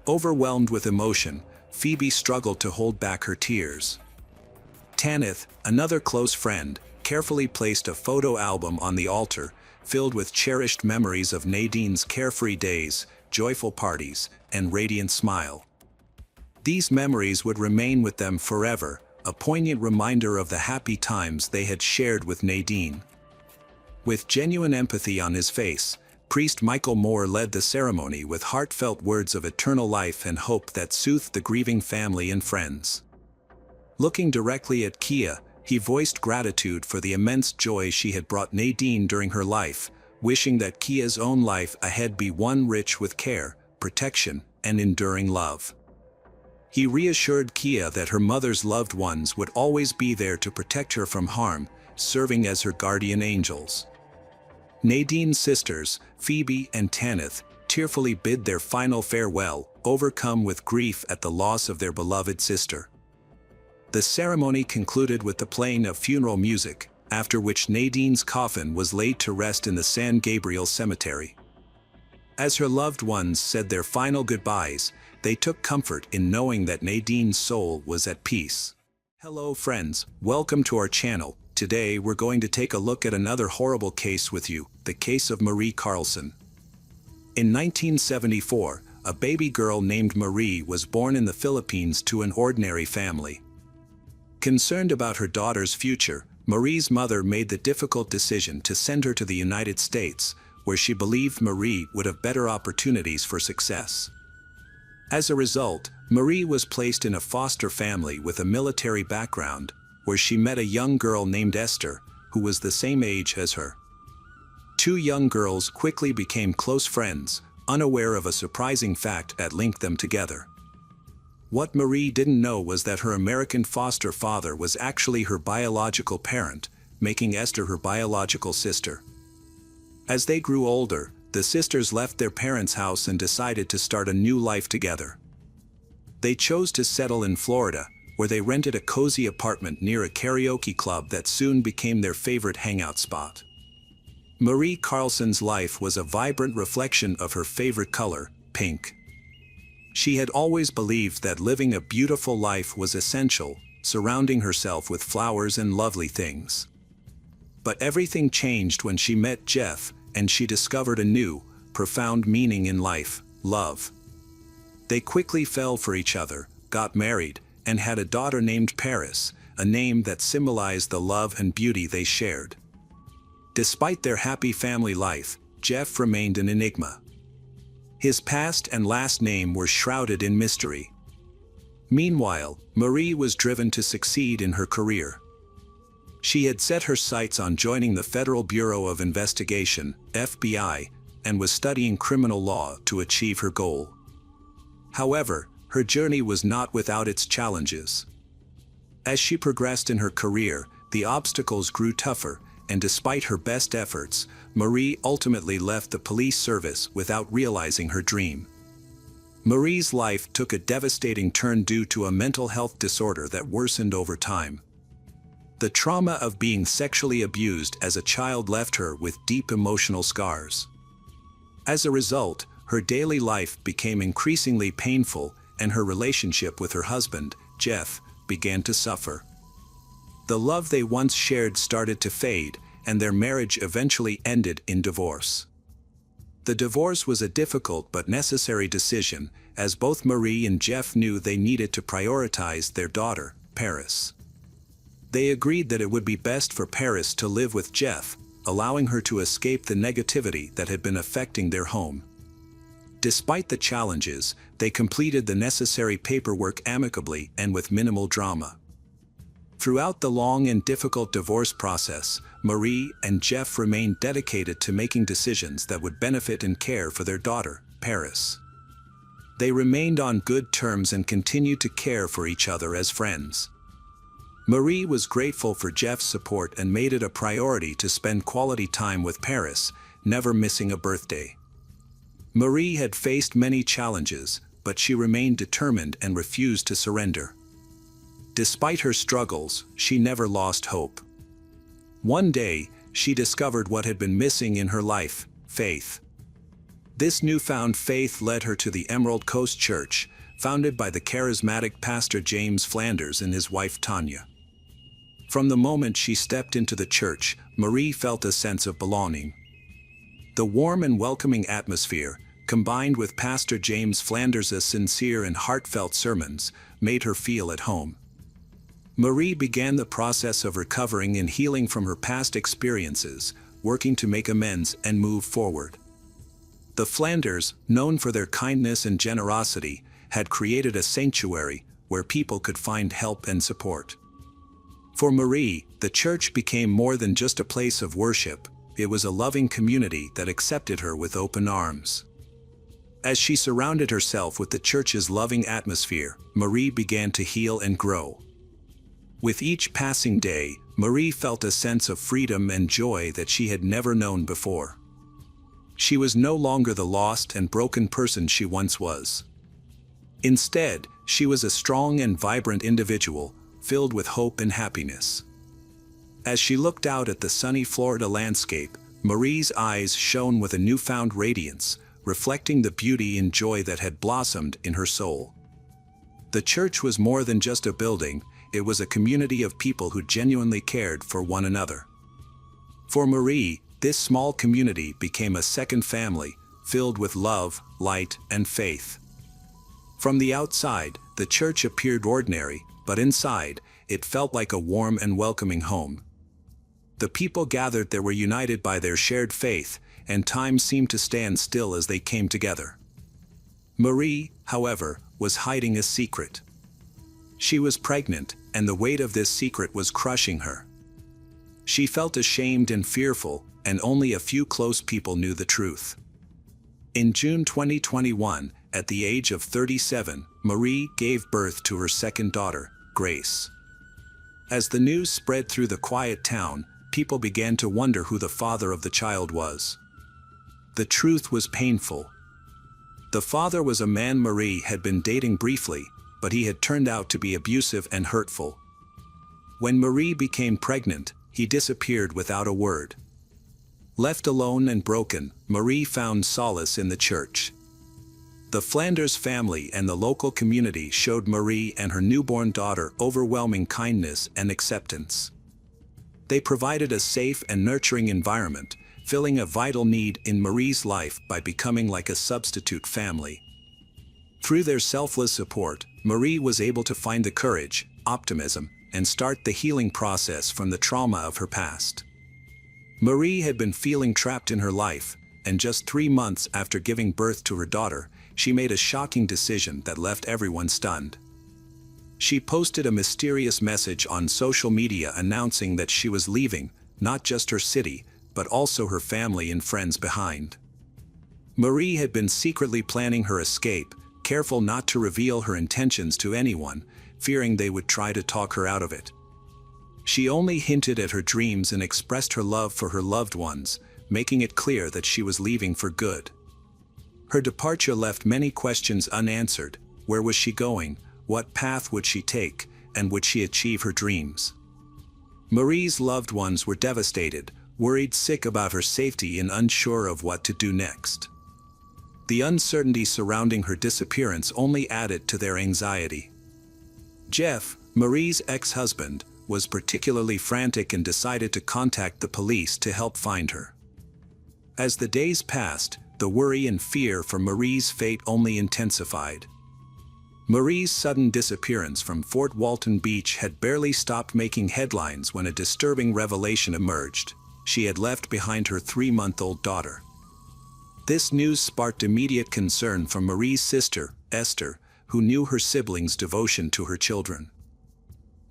Overwhelmed with emotion, Phoebe struggled to hold back her tears. Tanith, another close friend, carefully placed a photo album on the altar, filled with cherished memories of Nadine's carefree days, joyful parties, and radiant smile. These memories would remain with them forever, a poignant reminder of the happy times they had shared with Nadine. With genuine empathy on his face, Priest Michael Moore led the ceremony with heartfelt words of eternal life and hope that soothed the grieving family and friends. Looking directly at Kia, he voiced gratitude for the immense joy she had brought Nadine during her life, wishing that Kia's own life ahead be one rich with care, protection, and enduring love. He reassured Kia that her mother's loved ones would always be there to protect her from harm, serving as her guardian angels. Nadine's sisters, Phoebe and Tanith, tearfully bid their final farewell, overcome with grief at the loss of their beloved sister. The ceremony concluded with the playing of funeral music, after which Nadine's coffin was laid to rest in the San Gabriel Cemetery. As her loved ones said their final goodbyes, they took comfort in knowing that Nadine's soul was at peace. Hello friends, welcome to our channel. Today we're going to take a look at another horrible case with you, the case of Marie Carlson. In 1974, a baby girl named Marie was born in the Philippines to an ordinary family. Concerned about her daughter's future, Marie's mother made the difficult decision to send her to the United States, where she believed Marie would have better opportunities for success. As a result, Marie was placed in a foster family with a military background, where she met a young girl named Esther, who was the same age as her. Two young girls quickly became close friends, unaware of a surprising fact that linked them together. What Marie didn't know was that her American foster father was actually her biological parent, making Esther her biological sister. As they grew older, the sisters left their parents' house and decided to start a new life together. They chose to settle in Florida, where they rented a cozy apartment near a karaoke club that soon became their favorite hangout spot. Marie Carlson's life was a vibrant reflection of her favorite color, pink. She had always believed that living a beautiful life was essential, surrounding herself with flowers and lovely things. But everything changed when she met Jeff, and she discovered a new, profound meaning in life: love. They quickly fell for each other, got married, and had a daughter named Paris, a name that symbolized the love and beauty they shared. Despite their happy family life, Jeff remained an enigma. His past and last name were shrouded in mystery. Meanwhile, Marie was driven to succeed in her career. She had set her sights on joining the Federal Bureau of Investigation, FBI, and was studying criminal law to achieve her goal. However, her journey was not without its challenges. As she progressed in her career, the obstacles grew tougher, and despite her best efforts, Marie ultimately left the police service without realizing her dream. Marie's life took a devastating turn due to a mental health disorder that worsened over time. The trauma of being sexually abused as a child left her with deep emotional scars. As a result, her daily life became increasingly painful, and her relationship with her husband, Jeff, began to suffer. The love they once shared started to fade, and their marriage eventually ended in divorce. The divorce was a difficult but necessary decision, as both Marie and Jeff knew they needed to prioritize their daughter, Paris. They agreed that it would be best for Paris to live with Jeff, allowing her to escape the negativity that had been affecting their home. Despite the challenges, they completed the necessary paperwork amicably and with minimal drama. Throughout the long and difficult divorce process, Marie and Jeff remained dedicated to making decisions that would benefit and care for their daughter, Paris. They remained on good terms and continued to care for each other as friends. Marie was grateful for Jeff's support and made it a priority to spend quality time with Paris, never missing a birthday. Marie had faced many challenges, but she remained determined and refused to surrender. Despite her struggles, she never lost hope. One day, she discovered what had been missing in her life: faith. This newfound faith led her to the Emerald Coast Church, founded by the charismatic pastor James Flanders and his wife Tanya. From the moment she stepped into the church, Marie felt a sense of belonging. The warm and welcoming atmosphere, combined with Pastor James Flanders' sincere and heartfelt sermons, made her feel at home. Marie began the process of recovering and healing from her past experiences, working to make amends and move forward. The Flanders, known for their kindness and generosity, had created a sanctuary where people could find help and support. For Marie, the church became more than just a place of worship. It was a loving community that accepted her with open arms. As she surrounded herself with the church's loving atmosphere, Marie began to heal and grow. With each passing day, Marie felt a sense of freedom and joy that she had never known before. She was no longer the lost and broken person she once was. Instead, she was a strong and vibrant individual, filled with hope and happiness. As she looked out at the sunny Florida landscape, Marie's eyes shone with a newfound radiance, reflecting the beauty and joy that had blossomed in her soul. The church was more than just a building. It was a community of people who genuinely cared for one another. For Marie, this small community became a second family, filled with love, light, and faith. From the outside, the church appeared ordinary, but inside, it felt like a warm and welcoming home. The people gathered there were united by their shared faith, and time seemed to stand still as they came together. Marie, however, was hiding a secret. She was pregnant, and the weight of this secret was crushing her. She felt ashamed and fearful, and only a few close people knew the truth. In June 2021, at the age of 37, Marie gave birth to her second daughter, Grace. As the news spread through the quiet town, people began to wonder who the father of the child was. The truth was painful. The father was a man Marie had been dating briefly, but he had turned out to be abusive and hurtful. When Marie became pregnant, he disappeared without a word. Left alone and broken, Marie found solace in the church. The Flanders family and the local community showed Marie and her newborn daughter overwhelming kindness and acceptance. They provided a safe and nurturing environment, filling a vital need in Marie's life by becoming like a substitute family. Through their selfless support, Marie was able to find the courage, optimism, and start the healing process from the trauma of her past. Marie had been feeling trapped in her life, and just 3 months after giving birth to her daughter, she made a shocking decision that left everyone stunned. She posted a mysterious message on social media announcing that she was leaving, not just her city, but also her family and friends behind. Marie had been secretly planning her escape, careful not to reveal her intentions to anyone, fearing they would try to talk her out of it. She only hinted at her dreams and expressed her love for her loved ones, making it clear that she was leaving for good. Her departure left many questions unanswered. Where was she going? What path would she take? And would she achieve her dreams? Marie's loved ones were devastated, worried sick about her safety and unsure of what to do next. The uncertainty surrounding her disappearance only added to their anxiety. Jeff, Marie's ex-husband, was particularly frantic and decided to contact the police to help find her. As the days passed, the worry and fear for Marie's fate only intensified. Marie's sudden disappearance from Fort Walton Beach had barely stopped making headlines when a disturbing revelation emerged. She had left behind her 3-month-old daughter. This news sparked immediate concern from Marie's sister, Esther, who knew her siblings' devotion to her children.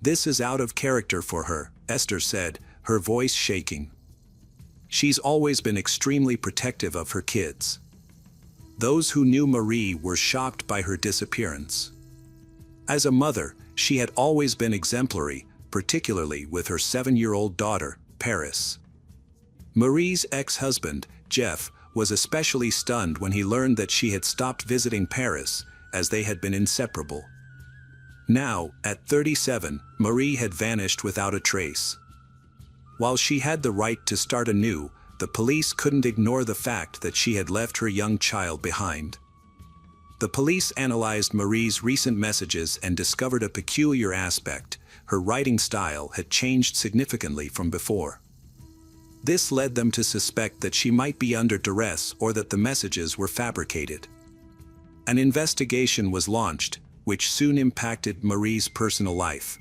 "This is out of character for her," Esther said, her voice shaking. "She's always been extremely protective of her kids." Those who knew Marie were shocked by her disappearance. As a mother, she had always been exemplary, particularly with her 7-year-old daughter, Paris. Marie's ex-husband, Jeff, was especially stunned when he learned that she had stopped visiting Paris, as they had been inseparable. Now, at 37, Marie had vanished without a trace. While she had the right to start anew, the police couldn't ignore the fact that she had left her young child behind. The police analyzed Marie's recent messages and discovered a peculiar aspect: her writing style had changed significantly from before. This led them to suspect that she might be under duress or that the messages were fabricated. An investigation was launched, which soon impacted Marie's personal life.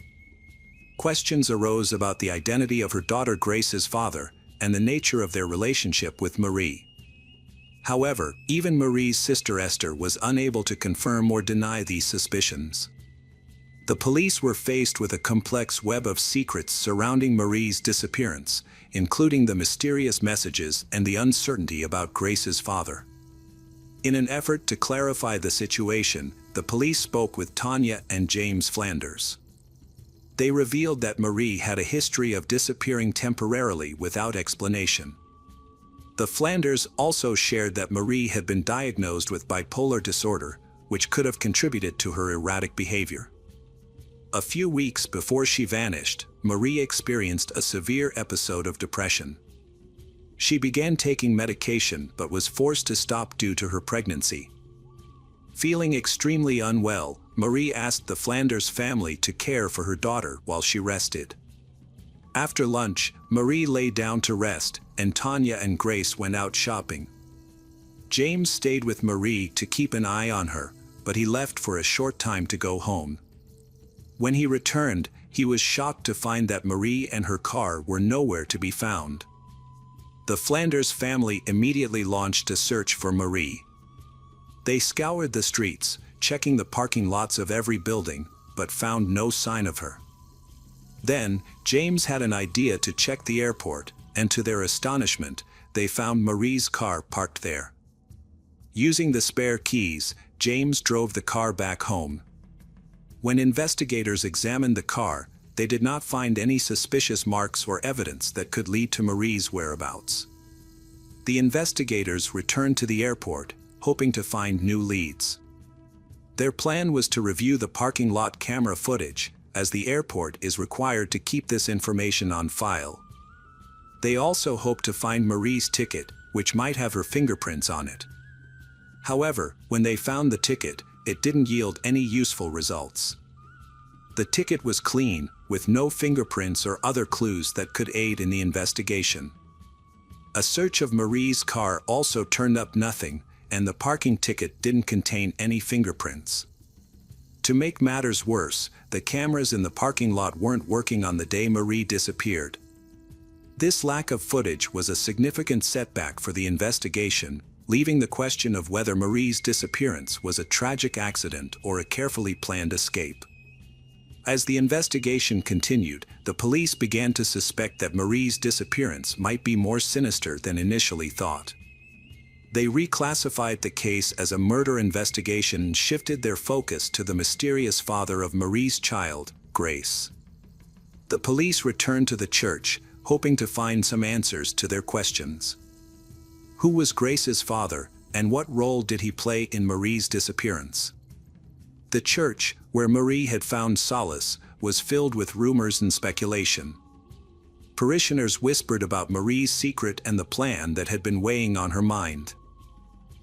Questions arose about the identity of her daughter Grace's father and the nature of their relationship with Marie. However, even Marie's sister Esther was unable to confirm or deny these suspicions. The police were faced with a complex web of secrets surrounding Marie's disappearance, including the mysterious messages and the uncertainty about Grace's father. In an effort to clarify the situation, the police spoke with Tanya and James Flanders. They revealed that Marie had a history of disappearing temporarily without explanation. The Flanders also shared that Marie had been diagnosed with bipolar disorder, which could have contributed to her erratic behavior. A few weeks before she vanished, Marie experienced a severe episode of depression. She began taking medication but was forced to stop due to her pregnancy. Feeling extremely unwell, Marie asked the Flanders family to care for her daughter while she rested. After lunch, Marie lay down to rest, and Tanya and Grace went out shopping. James stayed with Marie to keep an eye on her, but he left for a short time to go home. When he returned, he was shocked to find that Marie and her car were nowhere to be found. The Flanders family immediately launched a search for Marie. They scoured the streets, checking the parking lots of every building, but found no sign of her. Then, James had an idea to check the airport, and to their astonishment, they found Marie's car parked there. Using the spare keys, James drove the car back home. When investigators examined the car, they did not find any suspicious marks or evidence that could lead to Marie's whereabouts. The investigators returned to the airport, hoping to find new leads. Their plan was to review the parking lot camera footage, as the airport is required to keep this information on file. They also hoped to find Marie's ticket, which might have her fingerprints on it. However, when they found the ticket, it didn't yield any useful results. The ticket was clean, with no fingerprints or other clues that could aid in the investigation. A search of Marie's car also turned up nothing, and the parking ticket didn't contain any fingerprints. To make matters worse, the cameras in the parking lot weren't working on the day Marie disappeared. This lack of footage was a significant setback for the investigation, leaving the question of whether Marie's disappearance was a tragic accident or a carefully planned escape. As the investigation continued, the police began to suspect that Marie's disappearance might be more sinister than initially thought. They reclassified the case as a murder investigation and shifted their focus to the mysterious father of Marie's child, Grace. The police returned to the church, hoping to find some answers to their questions. Who was Grace's father, and what role did he play in Marie's disappearance? The church, where Marie had found solace, was filled with rumors and speculation. Parishioners whispered about Marie's secret and the plan that had been weighing on her mind.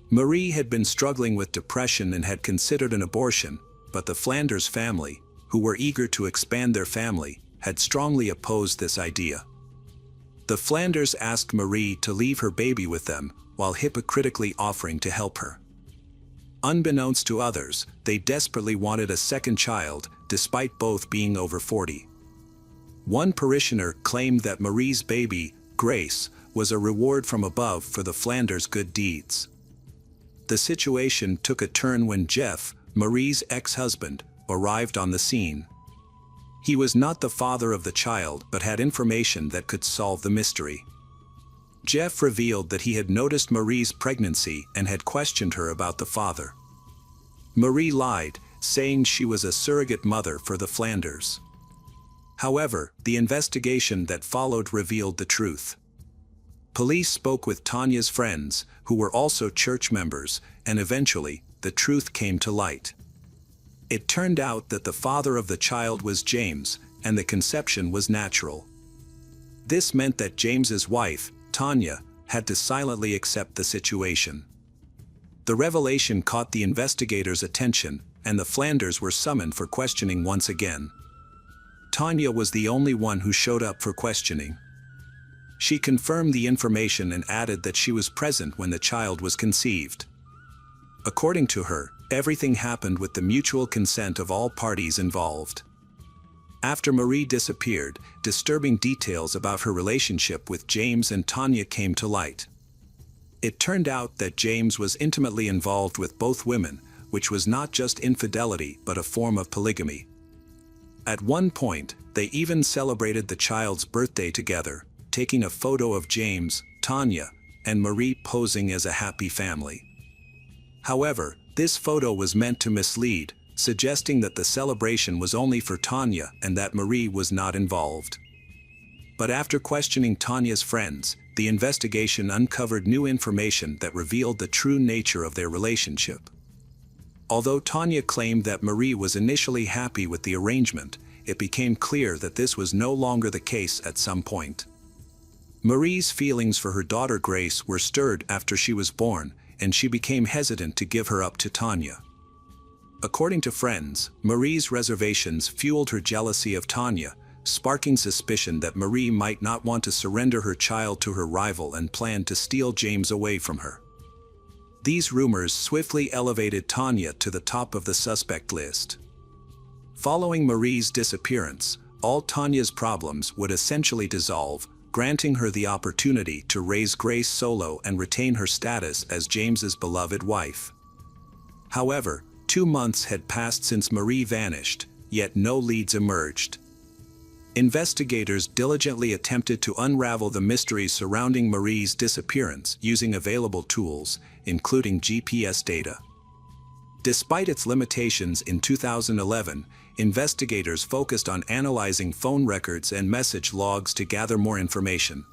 Marie had been struggling with depression and had considered an abortion, but the Flanders family, who were eager to expand their family, had strongly opposed this idea. The Flanders asked Marie to leave her baby with them, while hypocritically offering to help her. Unbeknownst to others, they desperately wanted a second child, despite both being over 40. One parishioner claimed that Marie's baby, Grace, was a reward from above for the Flanders' good deeds. The situation took a turn when Jeff, Marie's ex-husband, arrived on the scene. He was not the father of the child but had information that could solve the mystery. Jeff revealed that he had noticed Marie's pregnancy and had questioned her about the father. Marie lied, saying she was a surrogate mother for the Flanders. However, the investigation that followed revealed the truth. Police spoke with Tanya's friends, who were also church members, and eventually, the truth came to light. It turned out that the father of the child was James, and the conception was natural. This meant that James's wife, Tanya, had to silently accept the situation. The revelation caught the investigators' attention, and the Flanders were summoned for questioning once again. Tanya was the only one who showed up for questioning. She confirmed the information and added that she was present when the child was conceived. According to her, everything happened with the mutual consent of all parties involved. After Marie disappeared, disturbing details about her relationship with James and Tanya came to light. It turned out that James was intimately involved with both women, which was not just infidelity but a form of polygamy. At one point, they even celebrated the child's birthday together, taking a photo of James, Tanya, and Marie posing as a happy family. However, this photo was meant to mislead, suggesting that the celebration was only for Tanya and that Marie was not involved. But after questioning Tanya's friends, the investigation uncovered new information that revealed the true nature of their relationship. Although Tanya claimed that Marie was initially happy with the arrangement, it became clear that this was no longer the case at some point. Marie's feelings for her daughter Grace were stirred after she was born, and she became hesitant to give her up to Tanya. According to friends, Marie's reservations fueled her jealousy of Tanya, sparking suspicion that Marie might not want to surrender her child to her rival and planned to steal James away from her. These rumors swiftly elevated Tanya to the top of the suspect list. Following Marie's disappearance, all Tanya's problems would essentially dissolve, granting her the opportunity to raise Grace solo and retain her status as James's beloved wife. However, 2 months had passed since Marie vanished, yet no leads emerged. Investigators diligently attempted to unravel the mysteries surrounding Marie's disappearance using available tools, including GPS data. Despite its limitations in 2011, investigators focused on analyzing phone records and message logs to gather more information.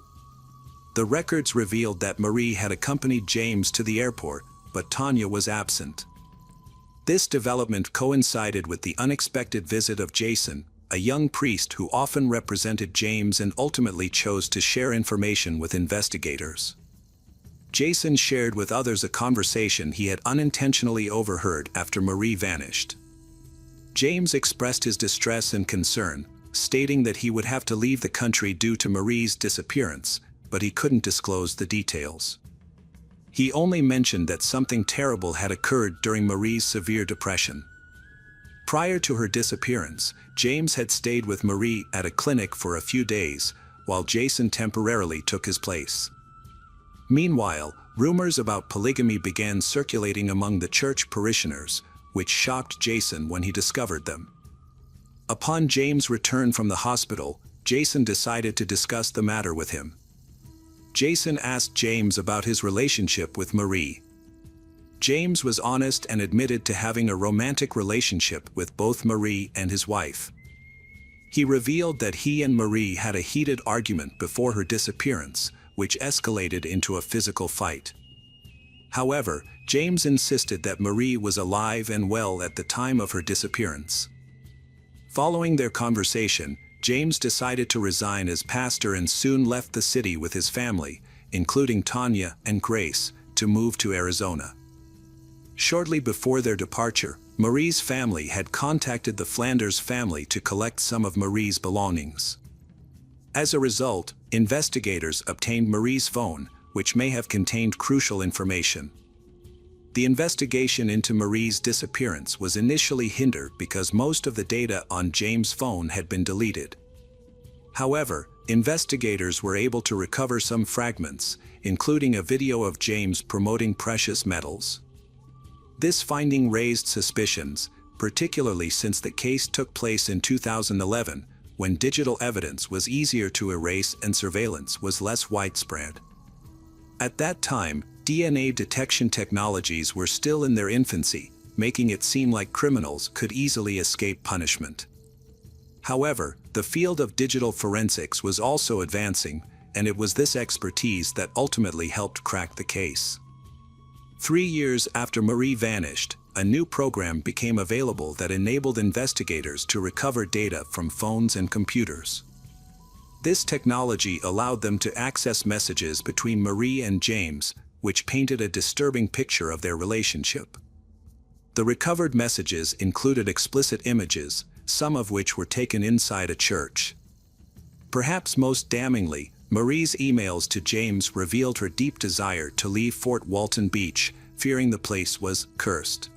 The records revealed that Marie had accompanied James to the airport, but Tanya was absent. This development coincided with the unexpected visit of Jason, a young priest who often represented James and ultimately chose to share information with investigators. Jason shared with others a conversation he had unintentionally overheard after Marie vanished. James expressed his distress and concern, stating that he would have to leave the country due to Marie's disappearance, but he couldn't disclose the details. He only mentioned that something terrible had occurred during Marie's severe depression. Prior to her disappearance, James had stayed with Marie at a clinic for a few days, while Jason temporarily took his place. Meanwhile, rumors about polygamy began circulating among the church parishioners, which shocked Jason when he discovered them. Upon James' return from the hospital, Jason decided to discuss the matter with him. Jason asked James about his relationship with Marie. James was honest and admitted to having a romantic relationship with both Marie and his wife. He revealed that he and Marie had a heated argument before her disappearance, which escalated into a physical fight. However, James insisted that Marie was alive and well at the time of her disappearance. Following their conversation, James decided to resign as pastor and soon left the city with his family, including Tanya and Grace, to move to Arizona. Shortly before their departure, Marie's family had contacted the Flanders family to collect some of Marie's belongings. As a result, investigators obtained Marie's phone, which may have contained crucial information. The investigation into Marie's disappearance was initially hindered because most of the data on James' phone had been deleted. However, investigators were able to recover some fragments, including a video of James promoting precious metals. This finding raised suspicions, particularly since the case took place in 2011, when digital evidence was easier to erase and surveillance was less widespread. At that time, DNA detection technologies were still in their infancy, making it seem like criminals could easily escape punishment. However, the field of digital forensics was also advancing, and it was this expertise that ultimately helped crack the case. 3 years after Marie vanished, a new program became available that enabled investigators to recover data from phones and computers. This technology allowed them to access messages between Marie and James, which painted a disturbing picture of their relationship. The recovered messages included explicit images, some of which were taken inside a church. Perhaps most damningly, Marie's emails to James revealed her deep desire to leave Fort Walton Beach, fearing the place was cursed.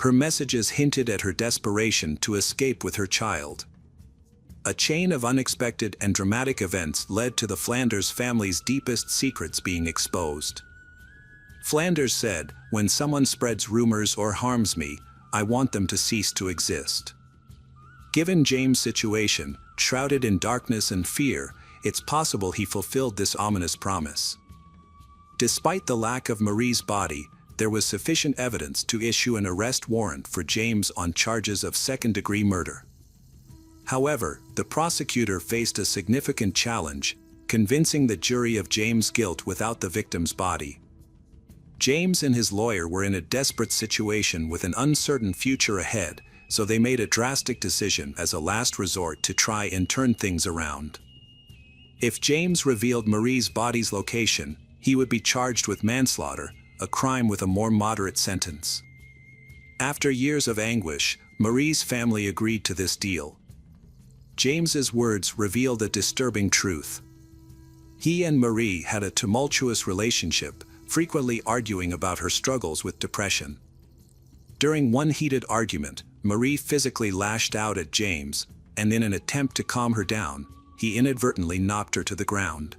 Her messages hinted at her desperation to escape with her child. A chain of unexpected and dramatic events led to the Flanders family's deepest secrets being exposed. Flanders said, "When someone spreads rumors or harms me, I want them to cease to exist." Given James' situation, shrouded in darkness and fear, it's possible he fulfilled this ominous promise. Despite the lack of Marie's body, there was sufficient evidence to issue an arrest warrant for James on charges of second-degree murder. However, the prosecutor faced a significant challenge, convincing the jury of James' guilt without the victim's body. James and his lawyer were in a desperate situation with an uncertain future ahead, so they made a drastic decision as a last resort to try and turn things around. If James revealed Marie's body's location, he would be charged with manslaughter, a crime with a more moderate sentence. After years of anguish, Marie's family agreed to this deal. James's words revealed a disturbing truth. He and Marie had a tumultuous relationship, frequently arguing about her struggles with depression. During one heated argument, Marie physically lashed out at James, and in an attempt to calm her down, he inadvertently knocked her to the ground.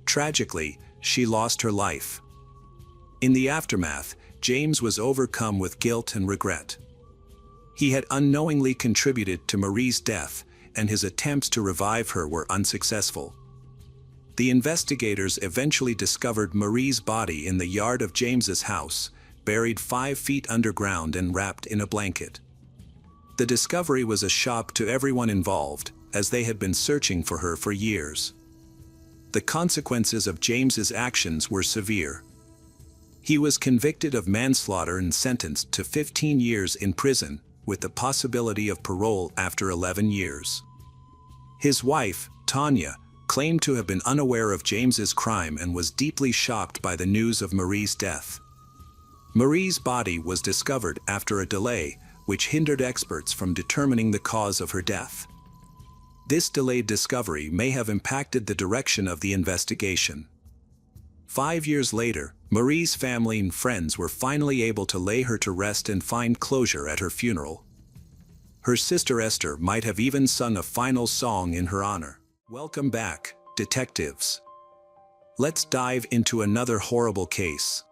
Tragically, she lost her life. In the aftermath, James was overcome with guilt and regret. He had unknowingly contributed to Marie's death, and his attempts to revive her were unsuccessful. The investigators eventually discovered Marie's body in the yard of James's house, buried 5 feet underground and wrapped in a blanket. The discovery was a shock to everyone involved, as they had been searching for her for years. The consequences of James's actions were severe. He was convicted of manslaughter and sentenced to 15 years in prison, with the possibility of parole after 11 years. His wife, Tanya, claimed to have been unaware of James's crime and was deeply shocked by the news of Marie's death. Marie's body was discovered after a delay, which hindered experts from determining the cause of her death. This delayed discovery may have impacted the direction of the investigation. 5 years later, Marie's family and friends were finally able to lay her to rest and find closure at her funeral. Her sister Esther might have even sung a final song in her honor. Welcome back, detectives. Let's dive into another horrible case.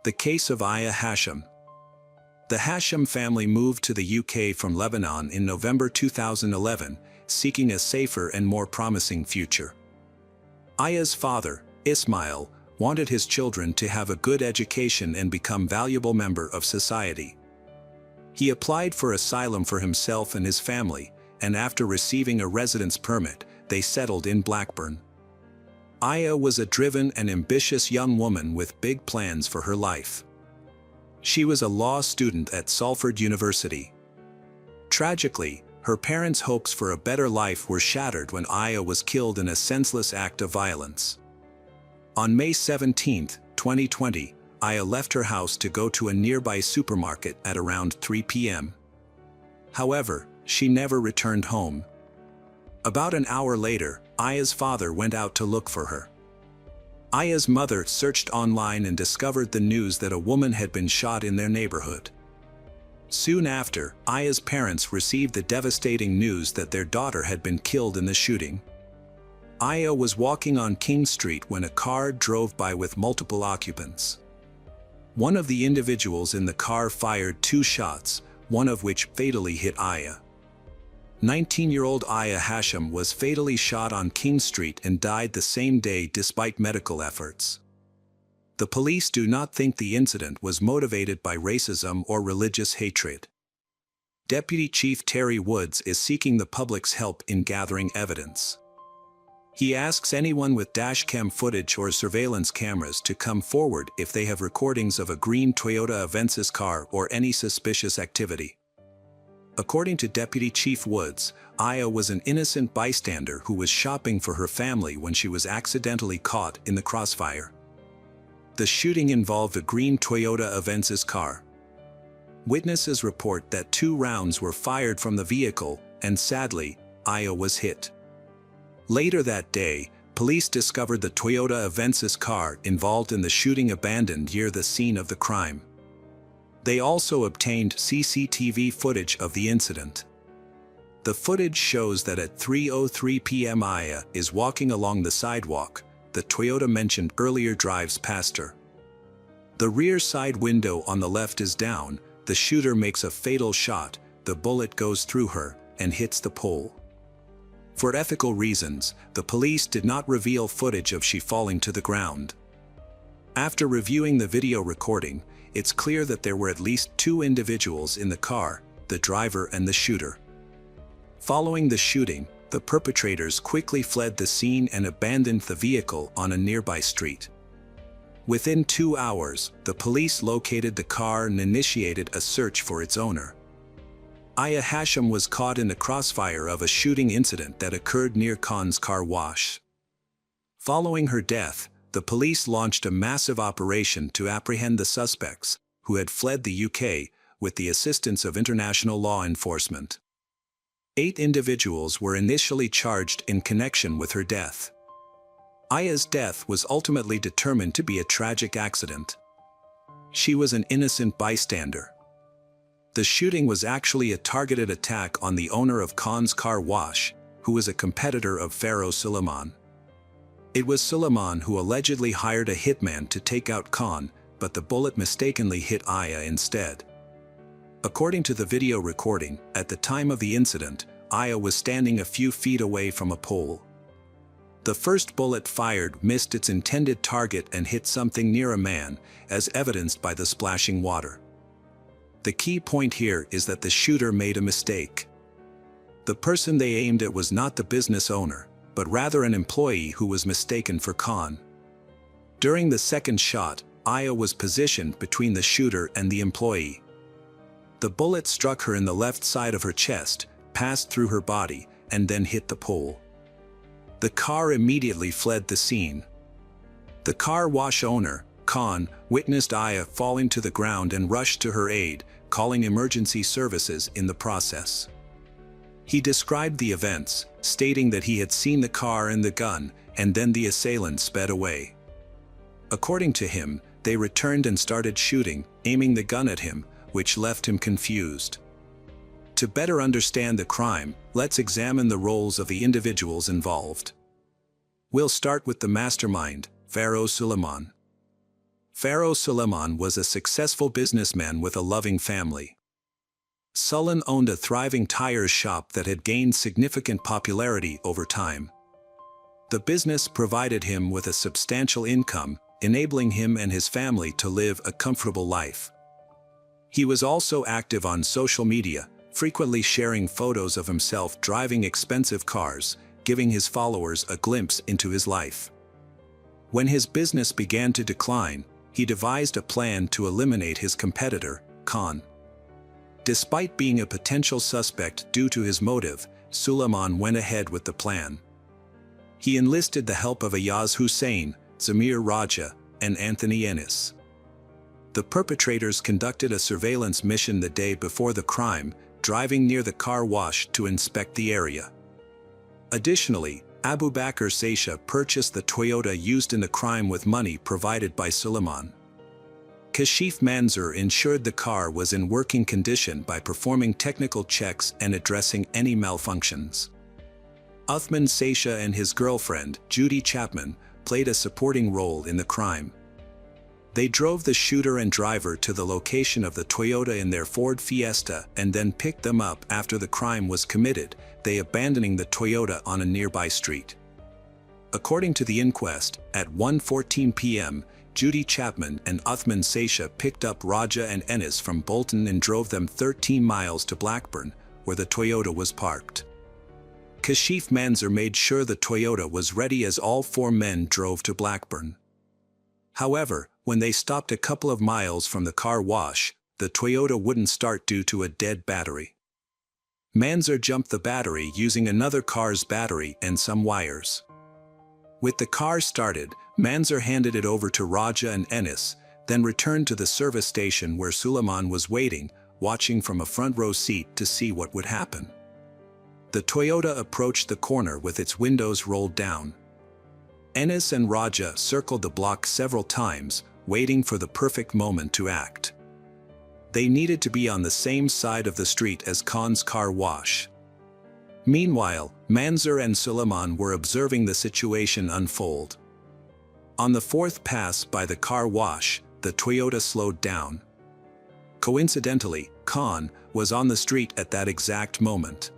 The case of Aya Hashim. The Hashim family moved to the UK from Lebanon in November 2011, seeking a safer and more promising future. Aya's father, Ismail, wanted his children to have a good education and become valuable member of society. He applied for asylum for himself and his family, and after receiving a residence permit, they settled in Blackburn. Aya was a driven and ambitious young woman with big plans for her life. She was a law student at Salford University. Tragically, her parents' hopes for a better life were shattered when Aya was killed in a senseless act of violence. On May 17, 2020, Aya left her house to go to a nearby supermarket at around 3 p.m. However, she never returned home. About an hour later, Aya's father went out to look for her. Aya's mother searched online and discovered the news that a woman had been shot in their neighborhood. Soon after, Aya's parents received the devastating news that their daughter had been killed in the shooting. Aya was walking on King Street when a car drove by with multiple occupants. One of the individuals in the car fired 2 shots, one of which fatally hit Aya. 19-year-old Aya Hashim was fatally shot on King Street and died the same day despite medical efforts. The police do not think the incident was motivated by racism or religious hatred. Deputy Chief Terry Woods is seeking the public's help in gathering evidence. He asks anyone with dashcam footage or surveillance cameras to come forward if they have recordings of a green Toyota Avensis car or any suspicious activity. According to Deputy Chief Woods, Aya was an innocent bystander who was shopping for her family when she was accidentally caught in the crossfire. The shooting involved a green Toyota Avensis car. Witnesses report that 2 rounds were fired from the vehicle, and sadly, Aya was hit. Later that day, police discovered the Toyota Avensis car involved in the shooting abandoned near the scene of the crime. They also obtained CCTV footage of the incident. The footage shows that at 3:03 p.m. Aya is walking along the sidewalk. The Toyota mentioned earlier drives past her. The rear side window on the left is down. The shooter makes a fatal shot. The bullet goes through her and hits the pole. For ethical reasons, the police did not reveal footage of she falling to the ground. After reviewing the video recording, it's clear that there were at least 2 individuals in the car, the driver and the shooter. Following the shooting, the perpetrators quickly fled the scene and abandoned the vehicle on a nearby street. Within 2 hours, the police located the car and initiated a search for its owner. Aya Hashim was caught in the crossfire of a shooting incident that occurred near Khan's car wash. Following her death, the police launched a massive operation to apprehend the suspects, who had fled the UK, with the assistance of international law enforcement. 8 individuals were initially charged in connection with her death. Aya's death was ultimately determined to be a tragic accident. She was an innocent bystander. The shooting was actually a targeted attack on the owner of Khan's car wash, who was a competitor of Pharaoh Suleiman. It was Suleiman who allegedly hired a hitman to take out Khan, but the bullet mistakenly hit Aya instead. According to the video recording, at the time of the incident, Aya was standing a few feet away from a pole. The first bullet fired missed its intended target and hit something near a man, as evidenced by the splashing water. The key point here is that the shooter made a mistake. The person they aimed at was not the business owner, but rather an employee who was mistaken for Khan. During the second shot, Aya was positioned between the shooter and the employee. The bullet struck her in the left side of her chest, passed through her body, and then hit the pole. The car immediately fled the scene. The car wash owner, Khan, witnessed Aya falling to the ground and rushed to her aid, calling emergency services in the process. He described the events, stating that he had seen the car and the gun, and then the assailant sped away. According to him, they returned and started shooting, aiming the gun at him, which left him confused. To better understand the crime, let's examine the roles of the individuals involved. We'll start with the mastermind, Pharaoh Suleiman. Pharaoh Suleiman was a successful businessman with a loving family. Suleiman owned a thriving tire shop that had gained significant popularity over time. The business provided him with a substantial income, enabling him and his family to live a comfortable life. He was also active on social media, frequently sharing photos of himself driving expensive cars, giving his followers a glimpse into his life. When his business began to decline, he devised a plan to eliminate his competitor, Khan. Despite being a potential suspect due to his motive, Suleiman went ahead with the plan. He enlisted the help of Ayaz Hussein, Zamir Raja, and Anthony Ennis. The perpetrators conducted a surveillance mission the day before the crime, driving near the car wash to inspect the area. Additionally, Abu Bakr Saisha purchased the Toyota used in the crime with money provided by Suleiman. Kashif Manzoor ensured the car was in working condition by performing technical checks and addressing any malfunctions. Uthman Saisha and his girlfriend, Judy Chapman, played a supporting role in the crime. They drove the shooter and driver to the location of the Toyota in their Ford Fiesta and then picked them up after the crime was committed, they abandoning the Toyota on a nearby street. According to the inquest, at 1:14 p.m., Judy Chapman and Uthman Saisha picked up Raja and Enis from Bolton and drove them 13 miles to Blackburn, where the Toyota was parked. Kashif Manzoor made sure the Toyota was ready as all four men drove to Blackburn. However, when they stopped a couple of miles from the car wash, the Toyota wouldn't start due to a dead battery. Manzoor jumped the battery using another car's battery and some wires. With the car started, Manzoor handed it over to Raja and Enis, then returned to the service station where Suleiman was waiting, watching from a front row seat to see what would happen. The Toyota approached the corner with its windows rolled down. Enis and Raja circled the block several times, waiting for the perfect moment to act. They needed to be on the same side of the street as Khan's car wash. Meanwhile, Manzoor and Suleiman were observing the situation unfold. On the fourth pass by the car wash, the Toyota slowed down. Coincidentally, Khan was on the street at that exact moment.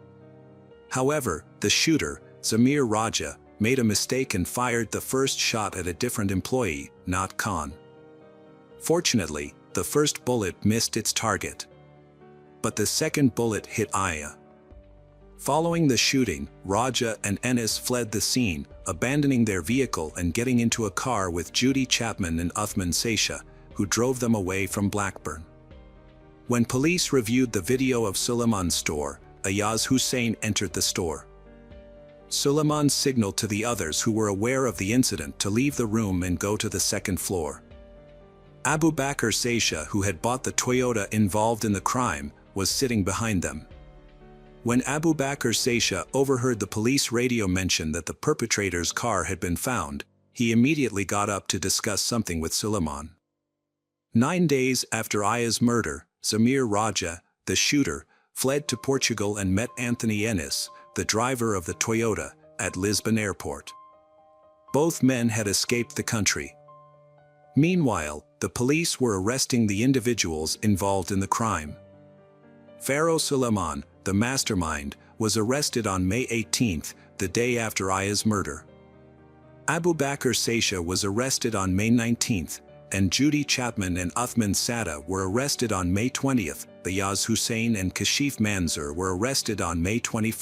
However, the shooter, Zamir Raja, made a mistake and fired the first shot at a different employee, not Khan. Fortunately, the first bullet missed its target. But the second bullet hit Aya. Following the shooting, Raja and Enis fled the scene, abandoning their vehicle and getting into a car with Judy Chapman and Uthman Saisha, who drove them away from Blackburn. When police reviewed the video of Suleiman's store, Ayaz Hussein entered the store. Suleiman signaled to the others who were aware of the incident to leave the room and go to the second floor. Abu Bakr Saisha, who had bought the Toyota involved in the crime, was sitting behind them. When Abu Bakr Saisha overheard the police radio mention that the perpetrator's car had been found, he immediately got up to discuss something with Suleiman. 9 days after Aya's murder, Zamir Raja, the shooter, fled to Portugal and met Anthony Enis, the driver of the Toyota, at Lisbon airport. Both men had escaped the country. Meanwhile, the police were arresting the individuals involved in the crime. Pharaoh Suleiman, the mastermind, was arrested on May 18, the day after Aya's murder. Abu Bakr Saisha was arrested on May 19, and Judy Chapman and Uthman Saisha were arrested on May 20. Ayaz Hussein and Kashif Manzoor were arrested on May 21.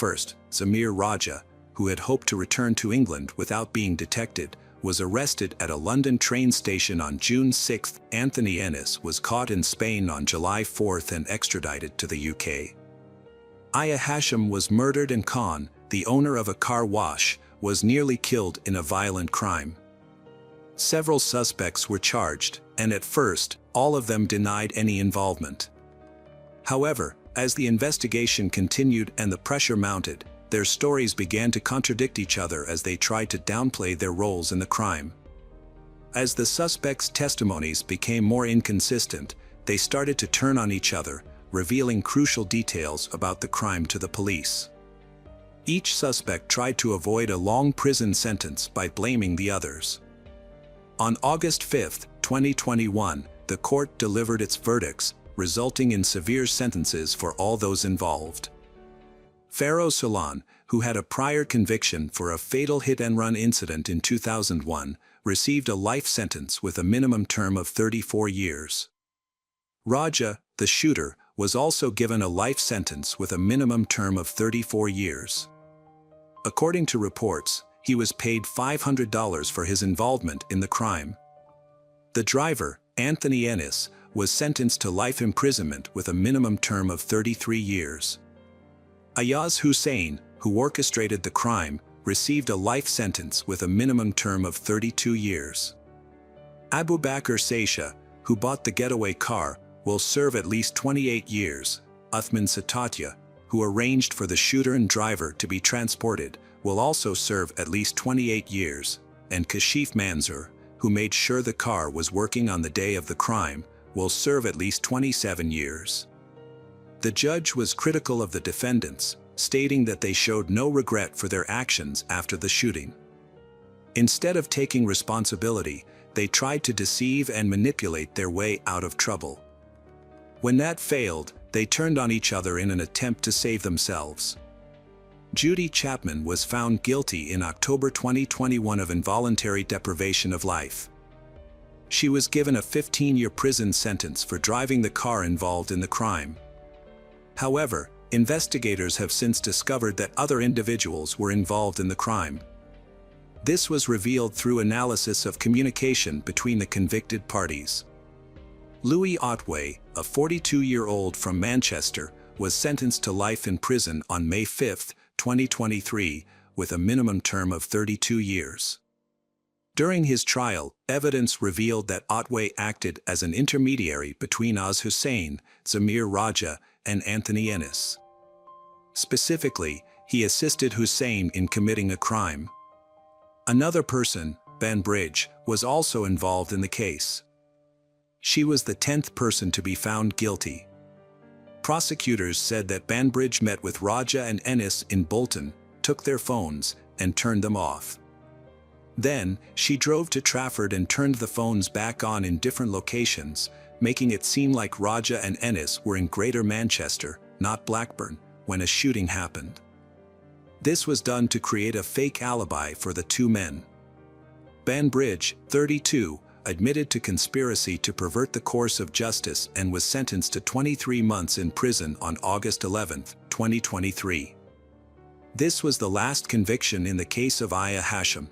Zamir Raja, who had hoped to return to England without being detected, was arrested at a London train station on June 6. Anthony Enis was caught in Spain on July 4 and extradited to the UK. Aya Hashim was murdered and Khan, the owner of a car wash, was nearly killed in a violent crime. Several suspects were charged, and at first, all of them denied any involvement. However, as the investigation continued and the pressure mounted, their stories began to contradict each other as they tried to downplay their roles in the crime. As the suspects' testimonies became more inconsistent, they started to turn on each other, revealing crucial details about the crime to the police. Each suspect tried to avoid a long prison sentence by blaming the others. On August 5, 2021, the court delivered its verdicts, resulting in severe sentences for all those involved. Pharaoh Suleiman, who had a prior conviction for a fatal hit-and-run incident in 2001, received a life sentence with a minimum term of 34 years. Raja, the shooter, was also given a life sentence with a minimum term of 34 years. According to reports, he was paid $500 for his involvement in the crime. The driver, Anthony Enis, was sentenced to life imprisonment with a minimum term of 33 years. Ayaz Hussein, who orchestrated the crime, received a life sentence with a minimum term of 32 years. Abu Bakr Saisha, who bought the getaway car, will serve at least 28 years. Uthman Saisha, who arranged for the shooter and driver to be transported, will also serve at least 28 years, and Kashif Manzoor, who made sure the car was working on the day of the crime, will serve at least 27 years. The judge was critical of the defendants, stating that they showed no regret for their actions after the shooting. Instead of taking responsibility, they tried to deceive and manipulate their way out of trouble. When that failed, they turned on each other in an attempt to save themselves. Judy Chapman was found guilty in October 2021 of involuntary deprivation of life. She was given a 15-year prison sentence for driving the car involved in the crime. However, investigators have since discovered that other individuals were involved in the crime. This was revealed through analysis of communication between the convicted parties. Louis Otway, a 42-year-old from Manchester, was sentenced to life in prison on May 5, 2023, with a minimum term of 32 years. During his trial, evidence revealed that Otway acted as an intermediary between Oz Hussein, Zamir Raja, and Anthony Ennis. Specifically, he assisted Hussein in committing a crime. Another person, Banbridge, was also involved in the case. She was the 10th person to be found guilty. Prosecutors said that Banbridge met with Raja and Ennis in Bolton, took their phones, and turned them off. Then, she drove to Trafford and turned the phones back on in different locations, making it seem like Raja and Ennis were in Greater Manchester, not Blackburn, when a shooting happened. This was done to create a fake alibi for the two men. Banbridge, 32, admitted to conspiracy to pervert the course of justice and was sentenced to 23 months in prison on August 11, 2023. This was the last conviction in the case of Aya Hashim.